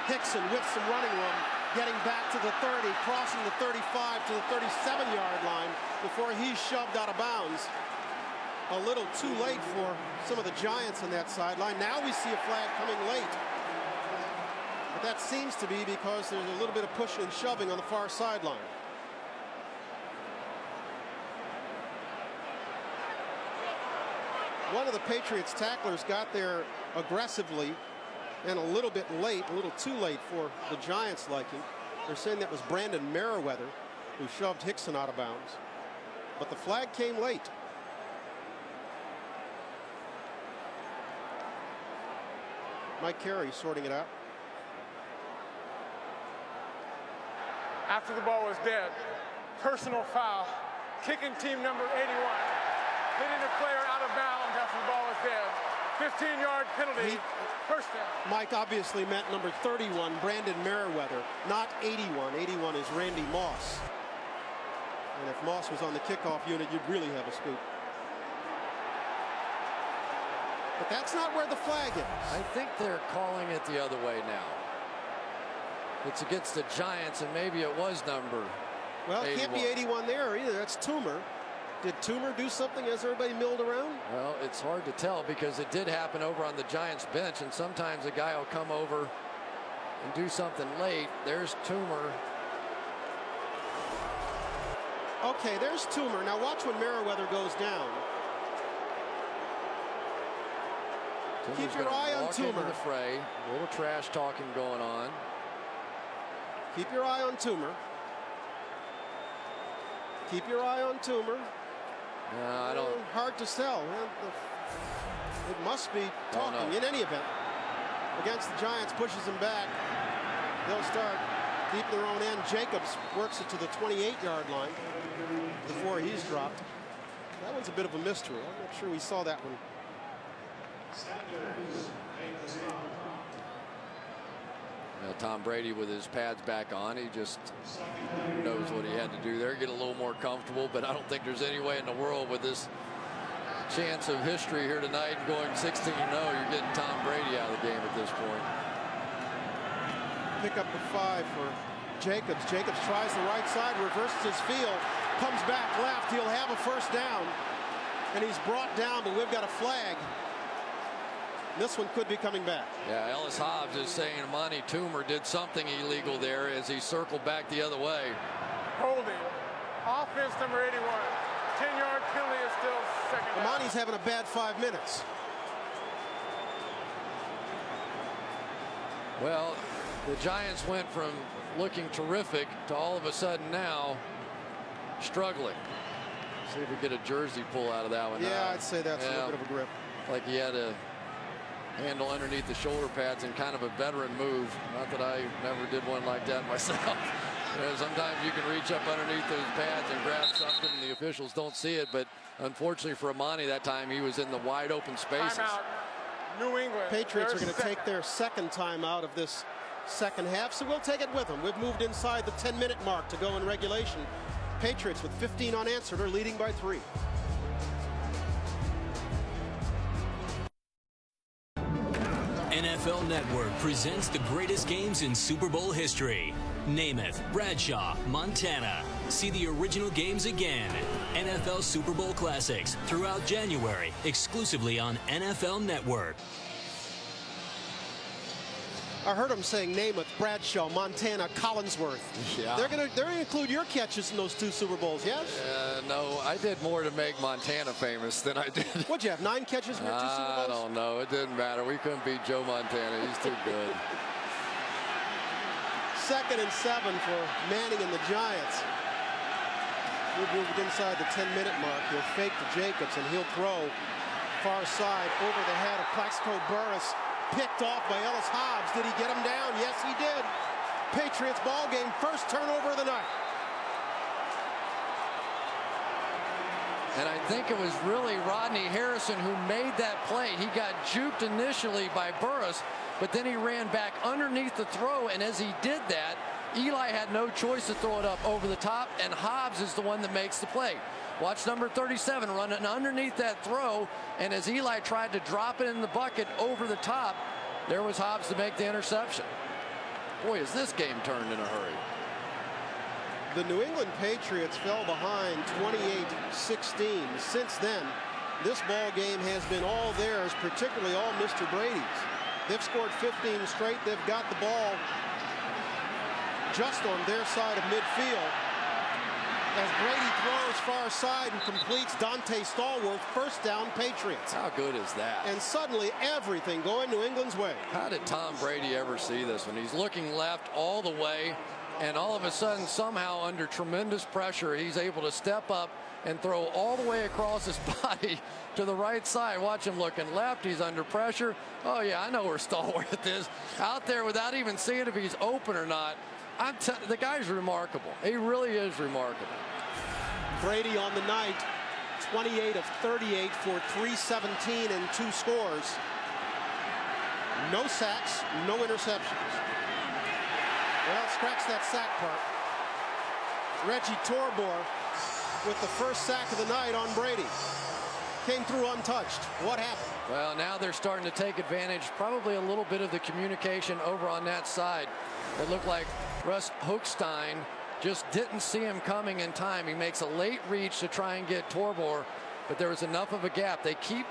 Hickson with some running room, getting back to the 30, crossing the 35 to the 37-yard line before he's shoved out of bounds. A little too late for some of the Giants on that sideline. Now we see a flag coming late. But that seems to be because there's a little bit of pushing and shoving on the far sideline. One of the Patriots tacklers got there aggressively And a little bit late, a little too late for the Giants' liking. They're saying that was Brandon Merriweather who shoved Hickson out of bounds. But the flag came late. Mike Carey sorting it out. After the ball was dead, personal foul, kicking team number 81, hitting a player out of bounds after the ball was dead. 15-yard penalty, first down. Mike obviously meant number 31, Brandon Merriweather, not 81. 81 is Randy Moss. And if Moss was on the kickoff unit, you'd really have a scoop. But that's not where the flag is. I think they're calling it the other way now. It's against the Giants, and maybe it was number 81. Well, it can't be 81 there either. That's Toomer. Did Toomer do something as everybody milled around? Well, it's hard to tell because it did happen over on the Giants bench, and sometimes a guy will come over and do something late. There's Toomer. Okay, there's Toomer. Now watch when Merriweather goes down. Toomer's Keep your eye on walk into Toomer. the fray. A little trash talking going on. Keep your eye on Toomer. Keep your eye on Toomer. No, I don't. Hard to tell. It must be talking in any event. Against the Giants, pushes him back. They'll start deep in their own end. Jacobs works it to the 28-yard line before he's dropped. That one's a bit of a mystery. I'm not sure we saw that one. Tom Brady with his pads back on, he just knows what he had to do there, get a little more comfortable, but I don't think there's any way in the world with this chance of history here tonight going 16-0, you're getting Tom Brady out of the game at this point. Pick up the 5 for Jacobs. Jacobs tries the right side, reverses his field, comes back left. He'll have a first down, and he's brought down, but we've got a flag. This one could be coming back. Yeah, Ellis Hobbs is saying Amani Toomer did something illegal there as he circled back the other way. Holding. Offense number 81. 10-yard penalty is still second down. Amani's having a bad 5 minutes. Well, the Giants went from looking terrific to all of a sudden now struggling. See if we get a jersey pull out of that one. Yeah, I'd say that's a little bit of a grip. Like he had a handle underneath the shoulder pads and kind of a veteran move. Not that I never did one like that myself. Sometimes you can reach up underneath those pads and grab something and the officials don't see it, but unfortunately for Amani that time he was in the wide open spaces. Timeout. New England. Patriots are going to take their second time out of this second half, so we'll take it with them. We've moved inside the 10-minute mark to go in regulation. Patriots with 15 unanswered are leading by 3. NFL Network presents the greatest games in Super Bowl history. Namath, Bradshaw, Montana. See the original games again. NFL Super Bowl Classics throughout January, exclusively on NFL Network. I heard him saying Namath, Bradshaw, Montana, Collinsworth. Yeah. They're gonna include your catches in those 2 Super Bowls, yes? No, I did more to make Montana famous than I did. What'd you have, 9 catches in your 2 Super Bowls? I don't know. It didn't matter. We couldn't beat Joe Montana. He's too good. 2nd and 7 for Manning and the Giants. We've moved inside the 10-minute mark. He'll fake to Jacobs, and he'll throw far side over the head of Plaxico Burress. Picked off by Ellis Hobbs. Did he get him down? Yes, he did. Patriots ball game, first turnover of the night. And I think it was really Rodney Harrison who made that play. He got juked initially by Burress, but then he ran back underneath the throw, and as he did that, Eli had no choice to throw it up over the top, and Hobbs is the one that makes the play. Watch number 37 running underneath that throw, and as Eli tried to drop it in the bucket over the top, there was Hobbs to make the interception. Boy, is this game turned in a hurry. The New England Patriots fell behind 28-16. Since then, this ball game has been all theirs, particularly all Mr. Brady's. They've scored 15 straight. They've got the ball just on their side of midfield. as Brady throws far side and completes Dante Stallworth. First down, Patriots. How good is that? And suddenly everything going New England's way. How did Tom Brady ever see this when he's looking left all the way, and all of a sudden somehow under tremendous pressure he's able to step up and throw all the way across his body to the right side. Watch him looking left. He's under pressure. Oh yeah, I know where Stallworth is. Out there without even seeing if he's open or not. The guy's remarkable. He really is remarkable. Brady on the night, 28 of 38 for 317 and 2 scores. No sacks, no interceptions. Well, scratch that sack part. Reggie Torbor with the first sack of the night on Brady. Came through untouched. What happened? Well, now they're starting to take advantage, probably a little bit of the communication over on that side. It looked like Russ Hochstein just didn't see him coming in time. He makes a late reach to try and get Torbor, but there was enough of a gap. They keep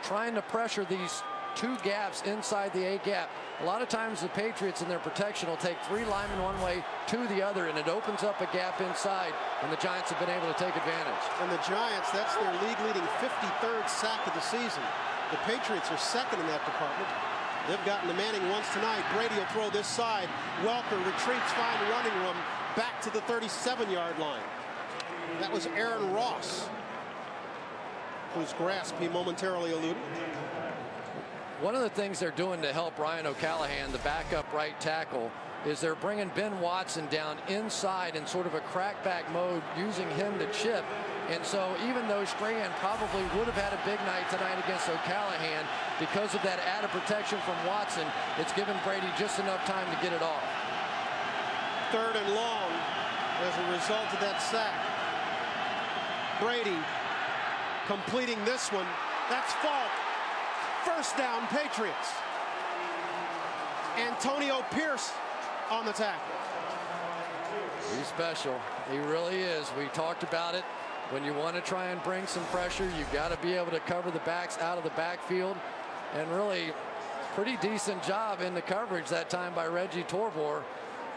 trying to pressure these 2 gaps inside the A gap. A lot of times the Patriots in their protection will take 3 linemen one way, 2 the other, and it opens up a gap inside, and the Giants have been able to take advantage. And the Giants, that's their league-leading 53rd sack of the season. The Patriots are second in that department. They've gotten the Manning once tonight. Brady will throw this side. Welker retreats, fine running room, back to the 37-yard line. That was Aaron Ross, whose grasp he momentarily eluded. One of the things they're doing to help Ryan O'Callahan, the backup right tackle, is they're bringing Ben Watson down inside in sort of a crackback mode, using him to chip. And so even though Strahan probably would have had a big night tonight against O'Callahan, because of that added protection from Watson, it's given Brady just enough time to get it off. 3rd and long as a result of that sack. Brady completing this one. That's Falk. First down, Patriots. Antonio Pierce on the tackle. He's special. He really is. We talked about it. When you want to try and bring some pressure, you've got to be able to cover the backs out of the backfield. And really, pretty decent job in the coverage that time by Reggie Torbor.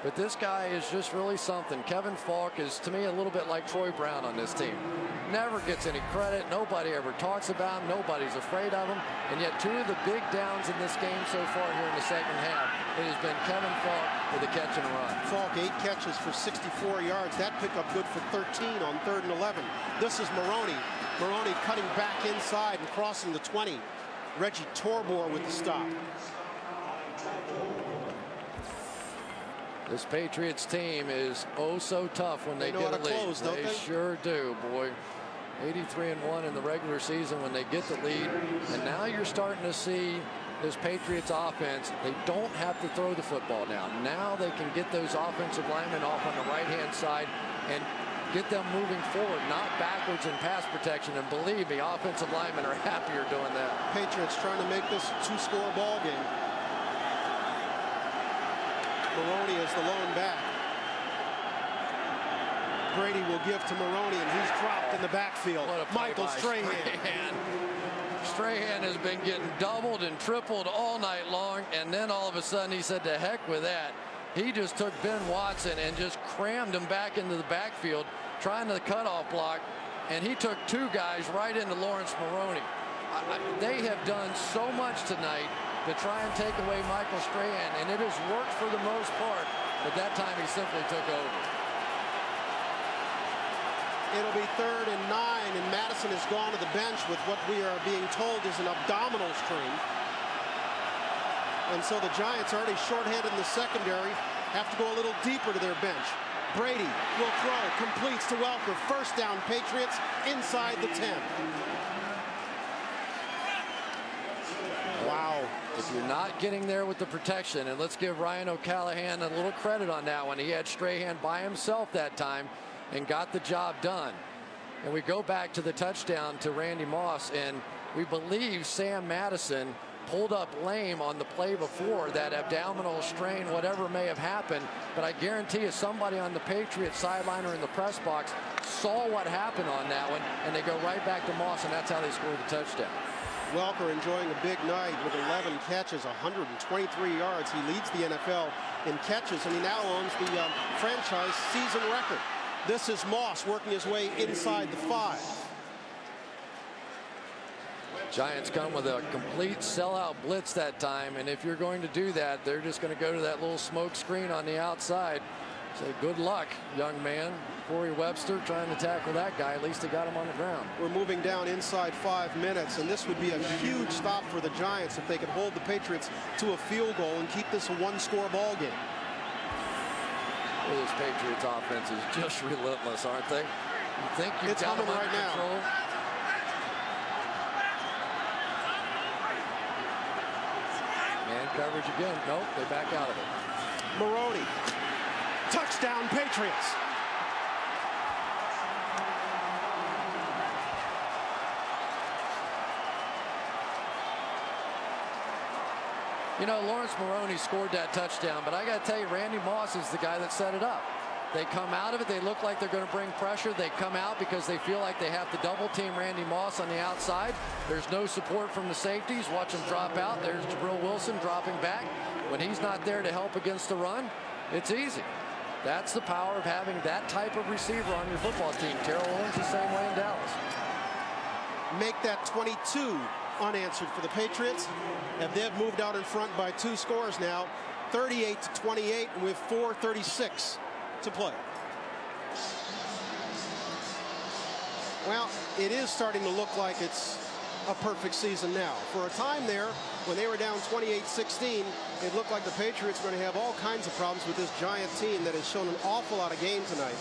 But this guy is just really something. Kevin Falk is, to me, a little bit like Troy Brown on this team. Never gets any credit. Nobody ever talks about him. Nobody's afraid of him. And yet 2 of the big downs in this game so far here in the second half, it has been Kevin Falk with a catch and a run. Falk 8 catches for 64 yards. That pickup good for 13 on 3rd and 11. This is Maroney. Maroney cutting back inside and crossing the 20. Reggie Torbor with the stop. This Patriots team is oh so tough when they get a lead. Close, don't they? Sure do, boy. 83-1 in the regular season when they get the lead. And now you're starting to see this Patriots offense. They don't have to throw the football now. Now they can get those offensive linemen off on the right-hand side and get them moving forward, not backwards in pass protection. And believe me, offensive linemen are happier doing that. Patriots trying to make this a 2-score ball game. Maroney is the lone back. Brady will give to Maroney, and he's dropped in the backfield. Michael Strahan. Strahan has been getting doubled and tripled all night long, and then all of a sudden he said, to heck with that. He just took Ben Watson and just crammed him back into the backfield, trying to cutoff block, and he took 2 guys right into Lawrence Maroney. They have done so much tonight to try and take away Michael Strahan, and it has worked for the most part, but that time he simply took over. It'll be 3rd and 9, and Madison has gone to the bench with what we are being told is an abdominal strain. And so the Giants, already shorthanded in the secondary, have to go a little deeper to their bench. Brady will throw, completes to Welker. First down, Patriots inside the 10. Wow. If you're not getting there with the protection, and let's give Ryan O'Callahan a little credit on that one. He had Strahan by himself that time and got the job done. And we go back to the touchdown to Randy Moss, and we believe Sam Madison pulled up lame on the play before, that abdominal strain, whatever may have happened. But I guarantee you somebody on the Patriots sideline or in the press box saw what happened on that one, and they go right back to Moss, and that's how they scored the touchdown. Welker enjoying a big night with 11 catches, 123 yards. He leads the NFL in catches, and he now owns the franchise season record. This is Moss working his way inside the 5. Giants come with a complete sellout blitz that time, and if you're going to do that, they're just going to go to that little smoke screen on the outside. Say good luck, young man. Corey Webster trying to tackle that guy. At least he got him on the ground. We're moving down inside 5 minutes, and this would be a huge stop for the Giants if they could hold the Patriots to a field goal and keep this a one-score ball game. Well, this Patriots offense is just relentless, aren't they? You think you've got them under control? Man coverage again. Nope, they back out of it. Maroney. Touchdown, Patriots. You know, Lawrence Maroney scored that touchdown, but I got to tell you, Randy Moss is the guy that set it up. They come out of it. They look like they're going to bring pressure. They come out because they feel like they have to double team Randy Moss on the outside. There's no support from the safeties. Watch him drop out. There's Jabril Wilson dropping back. When he's not there to help against the run, it's easy. That's the power of having that type of receiver on your football team. Terrell Owens the same way in Dallas. Make that 22 unanswered for the Patriots. And they've moved out in front by 2 scores now, 38-28, with 4:36 to play. Well, it is starting to look like it's a perfect season now. For a time there, when they were down 28-16, it looked like the Patriots were going to have all kinds of problems with this Giant team that has shown an awful lot of game tonight.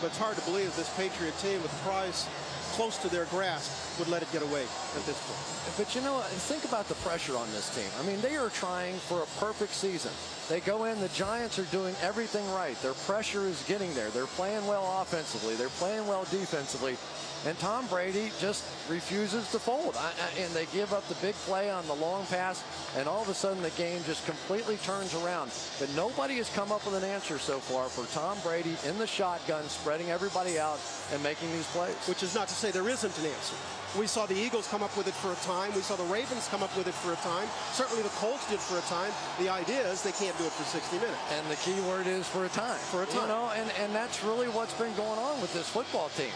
But it's hard to believe this Patriot team, with the prize close to their grasp, would let it get away at this point. But you know, think about the pressure on this team. I mean, they are trying for a perfect season. They go in, the Giants are doing everything right. Their pressure is getting there. They're playing well offensively. They're playing well defensively. And Tom Brady just refuses to fold. And they give up the big play on the long pass, and all of a sudden the game just completely turns around. But nobody has come up with an answer so far for Tom Brady in the shotgun, spreading everybody out and making these plays. Which is not to say there isn't an answer. We saw the Eagles come up with it for a time. We saw the Ravens come up with it for a time. Certainly the Colts did for a time. The idea is they can't do it for 60 minutes. And the key word is for a time. For a time. You know, and that's really what's been going on with this football team.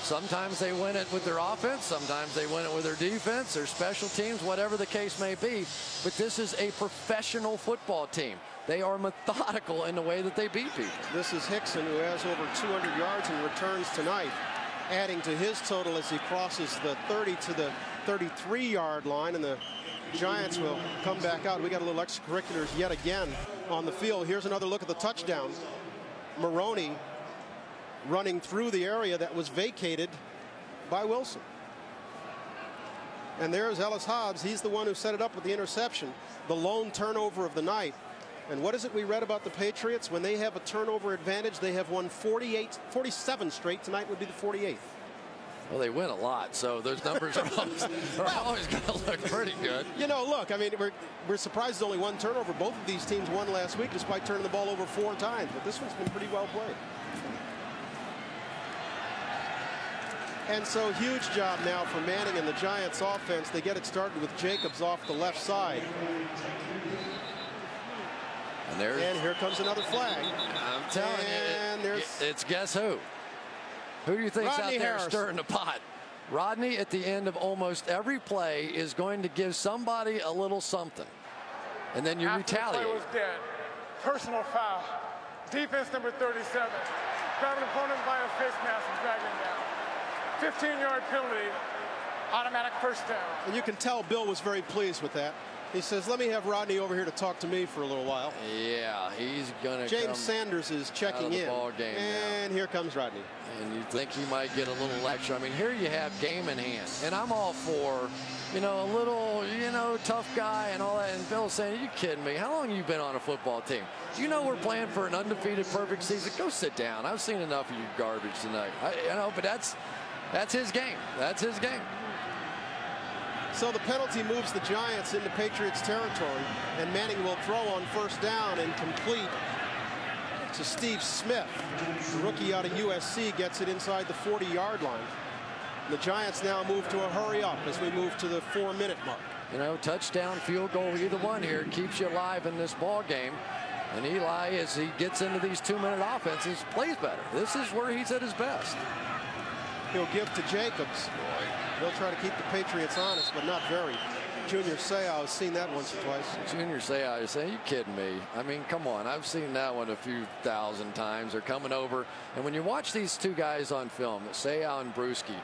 Sometimes they win it with their offense. Sometimes they win it with their defense, their special teams, whatever the case may be. But this is a professional football team. They are methodical in the way that they beat people. This is Hickson, who has over 200 yards in returns tonight, adding to his total as he crosses the 30 to the 33-yard line, and the Giants will come back out. We got a little extracurriculars yet again on the field. Here's another look at the touchdown. Maroney running through the area that was vacated by Wilson. And there's Ellis Hobbs. He's the one who set it up with the interception, the lone turnover of the night. And what is it we read about the Patriots? When they have a turnover advantage, they have won 47 straight. Tonight would be the 48th. Well, they win a lot, so those numbers are always going to look pretty good. You know, look, I mean, we're surprised there's only one turnover. Both of these teams won last week despite turning the ball over 4 times. But this one's been pretty well played. And so huge job now for Manning and the Giants offense. They get it started with Jacobs off the left side. And here comes another flag. I'm telling you, it's guess who? Who do you think's out there stirring the pot? Rodney, at the end of almost every play, is going to give somebody a little something. And then you retaliate. The play was dead. Personal foul. Defense number 37. Grab an opponent by a face mask and drag him down. 15-yard penalty, automatic first down. And you can tell Bill was very pleased with that. He says, let me have Rodney over here to talk to me for a little while. Yeah, he's going to James Sanders is checking in. Ball game and here comes Rodney. And you think he might get a little extra. I mean, here you have game in hand. And I'm all for, you know, a little, you know, tough guy and all that. And Bill's saying, are you kidding me? How long have you been on a football team? Do you know we're playing for an undefeated perfect season? Go sit down. I've seen enough of your garbage tonight. You know, but that's his game. That's his game. So the penalty moves the Giants into Patriots territory, and Manning will throw on first down and complete to Steve Smith. The rookie out of USC gets it inside the 40-yard line. The Giants now move to a hurry up as we move to the 4-minute mark. You know, touchdown, field goal, either one here keeps you alive in this ball game. And Eli, as he gets into these 2-minute offenses, plays better. This is where he's at his best. He'll give to Jacobs. They'll try to keep the Patriots honest, but not very. Junior Seau has seen that once or twice. Junior Seau, you're saying, you kidding me? I mean, come on. I've seen that one a few thousand times. They're coming over. And when you watch these two guys on film, Seau and Bruschi,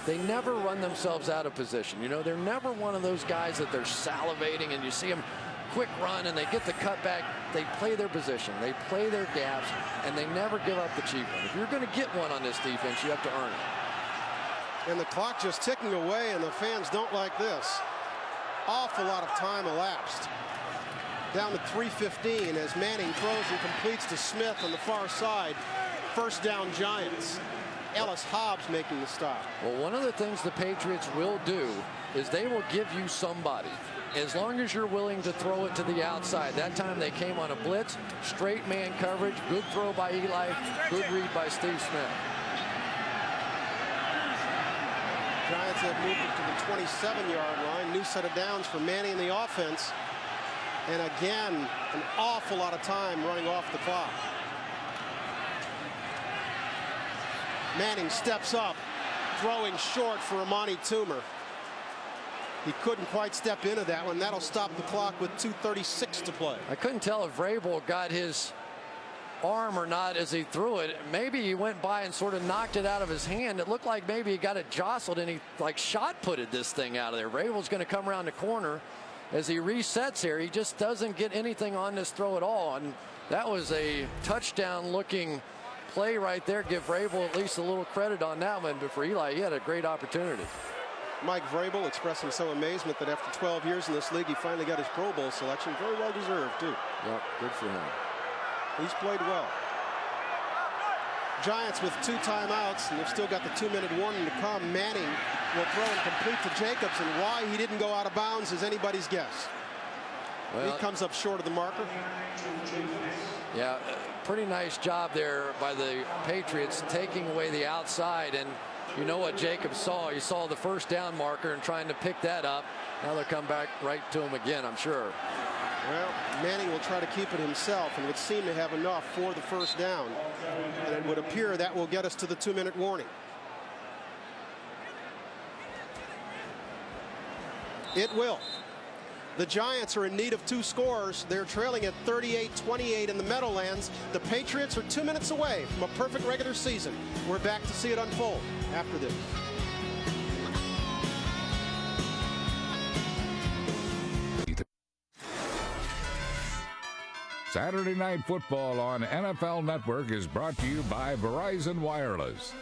they never run themselves out of position. You know, they're never one of those guys that they're salivating and you see them quick run and they get the cutback. They play their position. They play their gaps, and they never give up the cheap one. If you're going to get one on this defense, you have to earn it. And the clock just ticking away, and the fans don't like this. Awful lot of time elapsed. Down to 3:15 as Manning throws and completes to Smith on the far side. First down, Giants. Ellis Hobbs making the stop. Well, one of the things the Patriots will do is they will give you somebody, as long as you're willing to throw it to the outside. That time they came on a blitz, straight man coverage, good throw by Eli, good read by Steve Smith. Giants have moved it to the 27-yard line. New set of downs for Manning in the offense. And again, an awful lot of time running off the clock. Manning steps up, throwing short for Amani Toomer. He couldn't quite step into that one. That'll stop the clock with 2:36 to play. I couldn't tell if Vrabel got his arm or not as he threw it. Maybe he went by and sort of knocked it out of his hand. It looked like maybe he got it jostled and he like shot putted this thing out of there. Vrabel's going to come around the corner as he resets here. He just doesn't get anything on this throw at all. And that was a touchdown looking play right there. Give Vrabel at least a little credit on that one. But for Eli, he had a great opportunity. Mike Vrabel expressing some amazement that after 12 years in this league, he finally got his Pro Bowl selection. Very well deserved, too. Yep, good for him. He's played well. Giants with 2 timeouts, and they've still got the 2-minute warning to come. Manning will throw and complete to Jacobs, and why he didn't go out of bounds is anybody's guess. Well, he comes up short of the marker. Yeah, pretty nice job there by the Patriots taking away the outside, and you know what Jacobs saw. He saw the first down marker and trying to pick that up. Now they'll come back right to him again, I'm sure. Well, Manning will try to keep it himself and would seem to have enough for the first down. And it would appear that will get us to the 2-minute warning. It will. The Giants are in need of 2 scores. They're trailing at 38-28 in the Meadowlands. The Patriots are 2 minutes away from a perfect regular season. We're back to see it unfold after this. Saturday Night Football on NFL Network is brought to you by Verizon Wireless.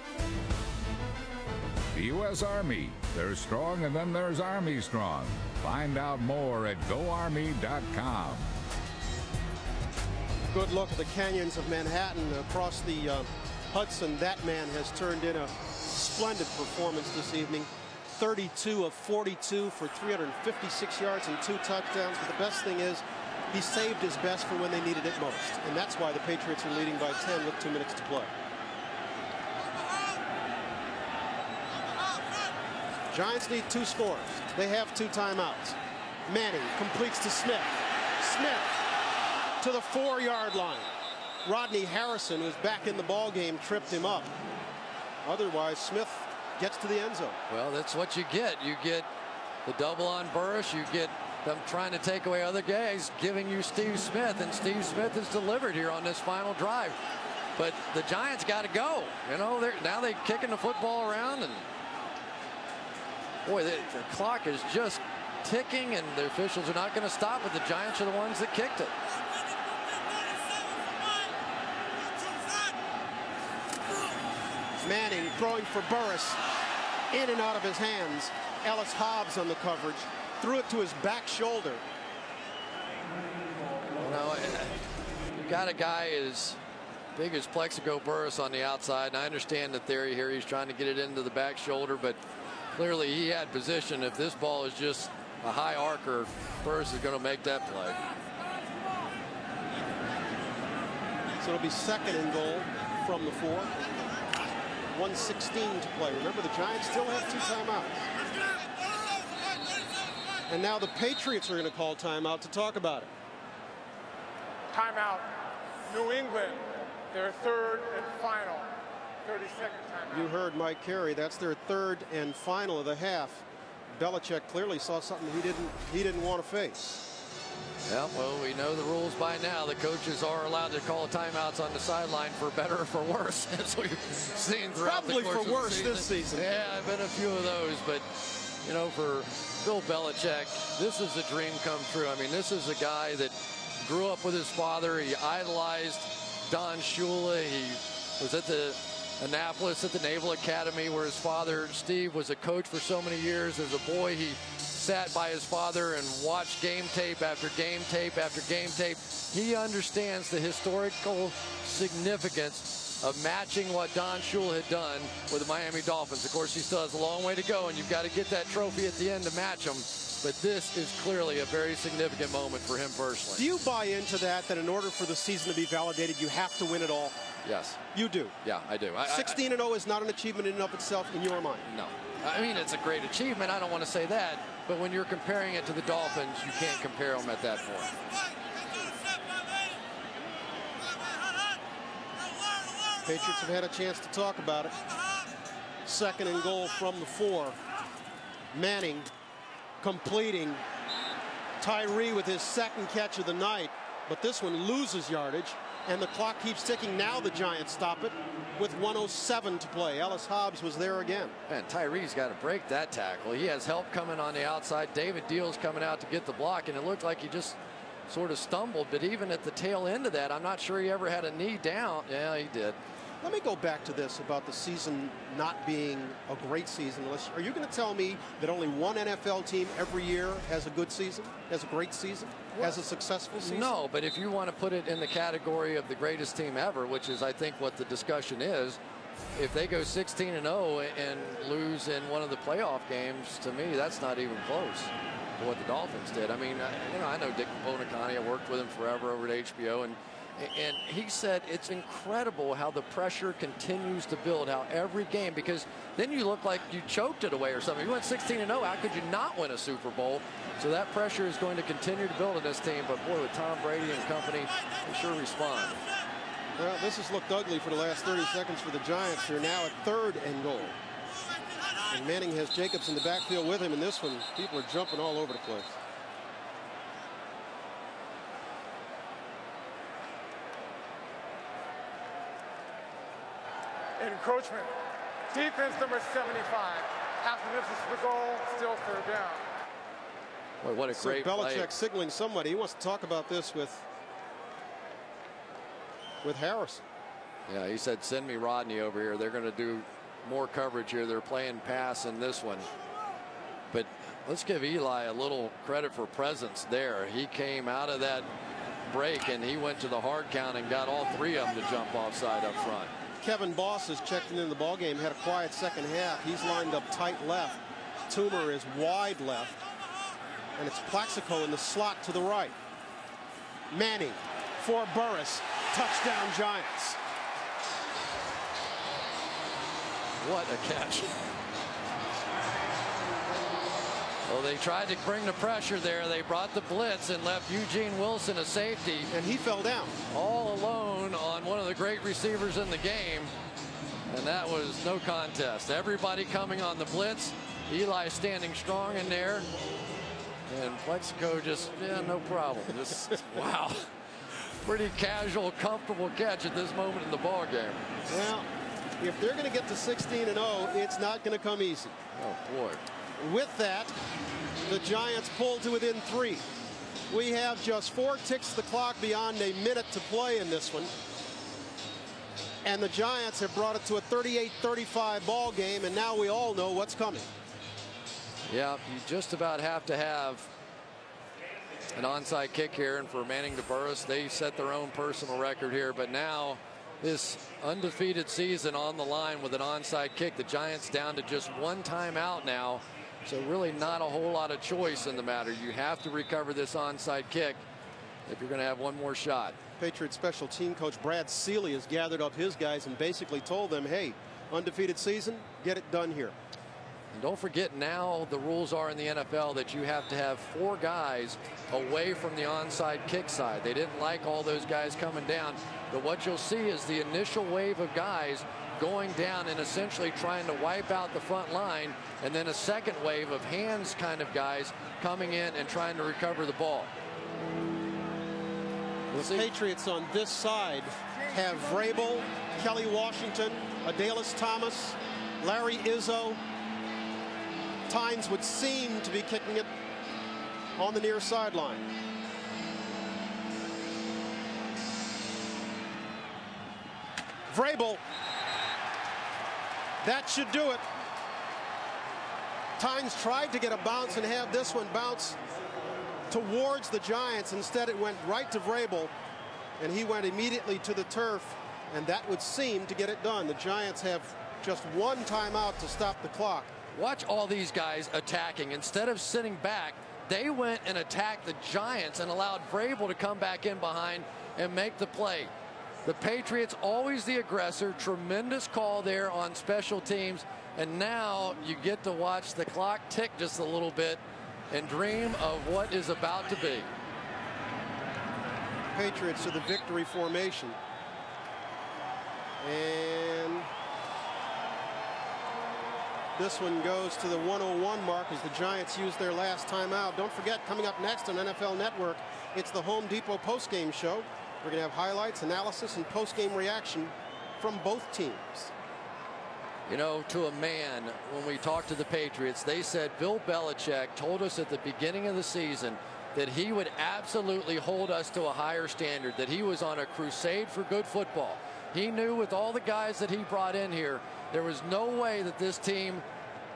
The U.S. Army, there's strong and then there's Army strong. Find out more at GoArmy.com. Good look at the canyons of Manhattan across the Hudson. That man has turned in a splendid performance this evening. 32 of 42 for 356 yards and 2 touchdowns. But the best thing is he saved his best for when they needed it most. And that's why the Patriots are leading by 10 with 2 minutes to play. Giants need 2 scores. They have 2 timeouts. Manning completes to Smith. Smith to the 4-yard line. Rodney Harrison, who's back in the ball game, tripped him up. Otherwise, Smith gets to the end zone. Well, that's what you get. You get the double on Burris. You get them trying to take away other guys, giving you Steve Smith, and Steve Smith has delivered here on this final drive. But the Giants got to go. You know, now they're kicking the football around, and boy, the clock is just ticking, and the officials are not going to stop it. The Giants are the ones that kicked it. Manning throwing for Burris, in and out of his hands. Ellis Hobbs on the coverage, threw it to his back shoulder. You know, you got a guy as big as Plexico Burris on the outside, and I understand the theory here. He's trying to get it into the back shoulder, but clearly he had position. If this ball is just a high arcer, Burris is going to make that play. So it'll be 2nd and goal from the 4. 1:16 to play. Remember, the Giants still have 2 timeouts. And now the Patriots are going to call timeout to talk about it. Timeout. New England, their third and final 30-second timeout. You heard Mike Carey. That's their third and final of the half. Belichick clearly saw something he didn't want to face. Yeah, well, we know the rules by now. The coaches are allowed to call timeouts on the sideline for better or for worse, as we've seen throughout Probably the course for of worse the season. this season. Yeah, I've been a few of those, but you know, for Bill Belichick, this is a dream come true. I mean, this is a guy that grew up with his father. He idolized Don Shula. He was at the Annapolis at the Naval Academy, where his father, Steve, was a coach for so many years. As a boy, he sat by his father and watched game tape after game tape after game tape. He understands the historical significance of matching what Don Shula had done with the Miami Dolphins. Of course, he still has a long way to go, and you've got to get that trophy at the end to match him. But this is clearly a very significant moment for him personally. Do you buy into that in order for the season to be validated, you have to win it all? Yes. You do? Yeah, I do. 16-0 is not an achievement in and of itself in your mind? No. I mean, it's a great achievement. I don't want to say that. But when you're comparing it to the Dolphins, you can't compare them at that point. Patriots have had a chance to talk about it. Second and goal from the 4. Manning completing. Tyree with his second catch of the night. But this one loses yardage. And the clock keeps ticking. Now the Giants stop it with 1:07 to play. Ellis Hobbs was there again. Man, Tyree's got to break that tackle. He has help coming on the outside. David Deal's coming out to get the block, and it looked like he just sort of stumbled. But even at the tail end of that, I'm not sure he ever had a knee down. Yeah, he did. Let me go back to this about the season not being a great season. Are you going to tell me that only one NFL team every year has a good season, has a great season, has a successful season? No, but if you want to put it in the category of the greatest team ever, which is I think what the discussion is, if they go 16-0 and lose in one of the playoff games, to me, that's not even close to what the Dolphins did. I mean, I know Dick Bonacani. I worked with him forever over at HBO, and he said it's incredible how the pressure continues to build, how every game, because then you look like you choked it away or something. You went 16-0. How could you not win a Super Bowl? So that pressure is going to continue to build in this team. But boy, with Tom Brady and company, they sure respond. Well, this has looked ugly for the last 30 seconds for the Giants. They're now at 3rd and goal. And Manning has Jacobs in the backfield with him. In this one, people are jumping all over the place. Encroachment. Defense number 75. After this is the goal, still 3rd down. Boy, what a great Belichick play. signaling somebody. He wants to talk about this with Harrison. Yeah, he said, send me Rodney over here. They're going to do more coverage here. They're playing pass in this one. But let's give Eli a little credit for presence there. He came out of that break and he went to the hard count and got all 3 of them to jump offside up front. Kevin Boss is checking in the ballgame, had a quiet second half. He's lined up tight left. Toomer is wide left. And it's Plaxico in the slot to the right. Manning for Burris. Touchdown Giants. What a catch. Well, they tried to bring the pressure there. They brought the blitz and left Eugene Wilson a safety. And he fell down. All alone on one of the great receivers in the game. And that was no contest. Everybody coming on the blitz. Eli standing strong in there. And Plexico just, yeah, no problem. Just, wow. Pretty casual, comfortable catch at this moment in the ball game. Well, if they're going to get to 16-0, it's not going to come easy. Oh, boy. With that, the Giants pull to within 3. We have just 4 ticks the clock beyond a minute to play in this one. And the Giants have brought it to a 38-35 ball game, and now we all know what's coming. Yeah, you just about have to have an onside kick here, and for Manning to Burris, they set their own personal record here. But now this undefeated season on the line with an onside kick. The Giants down to just 1 timeout now. So really not a whole lot of choice in the matter. You have to recover this onside kick if you're going to have one more shot. Patriots special team coach Brad Seeley has gathered up his guys and basically told them, hey, undefeated season, get it done here. And don't forget, now the rules are in the NFL that you have to have 4 guys away from the onside kick side. They didn't like all those guys coming down, but what you'll see is the initial wave of guys going down and essentially trying to wipe out the front line, and then a second wave of hands kind of guys coming in and trying to recover the ball. The Patriots on this side have Vrabel, Kelly Washington, Adalis Thomas, Larry Izzo. Tynes would seem to be kicking it on the near sideline. Vrabel. That should do it. Tynes tried to get a bounce and have this one bounce towards the Giants. Instead, it went right to Vrabel, and he went immediately to the turf, and that would seem to get it done. The Giants have just 1 timeout to stop the clock. Watch all these guys attacking. Instead of sitting back, they went and attacked the Giants and allowed Vrabel to come back in behind and make the play. The Patriots always the aggressor. Tremendous call there on special teams. And now you get to watch the clock tick just a little bit and dream of what is about to be. Patriots to the victory formation. And this one goes to the 101 mark as the Giants use their last timeout. Don't forget, coming up next on NFL Network, it's the Home Depot postgame show. We're going to have highlights, analysis, and post-game reaction from both teams. You know, to a man, when we talked to the Patriots, they said Bill Belichick told us at the beginning of the season that he would absolutely hold us to a higher standard, that he was on a crusade for good football. He knew with all the guys that he brought in here, there was no way that this team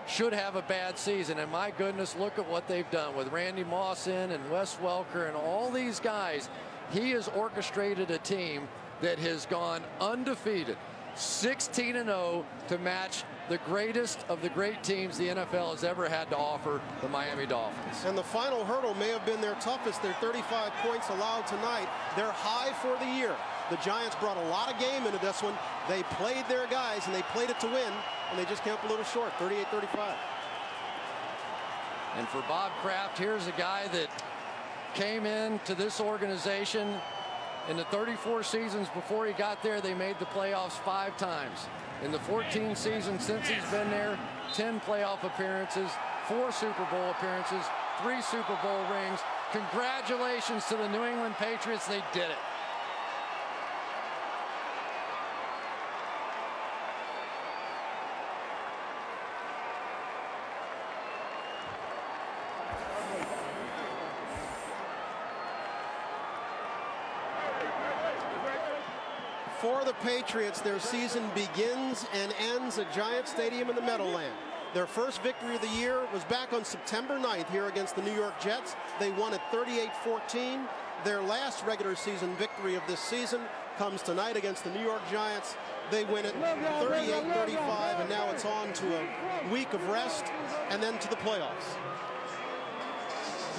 should have a bad season. And my goodness, look at what they've done with Randy Moss in and Wes Welker and all these guys. He has orchestrated a team that has gone undefeated, 16-0, to match the greatest of the great teams the NFL has ever had to offer, the Miami Dolphins. And the final hurdle may have been their toughest. Their 35 points allowed tonight. They're high for the year. The Giants brought a lot of game into this one. They played their guys, and they played it to win, and they just came up a little short, 38-35. And for Bob Kraft, here's a guy that came into this organization in the 34 seasons before he got there. They made the playoffs 5 times. In the 14 seasons since he's been there, 10 playoff appearances, 4 Super Bowl appearances, 3 Super Bowl rings. Congratulations to the New England Patriots. They did it. For the Patriots, their season begins and ends at Giant Stadium in the Meadowland. Their first victory of the year was back on September 9th here against the New York Jets. They won at 38-14. Their last regular season victory of this season comes tonight against the New York Giants. They win it 38-35, and now it's on to a week of rest and then to the playoffs.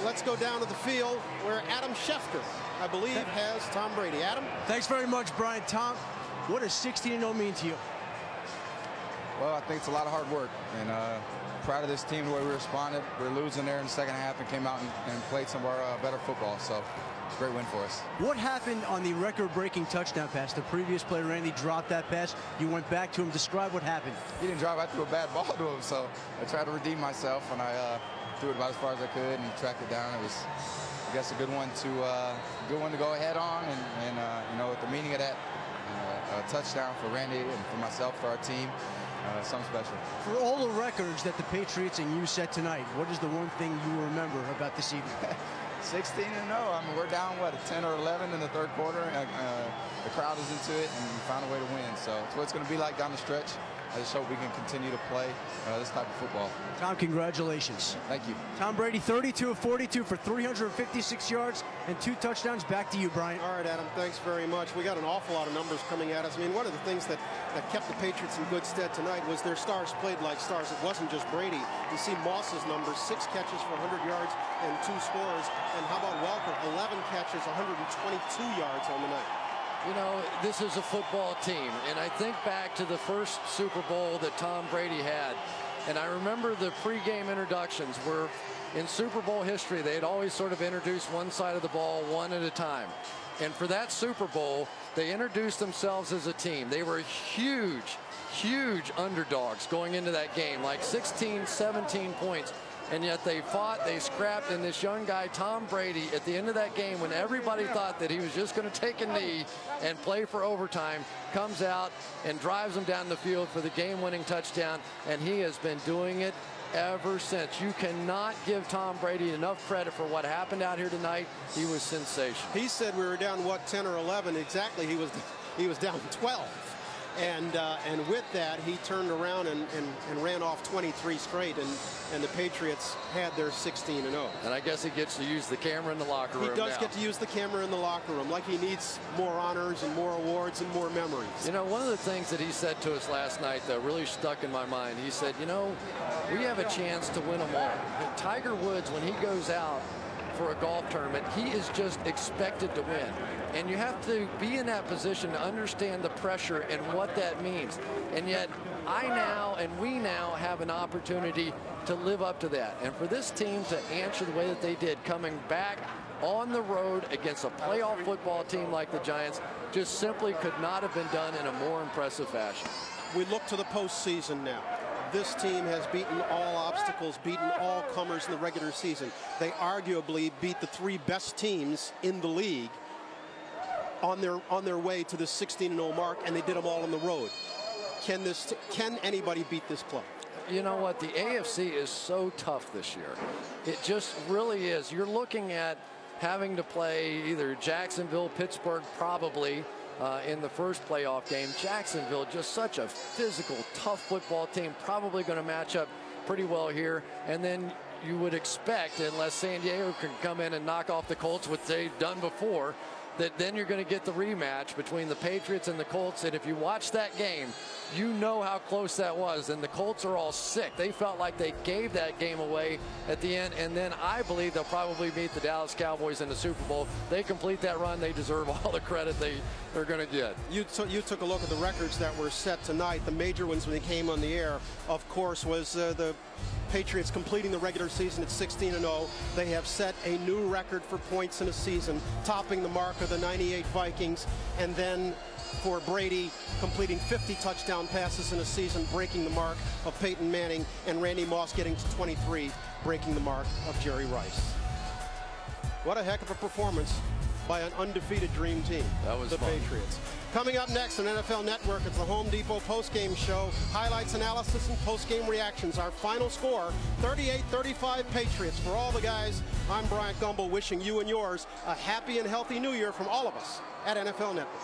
Let's go down to the field where Adam Schefter, I believe, has Tom Brady. Adam? Thanks very much, Brian. Tom, what does 16-0 mean to you? Well, I think it's a lot of hard work, and proud of this team, the way we responded. We were losing there in the second half and came out and played some of our better football, so it's a great win for us. What happened on the record-breaking touchdown pass? The previous play, Randy dropped that pass. You went back to him. Describe what happened. He didn't drop. I threw a bad ball to him, so I tried to redeem myself, and I threw it about as far as I could and tracked it down. It was, I guess, a good one to go ahead on, and you know, with the meaning of that, a touchdown for Randy and for myself, for our team, something special. For all the records that the Patriots and you set tonight, what is the one thing you remember about this evening? 16-0. I mean, we're down, what, 10 or 11 in the third quarter. The crowd is into it, and we found a way to win. So it's what it's going to be like down the stretch. I just hope we can continue to play this type of football. Tom, congratulations. Thank you. Tom Brady, 32 of 42 for 356 yards and 2 touchdowns. Back to you, Brian. All right, Adam, thanks very much. We got an awful lot of numbers coming at us. I mean, one of the things that kept the Patriots in good stead tonight was their stars played like stars. It wasn't just Brady. You see Moss's numbers, 6 catches for 100 yards and 2 scores. And how about Welker, 11 catches, 122 yards on the night. You know, this is a football team, and I think back to the first Super Bowl that Tom Brady had. And I remember the pregame introductions were in Super Bowl history. They had always sort of introduced one side of the ball one at a time. And for that Super Bowl, they introduced themselves as a team. They were huge, huge underdogs going into that game, like 16, 17 points. And yet they fought, they scrapped, and this young guy, Tom Brady, at the end of that game, when everybody thought that he was just going to take a knee and play for overtime, comes out and drives them down the field for the game-winning touchdown, and he has been doing it ever since. You cannot give Tom Brady enough credit for what happened out here tonight. He was sensational. He said we were down, what, 10 or 11? Exactly, he was down 12. And with that, he turned around and ran off 23 straight, and the Patriots had their 16-0. And I guess he gets to use the camera in the locker room. He does get to use the camera in the locker room, like he needs more honors and more awards and more memories. You know, one of the things that he said to us last night that really stuck in my mind, he said, you know, we have a chance to win them all. But Tiger Woods, when he goes out for a golf tournament, he is just expected to win. And you have to be in that position to understand the pressure and what that means. And yet I now and we now have an opportunity to live up to that. And for this team to answer the way that they did, coming back on the road against a playoff football team like the Giants, just simply could not have been done in a more impressive fashion. We look to the postseason now. This team has beaten all obstacles, beaten all comers in the regular season. They arguably beat the three best teams in the league on their way to the 16-0 mark, and they did them all on the road. Can anybody beat this club? You know what? The AFC is so tough this year. It just really is. You're looking at having to play either Jacksonville, Pittsburgh, probably in the first playoff game. Jacksonville, just such a physical, tough football team, probably going to match up pretty well here. And then you would expect, unless San Diego can come in and knock off the Colts, which they've done before, that then you're going to get the rematch between the Patriots and the Colts. And if you watch that game, you know how close that was. And the Colts are all sick. They felt like they gave that game away at the end. And then I believe they'll probably meet the Dallas Cowboys in the Super Bowl. They complete that run. They deserve all the credit they're going to get. You took a look at the records that were set tonight. The major ones when they came on the air, of course, was the Patriots completing the regular season at 16-0. They have set a new record for points in a season, topping the mark of the '98 Vikings. And then for Brady, completing 50 touchdown passes in a season, breaking the mark of Peyton Manning, and Randy Moss getting to 23, breaking the mark of Jerry Rice. What a heck of a performance by an undefeated dream team. That was the fun. Patriots. Coming up next on NFL Network, it's the Home Depot postgame show. Highlights, analysis, and postgame reactions. Our final score, 38-35 Patriots. For all the guys, I'm Bryant Gumbel, wishing you and yours a happy and healthy new year from all of us at NFL Network.